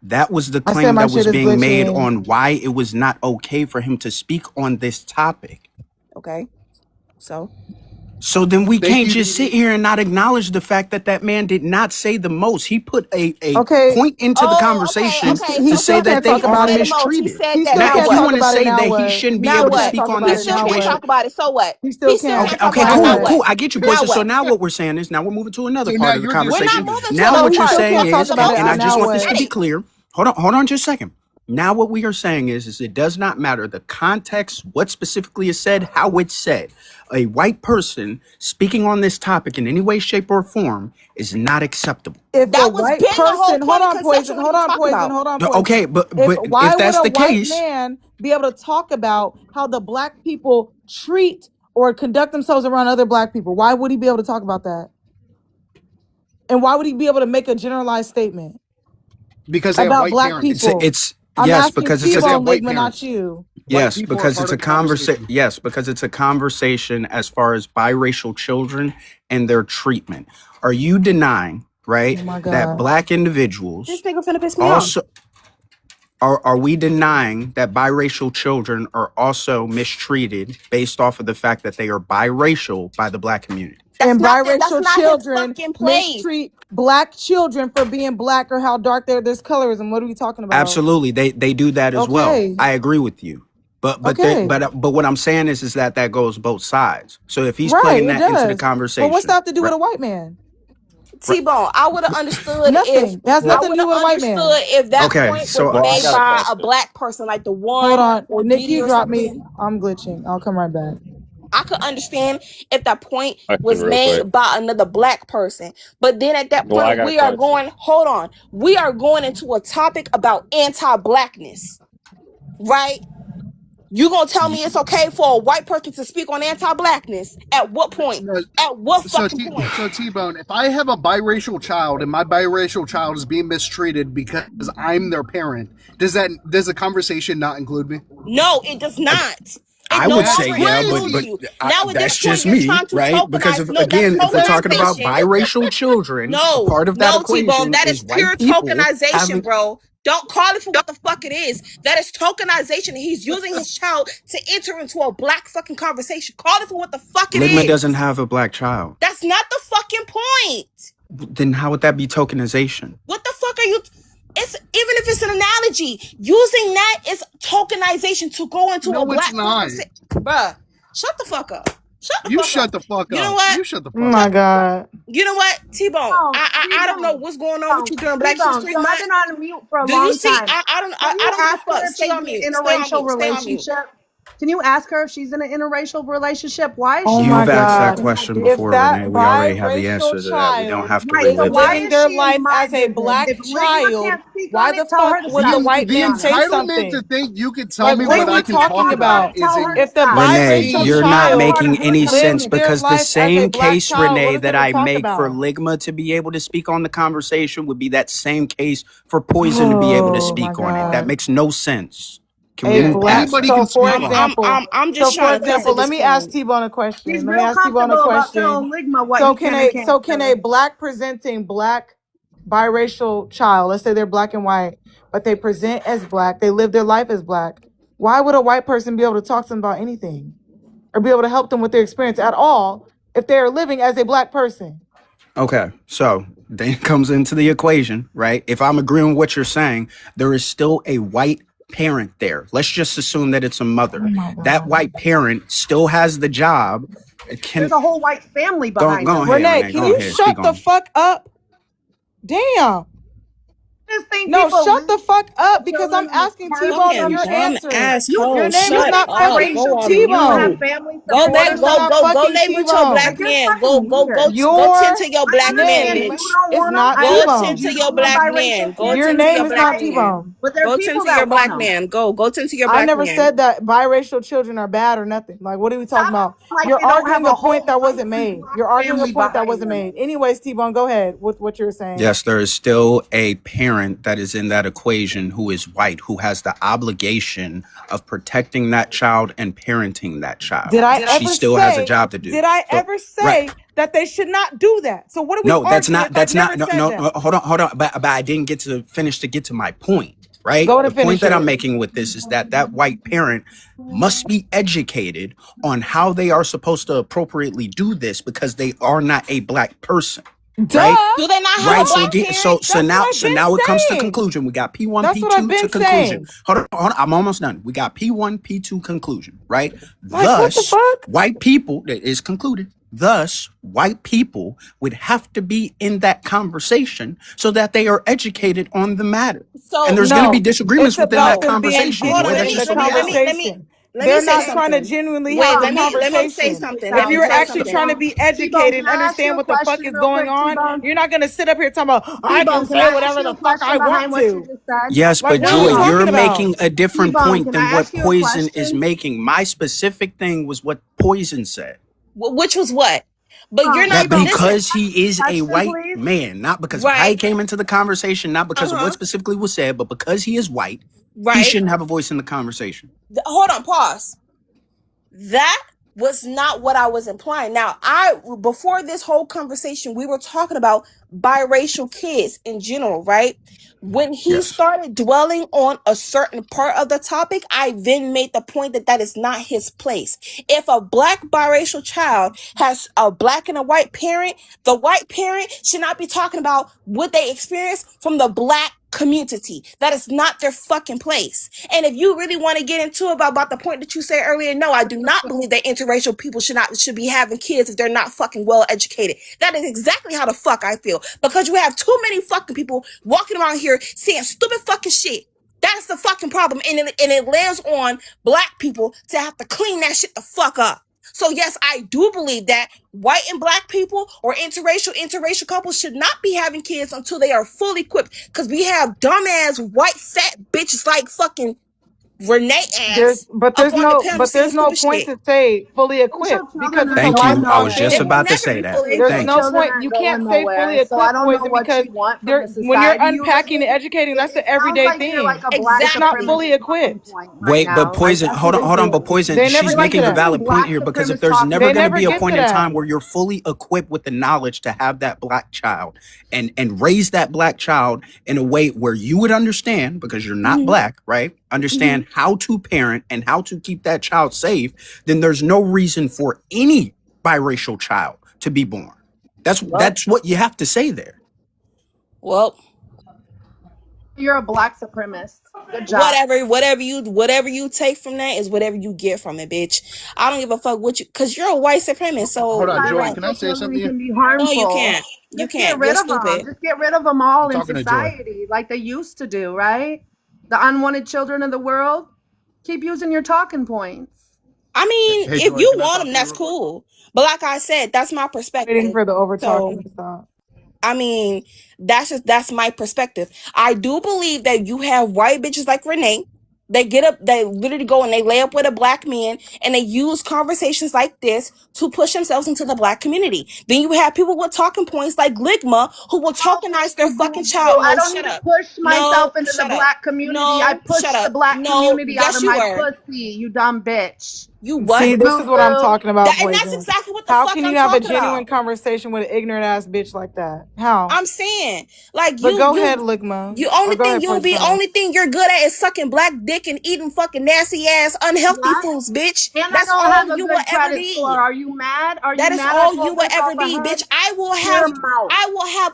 That was the claim that was being made on why it was not okay for him to speak on this topic. Okay. So then we can't just sit here and not acknowledge the fact that that man did not say the most. He put a point into the conversation to say that they are mistreated. Now, if you want to say that he shouldn't be able to speak on that situation. Talk about it. So what? He still can't. Okay, cool. I get you, Boyson. So now what we're saying is, now we're moving to another part of the conversation. Now what you're saying is, and I just want this to be clear. Hold on just a second. Now what we are saying is it does not matter the context, what specifically is said, how it's said. A white person speaking on this topic in any way, shape, or form is not acceptable. If that was white person, hold on, Poison. Okay, but if that's the case, why would a white man be able to talk about how the black people treat or conduct themselves around other black people? Why would he be able to talk about that? And why would he be able to make a generalized statement? Because they about have white black parents. people. Because it's not you. Yes, because it's a conversation. Yes, because it's a conversation as far as biracial children and their treatment. Are you denying, right, that black individuals This nigga finna piss me also off. are we denying that biracial children are also mistreated based off of the fact that they are biracial by the black community? And biracial children mistreat black children for being black or how dark there's colorism. What are we talking about? Absolutely, they do that as well. I agree with you, but what I'm saying is that goes both sides. So if he's putting that into the conversation, but what's that have to do with a white man? T-Bone, I would have understood Nothing. It has nothing to do with a white man. If that point was made by a black person, like the one. Hold on, Nick, you dropped me. I'm glitching. I'll come right back. I could understand if that point was made by another black person. But then at that point, we are going into a topic about anti-blackness. right? You gonna tell me it's okay for a white person to speak on anti-blackness? At what point? At what fucking point? So T-Bone, if I have a biracial child and my biracial child is being mistreated because I'm their parent, does the conversation not include me? No, it does not. I would say yeah, but that's just me, right? Because if we're talking about biracial children, a part of that equation T-Bone, that is is pure white people tokenization, having... bro. Don't call it for what the fuck it is. That is tokenization. He's using his child to enter into a black fucking conversation. Call it for what the fuck it is. Ligma doesn't have a black child. That's not the fucking point. Then how would that be tokenization? What the fuck are you... It's even if it's an analogy, using that is tokenization to go into a black conversation. Bruh, shut the fuck up. Shut the fuck up. You know what? You shut the fuck up. Oh my God. You know what, T-Bone? I don't know what's going on with you during Black History Month. I've been on mute for a Do long you see? time. I don't ask her if stay she's on mute. in a interracial relationship. Can you ask her if she's in an interracial relationship? Why is she? You've asked that question before, Renee. We already have the answer to that. We don't have to relive living their life as a black child. Why the fuck would the white man say something? To think you could tell me what I can talk about? If the Renee, you're not making any sense, because the same case, Renee, that I make for Ligma to be able to speak on the conversation would be that same case for Poison to be able to speak on it. That makes no sense. Can we move past that? So for example, let me ask T-Bone a question. He's real comfortable about telling Ligma what he can and can't so can a black presenting black biracial child, let's say they're black and white, but they present as black, they live their life as black, why would a white person be able to talk to them about anything or be able to help them with their experience at all if they're living as a black person? Okay, so then it comes into the equation, right? If I'm agreeing with what you're saying, there is still a white parent there. Let's just assume that it's a mother. That white parent still has the job. There's a whole white family behind them. Renee, can you shut the fuck up? Damn. No, shut the fuck up, because I'm asking T-Bone and you're answering. Your name is not fucking T-Bone. Go back, go lay with your black man. Go tend to your black man, bitch. It's not Go T-Bone. tend to your black man. Your name is not T-Bone. Go tend to your black man. Go tend to your black man. I never said that biracial children are bad or nothing. Like, what are we talking about? You're arguing a point that wasn't made. You're arguing a point that wasn't made. Anyways, T-Bone, go ahead with what you're saying. Yes, there is still a parent that is in that equation who is white, who has the obligation of protecting that child and parenting that child. She still has a job to do. Did I ever say that they should not do that? So what are we No, that's arguing not. if That's I've not. never No, said no, that? hold on. But I didn't get to finish to get to my point. Right. Go to The point finish that it. I'm making with this is that white parent must be educated on how they are supposed to appropriately do this, because they are not a black person. Duh. Right? Do they not have Right. a black parent? So That's what now I've been it comes to saying. conclusion. We got P1, That's what I've P2 been to conclusion. saying. Hold on. I'm almost done. We got P1, P2 conclusion. Right. Like, what the Thus, fuck? white people, that is concluded. Thus, white people would have to be in that conversation so that they are educated on the matter. So And there's going to be disagreements within that them being conversation. educated Boy, that's in just the the reality. conversation. Let me They're say not something. trying to genuinely Wait, have a let me conversation. say something. If you're actually trying to be educated and understand what the fuck is going on, you're not going to sit up here talking about, I can say whatever the fuck I want to. Yes, Like, but what are you Joy, talking you're about? making a different T-Bone, point can than I what ask you a Poison is question? making. My specific thing was what Poison said. Which was what? But you're not That even because he is a Question, white please. man, not because Right. I came into the conversation, not because of Uh-huh. what specifically was said, but because he is white, he Right. shouldn't have a voice in the conversation. Hold on, pause. That was not what I was implying. Now, before this whole conversation, we were talking about biracial kids in general, right? When he Yes. started dwelling on a certain part of the topic, I then made the point that that is not his place. If a black biracial child has a black and a white parent, the white parent should not be talking about what they experience from the black community. That is not their fucking place. And if you really want to get into it about the point that you said earlier, no, I do not believe that interracial people should be having kids if they're not fucking well educated. That is exactly how the fuck I feel. Because you have too many fucking people walking around here saying stupid fucking shit. That's the fucking problem. And it lands on black people to have to clean that shit the fuck up. So yes, I do believe that white and black people or interracial couples should not be having kids until they are fully equipped. Because we have dumbass white fat bitches like fucking Renee ass But up there's on the no panel saying stupid point shit. to say fully equipped because it's a Thank you. I lifelong was just They will about thing. to never say be that. fully There's equipped. no point. You can't say fully equipped, poison, because when you're unpacking and educating, that's an everyday thing. It's not Exactly. fully equipped. Wait, but Poison, hold on, but Poison, They never she's get to making a that. valid point here because if there's never They going to never be a get point to in that. time where you're fully equipped with the knowledge to have that black child and raise that black child in a way where you would understand, because you're not black, right? Understand how to parent and how to keep that child safe, then there's no reason for any biracial child to be born. That's what you have to say there. Well, You're a black supremacist. Good job. whatever you take from that is whatever you get from it, bitch. I don't give a fuck what you, because you're a white supremacist. So Hold on, Joy. like, Can I say something here? Can be harmful. no, you can't. You Just can't. get rid You're of them. stupid. Just get rid of them all I'm in talking to Joy. society, like they used to do, right? The unwanted children of the world. Keep using your talking points. I mean, Hey, if Joy, you can I want talk them, to you that's real quick? cool. But like I said, that's my perspective. Waiting for the over So talking to stop. I mean, that's my perspective. I do believe that you have white bitches like Renee. They get up, they literally go and they lay up with a black man and they use conversations like this to push themselves into the black community. Then you have people with talking points like Ligma who will tokenize their fucking child. I No, don't shut need to up. push myself No, into the shut up. black community. No, I push shut the up. black No, community out yes, of you my were. pussy, you dumb bitch. You what? See, this is what I'm talking about, And that's Poison. exactly what the How fuck can I'm you have a talking genuine about. conversation with an ignorant ass bitch like that? How? I'm saying, like, But go ahead, Ligma. you Or only go thing ahead, you'll Poison. be Sorry. only thing you're good at is sucking black dick and eating fucking nasty ass unhealthy foods, bitch. And That's I don't all have a you good will ever credit be. score. Are you mad? Are That you is mad? all I you pulled will this ever off be, her bitch. head? I will Your have mouth.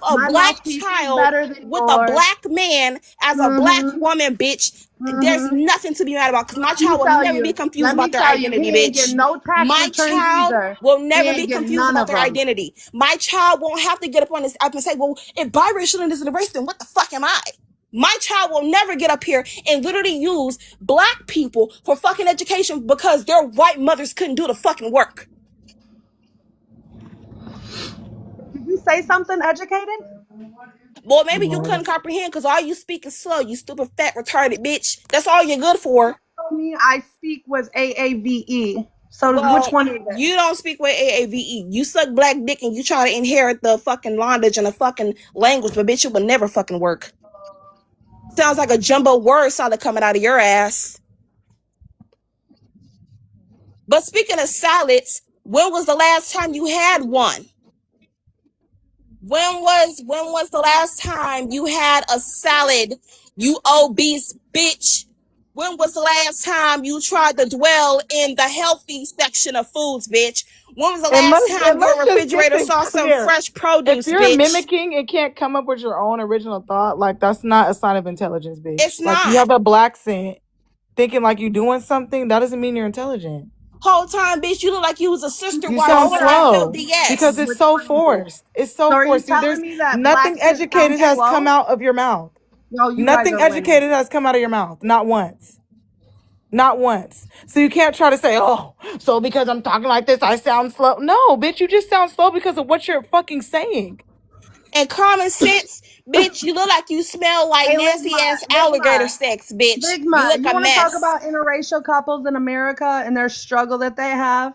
a My black mouthpiece is child better than with a yours. black man as a black woman, bitch. There's nothing to be mad about because my child will never be confused about their identity, he ain't bitch. getting no tax My returns child either. will He never ain't be getting confused none about of their them. identity. My child won't have to get up on this app and say, well, if biracial isn't a race, then what the fuck am I? My child will never get up here and literally use black people for fucking education because their white mothers couldn't do the fucking work. Did you say something educated? Well, maybe you couldn't comprehend because all you speak is slow, you stupid, fat, retarded bitch. That's all you're good for. Me, I speak with AAVE. So Well, which one is it? you don't speak with AAVE. You suck black dick and you try to inherit the fucking language and the fucking language, but bitch, it will never fucking work. Sounds like a jumbo word salad coming out of your ass. But speaking of salads, when was the last time you had one? When was the last time you had a salad, you obese bitch? When was the last time you tried to dwell in the healthy section of foods, bitch? When was the last time your refrigerator saw some fresh produce, If you're bitch? mimicking and can't come up with your own original thought, like that's not a sign of intelligence, bitch. It's like you not. have a black scent, thinking like you're doing something, that doesn't mean you're intelligent. Whole time, bitch, you look like you was a sister You while sound you slow yes. because it's so forced. It's so forced. See, there's nothing educated has come out of your mouth. No, you Nothing guys are educated winning. has come out of your mouth. Not once. Not once. So you can't try to say, oh, so because I'm talking like this, I sound slow. No, bitch, you just sound slow because of what you're fucking saying. And common sense, bitch, you look like you smell like nasty ass alligator sex, bitch. Big You Ma, look you a want to mess. talk about interracial couples in America and their struggle that they have?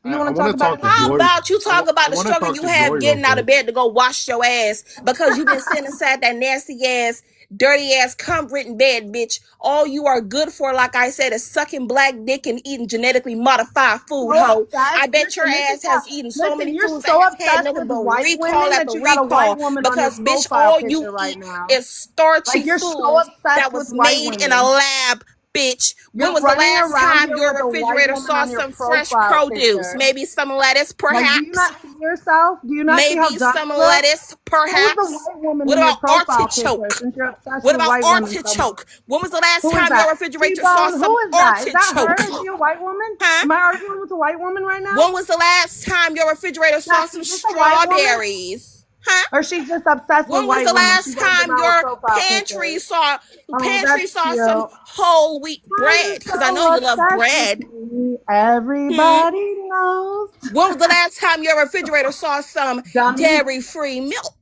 Do you want to talk about it? How about you talk about the struggle you have Joy getting real out of bed to go wash your ass because you've been sitting inside that nasty ass, dirty ass, cum-ridden bed, bitch. All you are good for, like I said, is sucking black dick and eating genetically modified food, ho. I bet your ass has eaten so many you're foods so that has had obsessed nothing with but white recall women after that you got a white recall woman on your because, bitch, profile all picture you right eat now. is starchy Like you're food so obsessed that with was white made women. in a lab. Bitch, when You're was the running last around time here your with a white refrigerator woman saw on your some fresh profile produce? picture. Maybe some lettuce, Like, do you not perhaps. see yourself? Do you not see how Maybe dumb some you look? lettuce, Who's the perhaps. white woman What in your about profile picture? artichoke? Since you're obsessed What with about white women so much. artichoke? When was the last Who is time that? your refrigerator T-Bone? saw some Who is that? Is that her? artichoke? Is she a white woman? Huh? Am I arguing with a white woman right now? When was the last time your refrigerator saw Yes, some is this a white woman? strawberries? Huh? Or she's just obsessed When with was white the women? last She runs time around with your profile pantry pictures. saw Oh, that's some cute. whole wheat Why are bread? you Because I know so you love obsessed bread. with me? Everybody knows. When was the last time your refrigerator saw some dairy-free milk?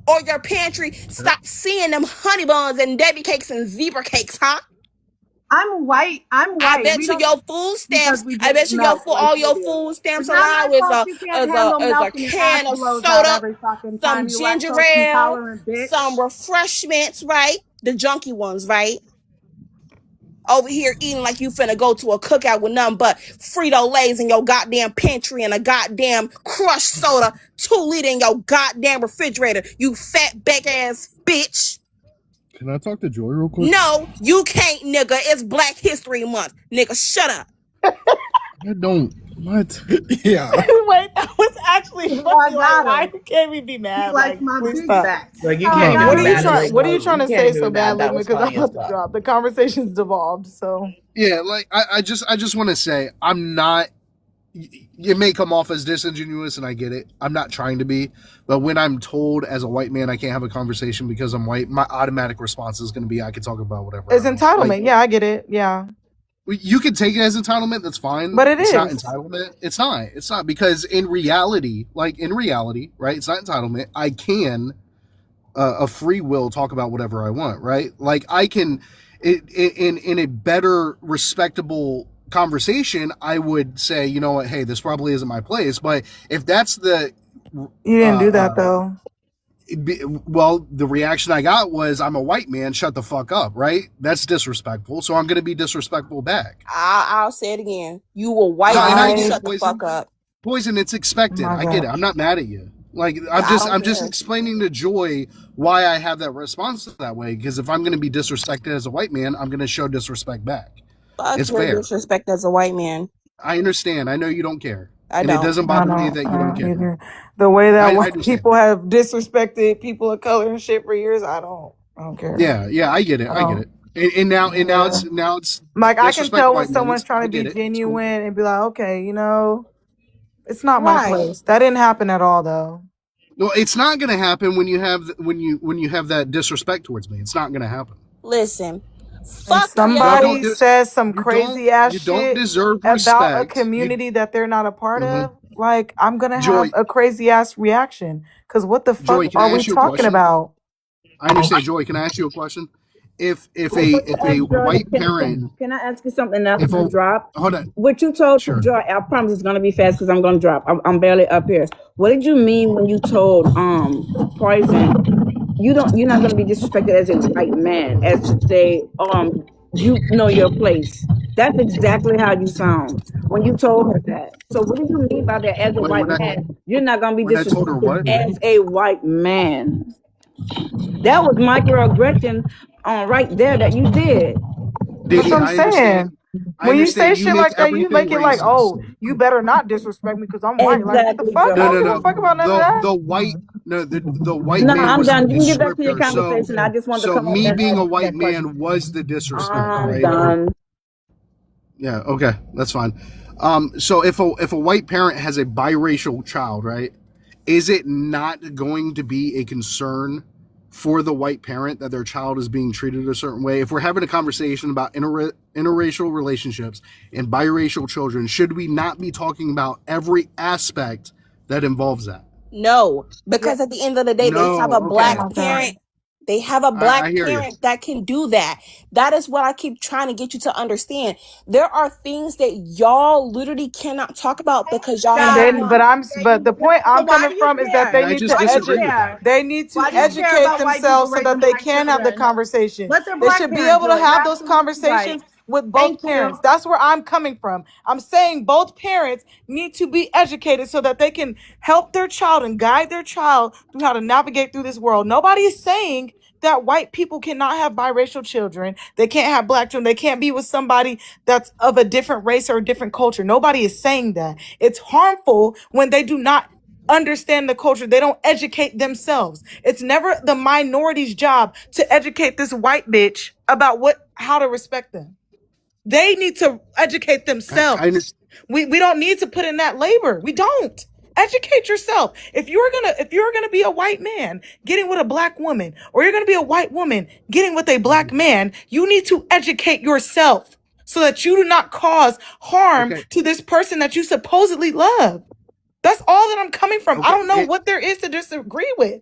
Or your pantry stopped seeing them honey buns and Debbie cakes and zebra cakes, huh? I'm white. I bet We you don't your food stamps. because we I drink bet you your milk like all you your do. food stamps It's not my allow fault you can't handle is a milk and your ass can of blows out soda, every fucking some time, you ginger lactose ale, intolerant bitch. some refreshments, right? The junky ones, right? Over here eating like you finna go to a cookout with nothing but Frito-Lays in your goddamn pantry and a goddamn crushed soda 2-liter in your goddamn refrigerator, you fat back ass bitch. Can I talk to Joy real quick? No, you can't, nigga. It's Black History Month. Nigga, shut up. I don't. What? Yeah. Wait, that was actually I funny. got Like, him. why can't we be He mad? likes Like, my please big stop. back. Like you Oh, can't God. even What are you mad. trying? What are you No, trying to you can't say even so be mad. badly? That was Because I'm funny as about to fuck. drop. The conversation's devolved. So Yeah, like I just want to say I'm not. It may come off as disingenuous, and I get it. I'm not trying to be, but when I'm told as a white man I can't have a conversation because I'm white, my automatic response is going to be I can talk about whatever. it's I want. entitlement. Like, Yeah, I get it. Yeah, you can take it as entitlement. That's fine. but it It's not is. entitlement. It's not. It's not because in reality, right? It's not entitlement. I can a free will talk about whatever I want, right? Like I can, in a better, respectable conversation, I would say, you know what, hey, this probably isn't my place. But if that's the, You didn't do that though. well, the reaction I got was, I'm a white man, shut the fuck up, right? That's disrespectful. So I'm going to be disrespectful back. I'll say it again. You a white No, and I man, get it, shut the fuck up. Poison, it's expected. My I get it. God. I'm not mad at you. Like I don't I'm just care. explaining to Joy why I have that response that way. Because if I'm going to be disrespected as a white man, I'm going to show disrespect back. Fuck It's your fair. disrespect as a white man. I understand. I know you don't care, I and don't. it doesn't I bother me don't. that you I don't don't care. either. The way that I white understand. people have disrespected people of color and shit for years, I don't care. Yeah, I get it. I I get don't. it. And now Yeah. it's Like I can disrespect tell when white men. someone's trying I to be get it. It's cool. genuine and be like, okay, it's not my Right. place. That didn't happen at all though. No, it's not going to happen when you have that disrespect towards me. It's not going to happen. Listen, And fuck somebody your. says some You crazy ass don't shit deserve about a respect. community that they're not a part Mhm. of, like I'm gonna Joy, have a crazy ass reaction. Cause what the fuck Joy, can are I we ask you a talking question? about? I understand, Joy. Can I ask you a question? If a white parent, Can I ask you something else if to a drop? hold on, What you told sure. Joy, I promise it's gonna be fast because I'm gonna drop. I'm barely up here. What did you mean when you told Poison you're not gonna be disrespected as a white man, as to say you know your place? That's exactly how you sound when you told her that. So what do you mean by that? As a Wait, white man, you're not gonna be when I told her what? disrespected as a white man. That was microaggression right there that you did. That's Diddy, what I'm I understand. saying. When you say You shit make like that, you everything make it like, racist. oh, you better not disrespect me because I'm white. Like, what the Exactly, fuck? I Joy. don't give a fuck about none of that. The white the white No, man I'm was the done. You can get back to your descriptor. conversation. I just wanted to So come up me and being a ask white that question. man was the disrespect, I'm right? done. Yeah, okay, that's fine. So if a white parent has a biracial child, right, is it not going to be a concern for the white parent that their child is being treated a certain way? If we're having a conversation about interracial relationships and biracial children, should we not be talking about every aspect that involves that? No, because at the end of the day, they have a No, black okay. parent. They have a black I hear you. parent that can do that. That is what I keep trying to get you to understand. There are things that y'all literally cannot talk about because y'all have. But the point I'm why coming do you from is that care? they need to Why do you disagree with care? they need to Why do you care educate about white people themselves so that raising they black can have the children? conversation. Let their They black should be parents able do to it. You're have those absolutely conversations right. with Thank both parents. you. That's where I'm coming from. I'm saying both parents need to be educated so that they can help their child and guide their child through how to navigate through this world. Nobody is saying that white people cannot have biracial children. They can't have black children. They can't be with somebody that's of a different race or a different culture. Nobody is saying that. It's harmful when they do not understand the culture. They don't educate themselves. It's never the minority's job to educate this white bitch about how to respect them. They need to educate themselves. We don't need to put in that labor. We don't. Educate yourself. If you're gonna be a white man getting with a black woman, or you're gonna be a white woman getting with a black man, you need to educate yourself so that you do not cause harm to this person that you supposedly love. That's all that I'm coming from. I don't know what there is to disagree with.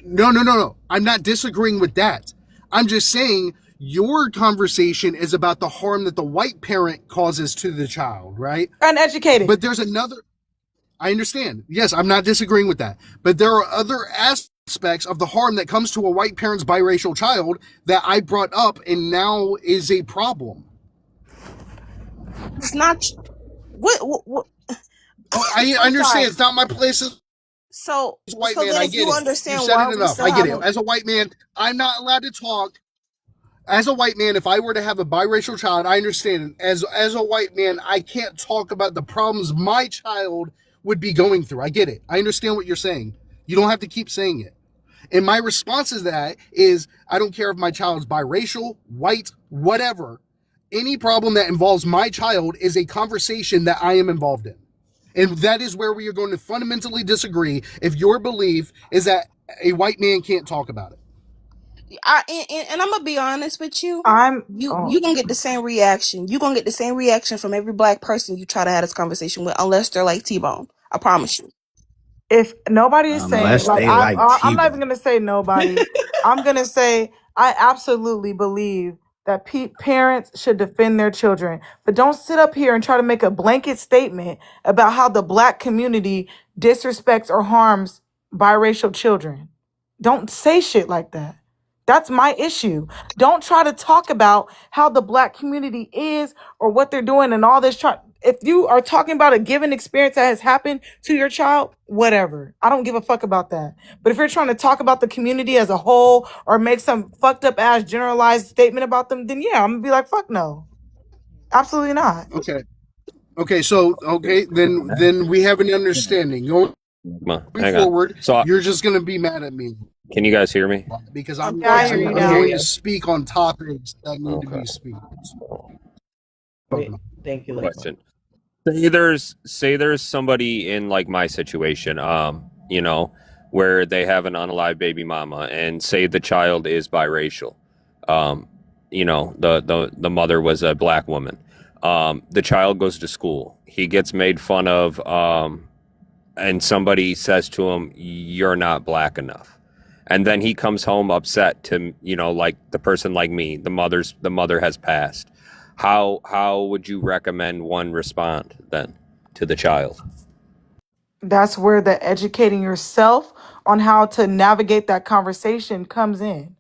No. I'm not disagreeing with that. I'm just saying Your conversation is about the harm that the white parent causes to the child, right? Uneducated. But there's another, I understand. Yes, I'm not disagreeing with that. But there are other aspects of the harm that comes to a white parent's biracial child that I brought up and now is a problem. It's not. What? I understand. It's not my place as So, a white so man. then I if get you it. understand You said why it we enough. still I get have it. As a white man, I'm not allowed to talk. As a white man, if I were to have a biracial child, I understand. As a white man, I can't talk about the problems my child would be going through. I get it. I understand what you're saying. You don't have to keep saying it. And my response to that is, I don't care if my child's biracial, white, whatever. Any problem that involves my child is a conversation that I am involved in. And that is where we are going to fundamentally disagree if your belief is that a white man can't talk about it. And I'm gonna be honest with you. You Oh. gonna get the same reaction. You gonna get the same reaction from every black person you try to have this conversation with, unless they're like T-Bone. I promise you. If nobody is saying, Unless like, they like I'm not even T-Bone. gonna say nobody. I'm gonna say I absolutely believe that parents should defend their children, but don't sit up here and try to make a blanket statement about how the black community disrespects or harms biracial children. Don't say shit like that. That's my issue. Don't try to talk about how the black community is or what they're doing and all this. If you are talking about a given experience that has happened to your child, whatever. I don't give a fuck about that. But if you're trying to talk about the community as a whole or make some fucked up ass generalized statement about them, then yeah, I'm gonna be like, fuck no. Absolutely not. Okay, so then we have an understanding. Going forward, So you're just gonna be mad at me can you guys hear me? because I'm Yeah, I hear you now. going to speak on topics that need to be Thank you. Question. Say there's somebody in like my situation, you know, where they have an unalive baby mama, and say the child is biracial. You know, the mother was a black woman. The child goes to school. He gets made fun of, and somebody says to him, "You're not black enough." And then he comes home upset to, you know, like the person like me, the mother has passed. How would you recommend one respond then to the child? That's where the educating yourself on how to navigate that conversation comes in.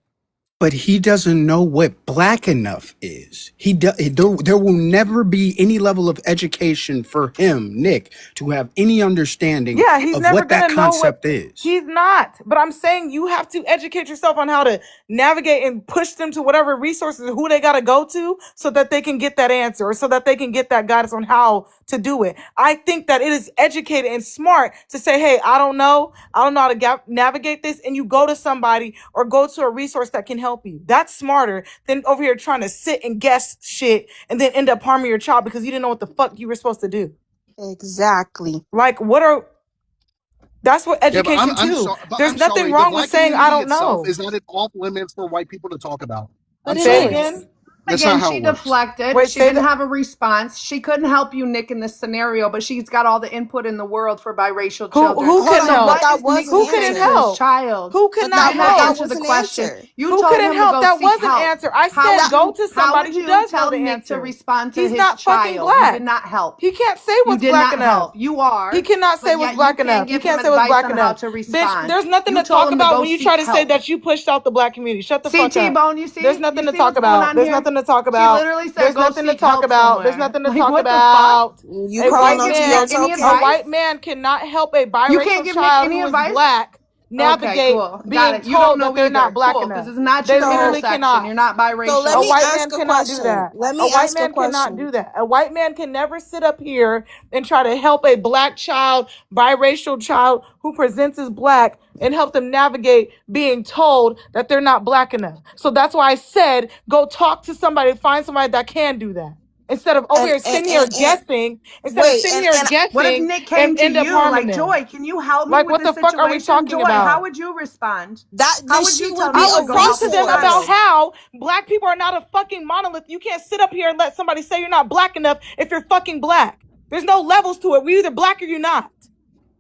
But he doesn't know what black enough is. There will never be any level of education for him, Nick, to have any understanding Yeah, he's of never what that gonna know what concept is. he's not. But I'm saying you have to educate yourself on how to navigate and push them to whatever resources who they gotta go to so that they can get that answer or so that they can get that guidance on how to do it. I think that it is educated and smart to say, hey, I don't know how to navigate this, and you go to somebody or go to a resource that can help you. That's smarter than over here trying to sit and guess shit and then end up harming your child because you didn't know what the fuck you were supposed to do. Exactly. Like, that's what education too. There's nothing wrong with saying I don't know. Is not it off limits for white people to talk about? But I'm it sorry. is. That's Again, not how she it works. deflected. Wait, She say didn't that- have a response. She couldn't help you, Nick, in this scenario, but she's got all the input in the world for biracial children. Who couldn't So help? what That is wasn't Nick the Who doing couldn't answer. to his help? child? Who could But not You didn't help? answer the wasn't question. answer. You Who told couldn't him to help? go That seek wasn't help. answer. I How said would go you- to somebody who does know tell the Nick answer. to respond to He's his not child? fucking black. You did not help. He can't say You what's did black not enough. help. You are. He cannot say but what's yet black you can't enough. He give can't him say what's advice black on how enough. to Bitch, respond. there's nothing You to told talk him to about go when you seek try to say help. that you pushed out the black community. Shut the See, fuck up. T-Bone, you see? There's nothing You to see talk what's going about. on There's here? nothing to talk She about. literally said There's go nothing to seek talk help about. There's somewhere. nothing to Like, talk what the fuck? about. You A calling white on man, T-Bone Any a advice? white man cannot help a You can't biracial give Nick child any who is advice? black Okay, navigate cool. Got being it. You don't told know that they're either. not black Cool, enough. because it's not They your literally intersection. cannot. You're not biracial. So let A me white ask man a cannot do question. that. Let A me white ask a man cannot do question. that. A white man can never sit up here and try to help a black child, biracial child who presents as black and help them navigate being told that they're not black enough. So that's why I said go talk to somebody, find somebody that can do that. Instead of over here sitting here guessing, What if Nick came and to end up you harming like, them. Joy, can you help me Like, with what this the fuck are we situation? talking Joy, about? how would you respond? That How then would she you would tell be me I to would go talk help to this them child? about how black people are not a fucking monolith. You can't sit up here and let somebody say you're not black enough if you're fucking black. There's no levels to it. We're either black or you're not.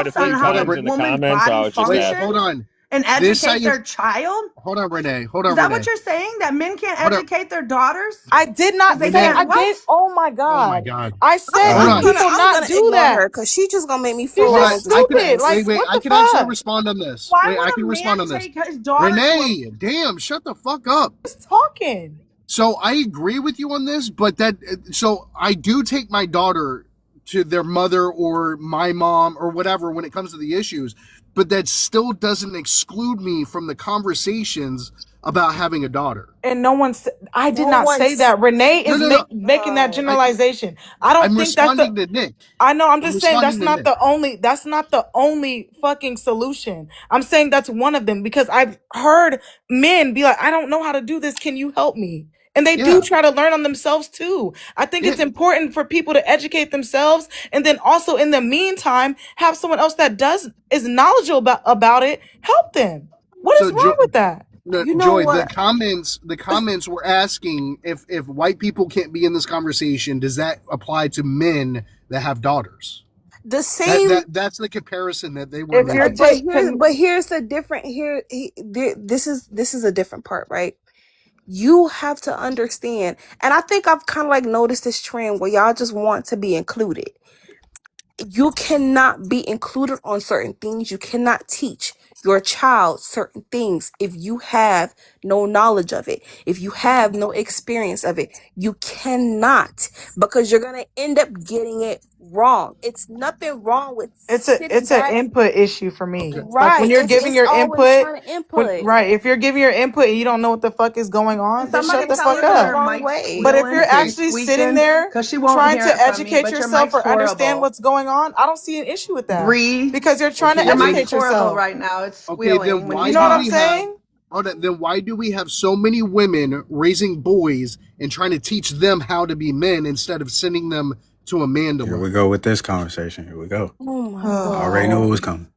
quite a thoughts on few how times the in the woman's comments. I body was just Wait, asking. hold functions on. and This educate I their child? hold on, Renee. Hold Is on, that Renee. what you're saying? That men can't Hold on. educate their daughters? I did not They say Renee. can't I did. what? Oh my Oh my God. God. I said Hold that on. people I'm not gonna do ignore that. her because she just gonna make me She's feel Hold on. wrong. just I can stupid. Like, wait. what I the can actually fuck? respond on this. Why Wait, I would can a respond man on this. take his daughter to a Renee, damn, shut the fuck up. Just talking. So I agree with you on this, but so I do take my daughter to their mother or my mom or whatever when it comes to the issues, but that still doesn't exclude me from the conversations about having a daughter. And no one said, I did No not say one's that. Renee is No. making that I, generalization. I don't I'm think that's responding the to Nick. I know, I'm I'm just saying that's responding to not Nick. the only fucking solution. I'm saying that's one of them because I've heard men be like, I don't know how to do this. Can you help me? And they do Yeah. try to learn on themselves too. I think Yeah. it's important for people to educate themselves and then also in the meantime have someone else that is knowledgeable about it help them. What is So wrong with that? You know Joy, what? the comments were asking if white people can't be in this conversation, does that apply to men that have daughters? The same. That's the comparison that they were If you're making. But here's the different this is a different part, right? You have to understand, and I think I've kind of like noticed this trend where y'all just want to be included. You cannot be included on certain things. You cannot teach your child certain things if you have no knowledge of it, if you have no experience of it. You cannot, because you're gonna end up getting it wrong. It's nothing wrong with It's sitting an back. input issue for me. Okay. Like Right. when you're It's giving your always input, trying to input. right? If you're giving your input and you don't know what the fuck is going on, Can then shut somebody the tell fuck her that up. her Wrong mic's way. But if squealing you're and actually sitting squeaking? there Because she won't trying hear to it from me, educate but your yourself mic's or understand horrible. what's going on, I don't see an issue with that Bree, because you're trying to your mic's educate horrible yourself. right now. It's Okay, then squealing when why you You know what do I'm talk. we have saying? then why do we have so many women raising boys and trying to teach them how to be men instead of sending them to a man to Here we learn? go with this conversation. Here we go. Oh my I already knew God. it was coming.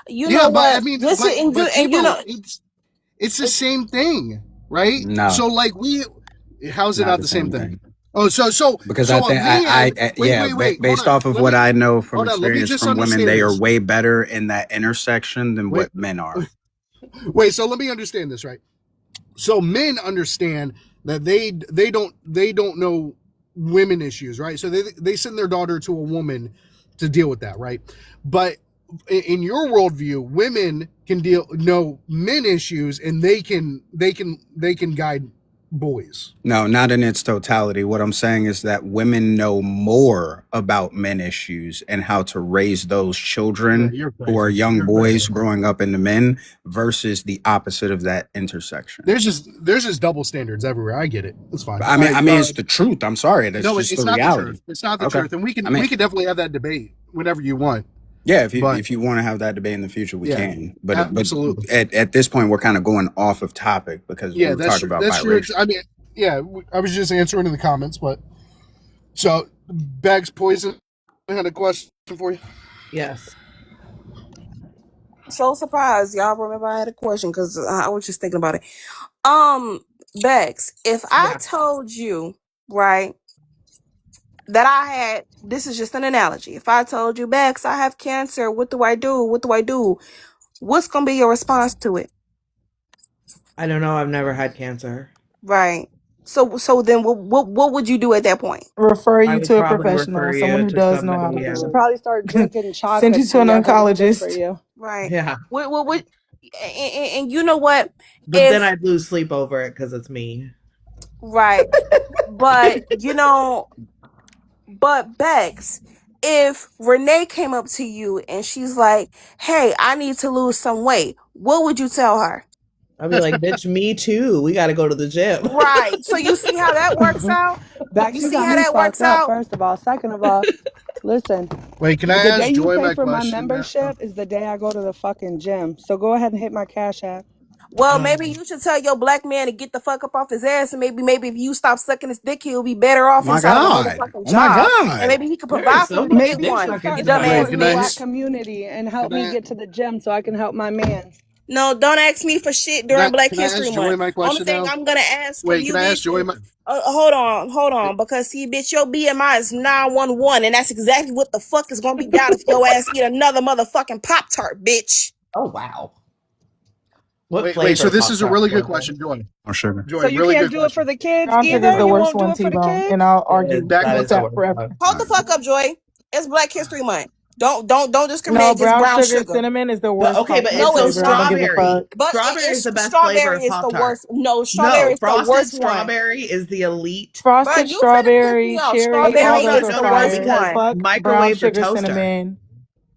You Yeah, know but I what? mean, This is, and but you people, know, it's the same thing, right? No, So like how is it not not the the same same thing? thing. Oh, so Because so I a think man. Wait. based Hold on. off of what I know from Hold on. Let me experience just from women, understand they are this. way better in that intersection than Wait, what men are. wait. So let me understand this, right? So men understand that they don't know women issues, right? So they send their daughter to a woman to deal with that, right? But in your worldview, women can know men issues and they can guide boys. No, not in its totality. What I'm saying is that women know more about men issues and how to raise those children You're who are crazy. young You're boys crazy. growing up into men versus the opposite of that intersection. There's just double standards everywhere. I get it. It's fine. I mean, it's the truth. I'm sorry. That's No, just it's the not the reality. truth. It's not the Okay. truth, and we can I mean, definitely have that debate whenever you want. yeah, But if you want to have that debate in the future, we yeah, can. But absolutely. at this point, we're kind of going off of topic because we Yeah, were talking about that's true. biracial. I mean, yeah, I was just answering in the comments, but so Bags Poison had a question for you. Yes. so surprised. Y'all remember I had a question because I was just thinking about it. Bex, if I Yeah. told you, right, that I had, this is just an analogy. If I told you, Bex, I have cancer, what do I do? What do I do? What's gonna be your response to it? I don't know. I've never had cancer. Right. So then what would you do at that point? Refer I you would to a probably professional, refer someone you who to does know how to somebody. You Yeah. do should it. probably start drinking chocolate Send you tea. to an I heard it's good for oncologist. you. Right. Yeah. What and you know what? But then If I'd lose sleep over it because it's me. right, but you know, but Bex, if Renee came up to you and she's like, "Hey, I need to lose some weight," what would you tell her? I'd be like, bitch, me too. We got to go to the gym. Right. So you see how that works out? Bax, You you see got how me that works fucked up, out? first of all. Second of all, listen, Wait, can I the day ask you Joy pay my for my question? membership is the day I go to the fucking gym. So go ahead and hit my Cash App. Well, maybe you should tell your black man to get the fuck up off his ass, and maybe if you stop sucking his dick, he'll be better off My inside of a God. motherfucking Oh my job, and God. maybe he could There is provide for so you much to get Maybe you dick one. should sucking start You tonight. supporting dumbass Can the I bitch. black community and help can me I get to the gym so I can help my man. No, don't ask me for shit during Black can I History ask Joy Month. my Only question thing now? I'm gonna ask from Wait, you, can I ask bitch, Joy is my? hold on, because see, bitch, your BMI is 911, and that's exactly what the fuck is gonna be down if your ass eat another motherfucking Pop-Tart, bitch. Oh, wow. What Wait. flavor So this is a Pop-Tart really good was it? question, Joy. Oh, sugar. So Joy, you really can't good do it for question. the kids Brown sugar is either? the You worst won't do one, it for the T-Bone, kids? and I'll It argue is. That That with is the that worst forever. one. Hold the fuck up, Joy. It's Black History Month. Don't discriminate No, against brown brown sugar sugar. cinnamon is the But worst okay, but Pop-Tart it's No, so it's flavor. I don't not. give a strawberry. fuck. But Strawberry is it's the best flavor strawberry of is the Pop-Tart. worst. No, No, strawberry is the frosted worst one. strawberry is the elite. Bro, Frosted you finna piss strawberry, me off. cherry, Okay, all Strawberry hold those on. is are No, the no, no, worst fire. because one. Fuck brown microwave the sugar toaster. cinnamon.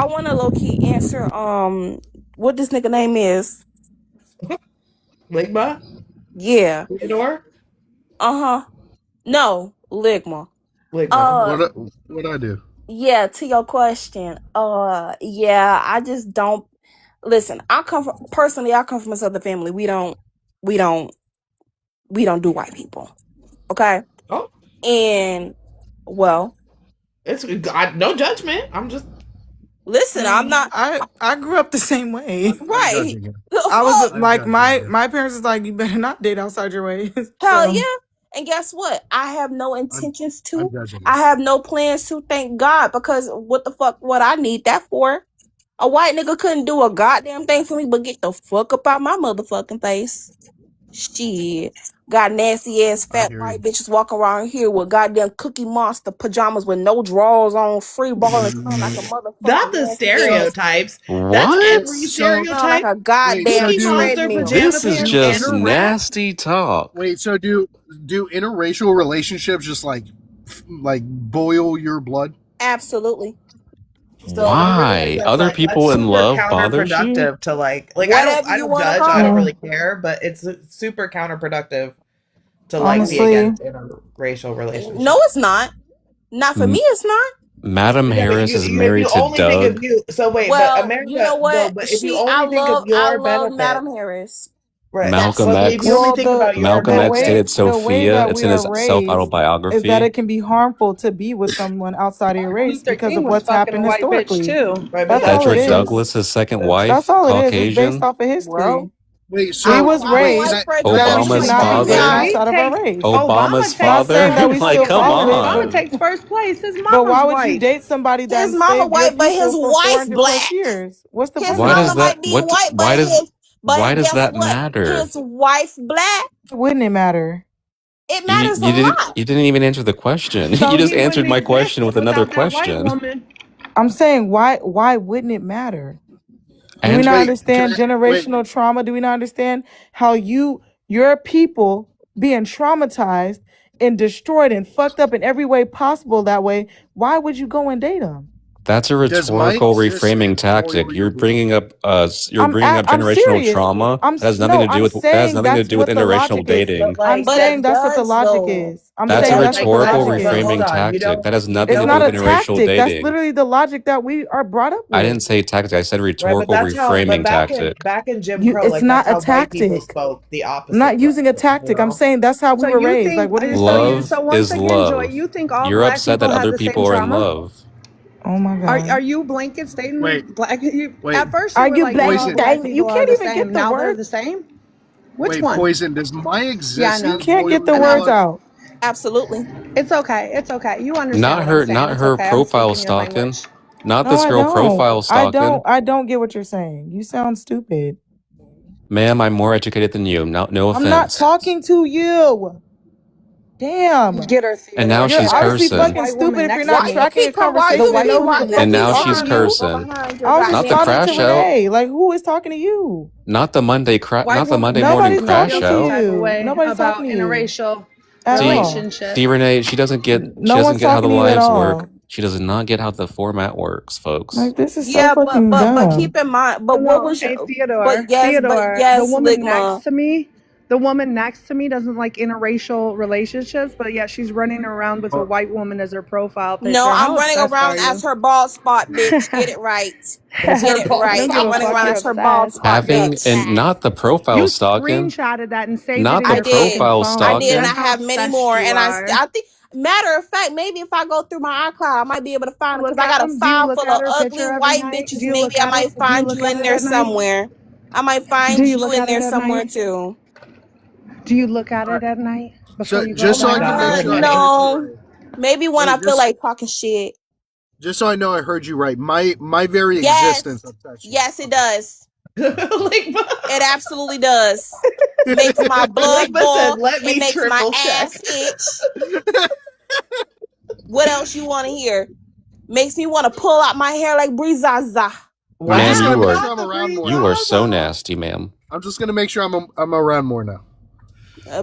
I want to low key answer what this nigga name is. Ligma? Yeah. Theodore? Uh-huh. No, Ligma. What I do? Yeah, to your question. Yeah, I just don't listen. I come from a Southern family. We don't do white people. Okay? Oh. And well, it's no judgment. I'm just listen, I'm not I grew up the same way. right. I was like my parents was like, you better not date outside your ways. Hell So, yeah. And guess what? I have no intentions to. I have no plans to, thank God, because what the fuck what I need that for? A white nigga couldn't do a goddamn thing for me but get the fuck up out my motherfucking face. Shit. Got nasty ass fat white bitches walking around here with goddamn Cookie Monster pajamas with no drawers on, free balling like a motherfucker. not the stereotypes. What? That's every stereotype. Like a goddamn treadmill. This is just nasty talk. Wait, so do interracial relationships just like boil your blood? Absolutely. So Why? Other people in love bothers you? Counterproductive to like I don't judge. I don't really care, but it's super counterproductive to Honestly. be against interracial relationships. No, it's not. Not for me, it's not. Madam Harris is married to Doug. Well, but America, you know what? no, but if you only think of your benefit, Madam Harris. Right. Malcolm But X. if you only think about your Malcolm X benefit- dated the way Sophia. that It's we in his are raised self-autobiography. is that it can be harmful to be with someone outside of your race because of what's happened historically. That's all it Patrick is. Douglas, his second wife, That's all it is. It's Caucasian. based off of history. Wait, He was raised that we Obama's should not be dating outside of our father. race. Obama's Not saying that father. we Like, still come follow it. on. Obama takes first place. His mama's But why would white. you date somebody that His mama enslaved your white, but his people for wife 400 plus black. years? What's the His point? Why does that? might be What? white, Why but does? but Why does guess that what? matter? His wife black. Wouldn't it matter? It You, matters you a didn't. lot. You didn't even answer the question. So You just he answered my wouldn't question with another Without that white question. woman. I'm saying why wouldn't it matter? Do we And not Wait, understand can I- wait. generational trauma? Do we not understand how your people being traumatized and destroyed and fucked up in every way possible that way? Why would you go and date them? that's a Does my rhetorical reframing existence tactic. boil You're your bringing up I'm generational serious. trauma. That has nothing to do with. That has saying nothing to that's do with what the interracial logic is. dating. I'm But saying it that's what the does, logic though. is. I'm That's a saying that's what the rhetorical logic is. reframing tactic. That has nothing It's to do not with a interracial tactic. That's dating. literally the logic that we are brought up I with. didn't say tactic. I said Right, but rhetorical that's how. But reframing back in tactic. Jim Crow, It's like not that's a how white people tactic. spoke the opposite. I'm not using a way, tactic. you I'm know? saying that's how we So were you raised. think? Like, what are you Love saying? once is again, Joy, love. you think all You're black upset that people have other the same people are in trauma? love. Oh my god. Are you blanket stating Wait, black? wait. At first you Are were you like, black? all Poison. black You people are can't the even same. get the Now they're word. the same. Which Wait, one? Poison. Does my Yeah, I existence know. You can't get the boil your words blood? out. Absolutely. It's okay. It's okay. You understand Not what I'm her. saying. Not It's her okay. I'm profile speaking your stalking. language. Not No, this I girl don't. profile stalking. I don't get what you're saying. You sound stupid. Ma'am, I'm more educated than you. No I'm not offense. talking to you. Damn. Get her, And now Theodore. she's You're obviously cursing. fucking stupid if you're not Why you tracking a keep why conversation you and be know why, who's why And you now talking she's to trying to you. go cursing. behind your I was just Not the goddamn talking to crash out. Renee. Like, who is talking to you? Not the Monday White Not the woman Monday morning Nobody's crash talking to out. type of you. way Nobody's about talking to you interracial at See, all. relationships. Renee, she doesn't get No one's how the talking to you at lives work. all. She does not get how the format works, folks. Like, this is so Yeah, fucking but dumb. keep in mind, but what No, was hey your Theodore. but Theodore, the woman Ligma. next to me, doesn't like interracial relationships, but yet she's running around with a white woman as her profile picture. No, I'm How running obsessed around are as you? her bald spot, bitch. Get it right. That's Get her it bald right. Don't I'm give a running fuck. around You're as her bald obsessed. spot, Having bitch. and not the profile You stalking. screenshotted that and saved Not it in the I your did. fucking profile phone. I did, and stalking. I That's how have many obsessed more. you And are. I think, matter of fact, maybe if I go through my iCloud, I might be able to find it because Look I at got a them. Do you file look full at of her ugly picture every white night? bitches. Do you Maybe look I at might it? Do you find look you at in it there at night? somewhere. I might Do find you you look in at it there at somewhere night? too. Do you look at it at night before So you go just to so I bed? can make sure I heard No, you right. maybe when Wait, I feel like talking shit. just so I know I heard you right. My very Yes, existence upsets you. yes, it does. Ligma. It absolutely does. Makes my blood Ligma boil. said, "Let me It makes my triple check." ass itch. What else you want to hear? Makes me want to pull out my hair like Brizaza. Ma'am, I'm you just gonna make sure I'm around more. are so nasty, ma'am. I'm just gonna make sure I'm around more now.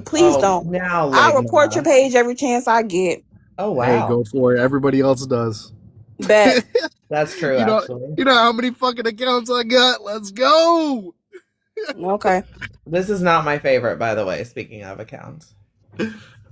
Please Oh, don't. now I'll report your Ligma. page every chance I get. Oh Hey, wow, go for it. Everybody else does. Bet. that's true. You know, Actually, you know how many fucking accounts I got? Let's go. Okay. this is not my favorite, by the way. Speaking of accounts,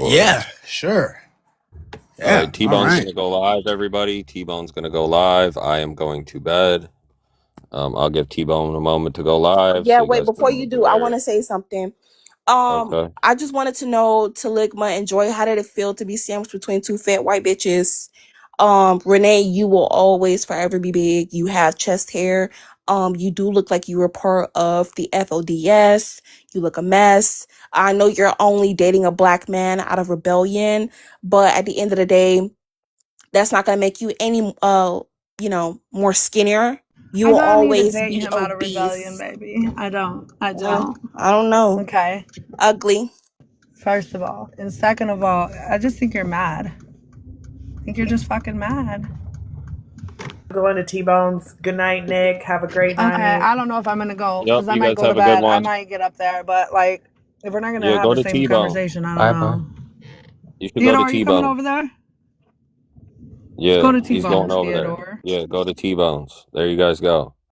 Yeah, sure. All Yeah, right, T-Bone's gonna go live, everybody. T-Bone's gonna go live. I am going to bed. I'll give T-Bone a moment to go live. Yeah, So you wait, guys before can you do, I prepare. want to say something. Okay. I just wanted to know, Taligma and Joy, how did it feel to be sandwiched between two fat white bitches? Renee, you will always forever be big. You have chest hair. You do look like you were part of the FODS. You look a mess. I know you're only dating a black man out of rebellion, but at the end of the day, that's not gonna make you any more skinnier. You I will don't need to always date be him out of rebellion, obese. baby. I don't. I don't know. Okay. Ugly. First of all. And second of all, I just think you're mad. I think you're just fucking mad. Going to T-Bone's. Good night, Nick. Have a great Okay, night. I don't know if I'm gonna go Yep, because I you might guys go to have a good bed. I one. might get up there, but like, if we're not gonna Yeah, have go the to same T-Bone. conversation, I Bye don't bye. know. You should go to Theodore, are you coming T-Bone. over there? Yeah, Let's go to he's going T-Bone's, over there. Theodore. Yeah, go to T-Bone's. There you guys go.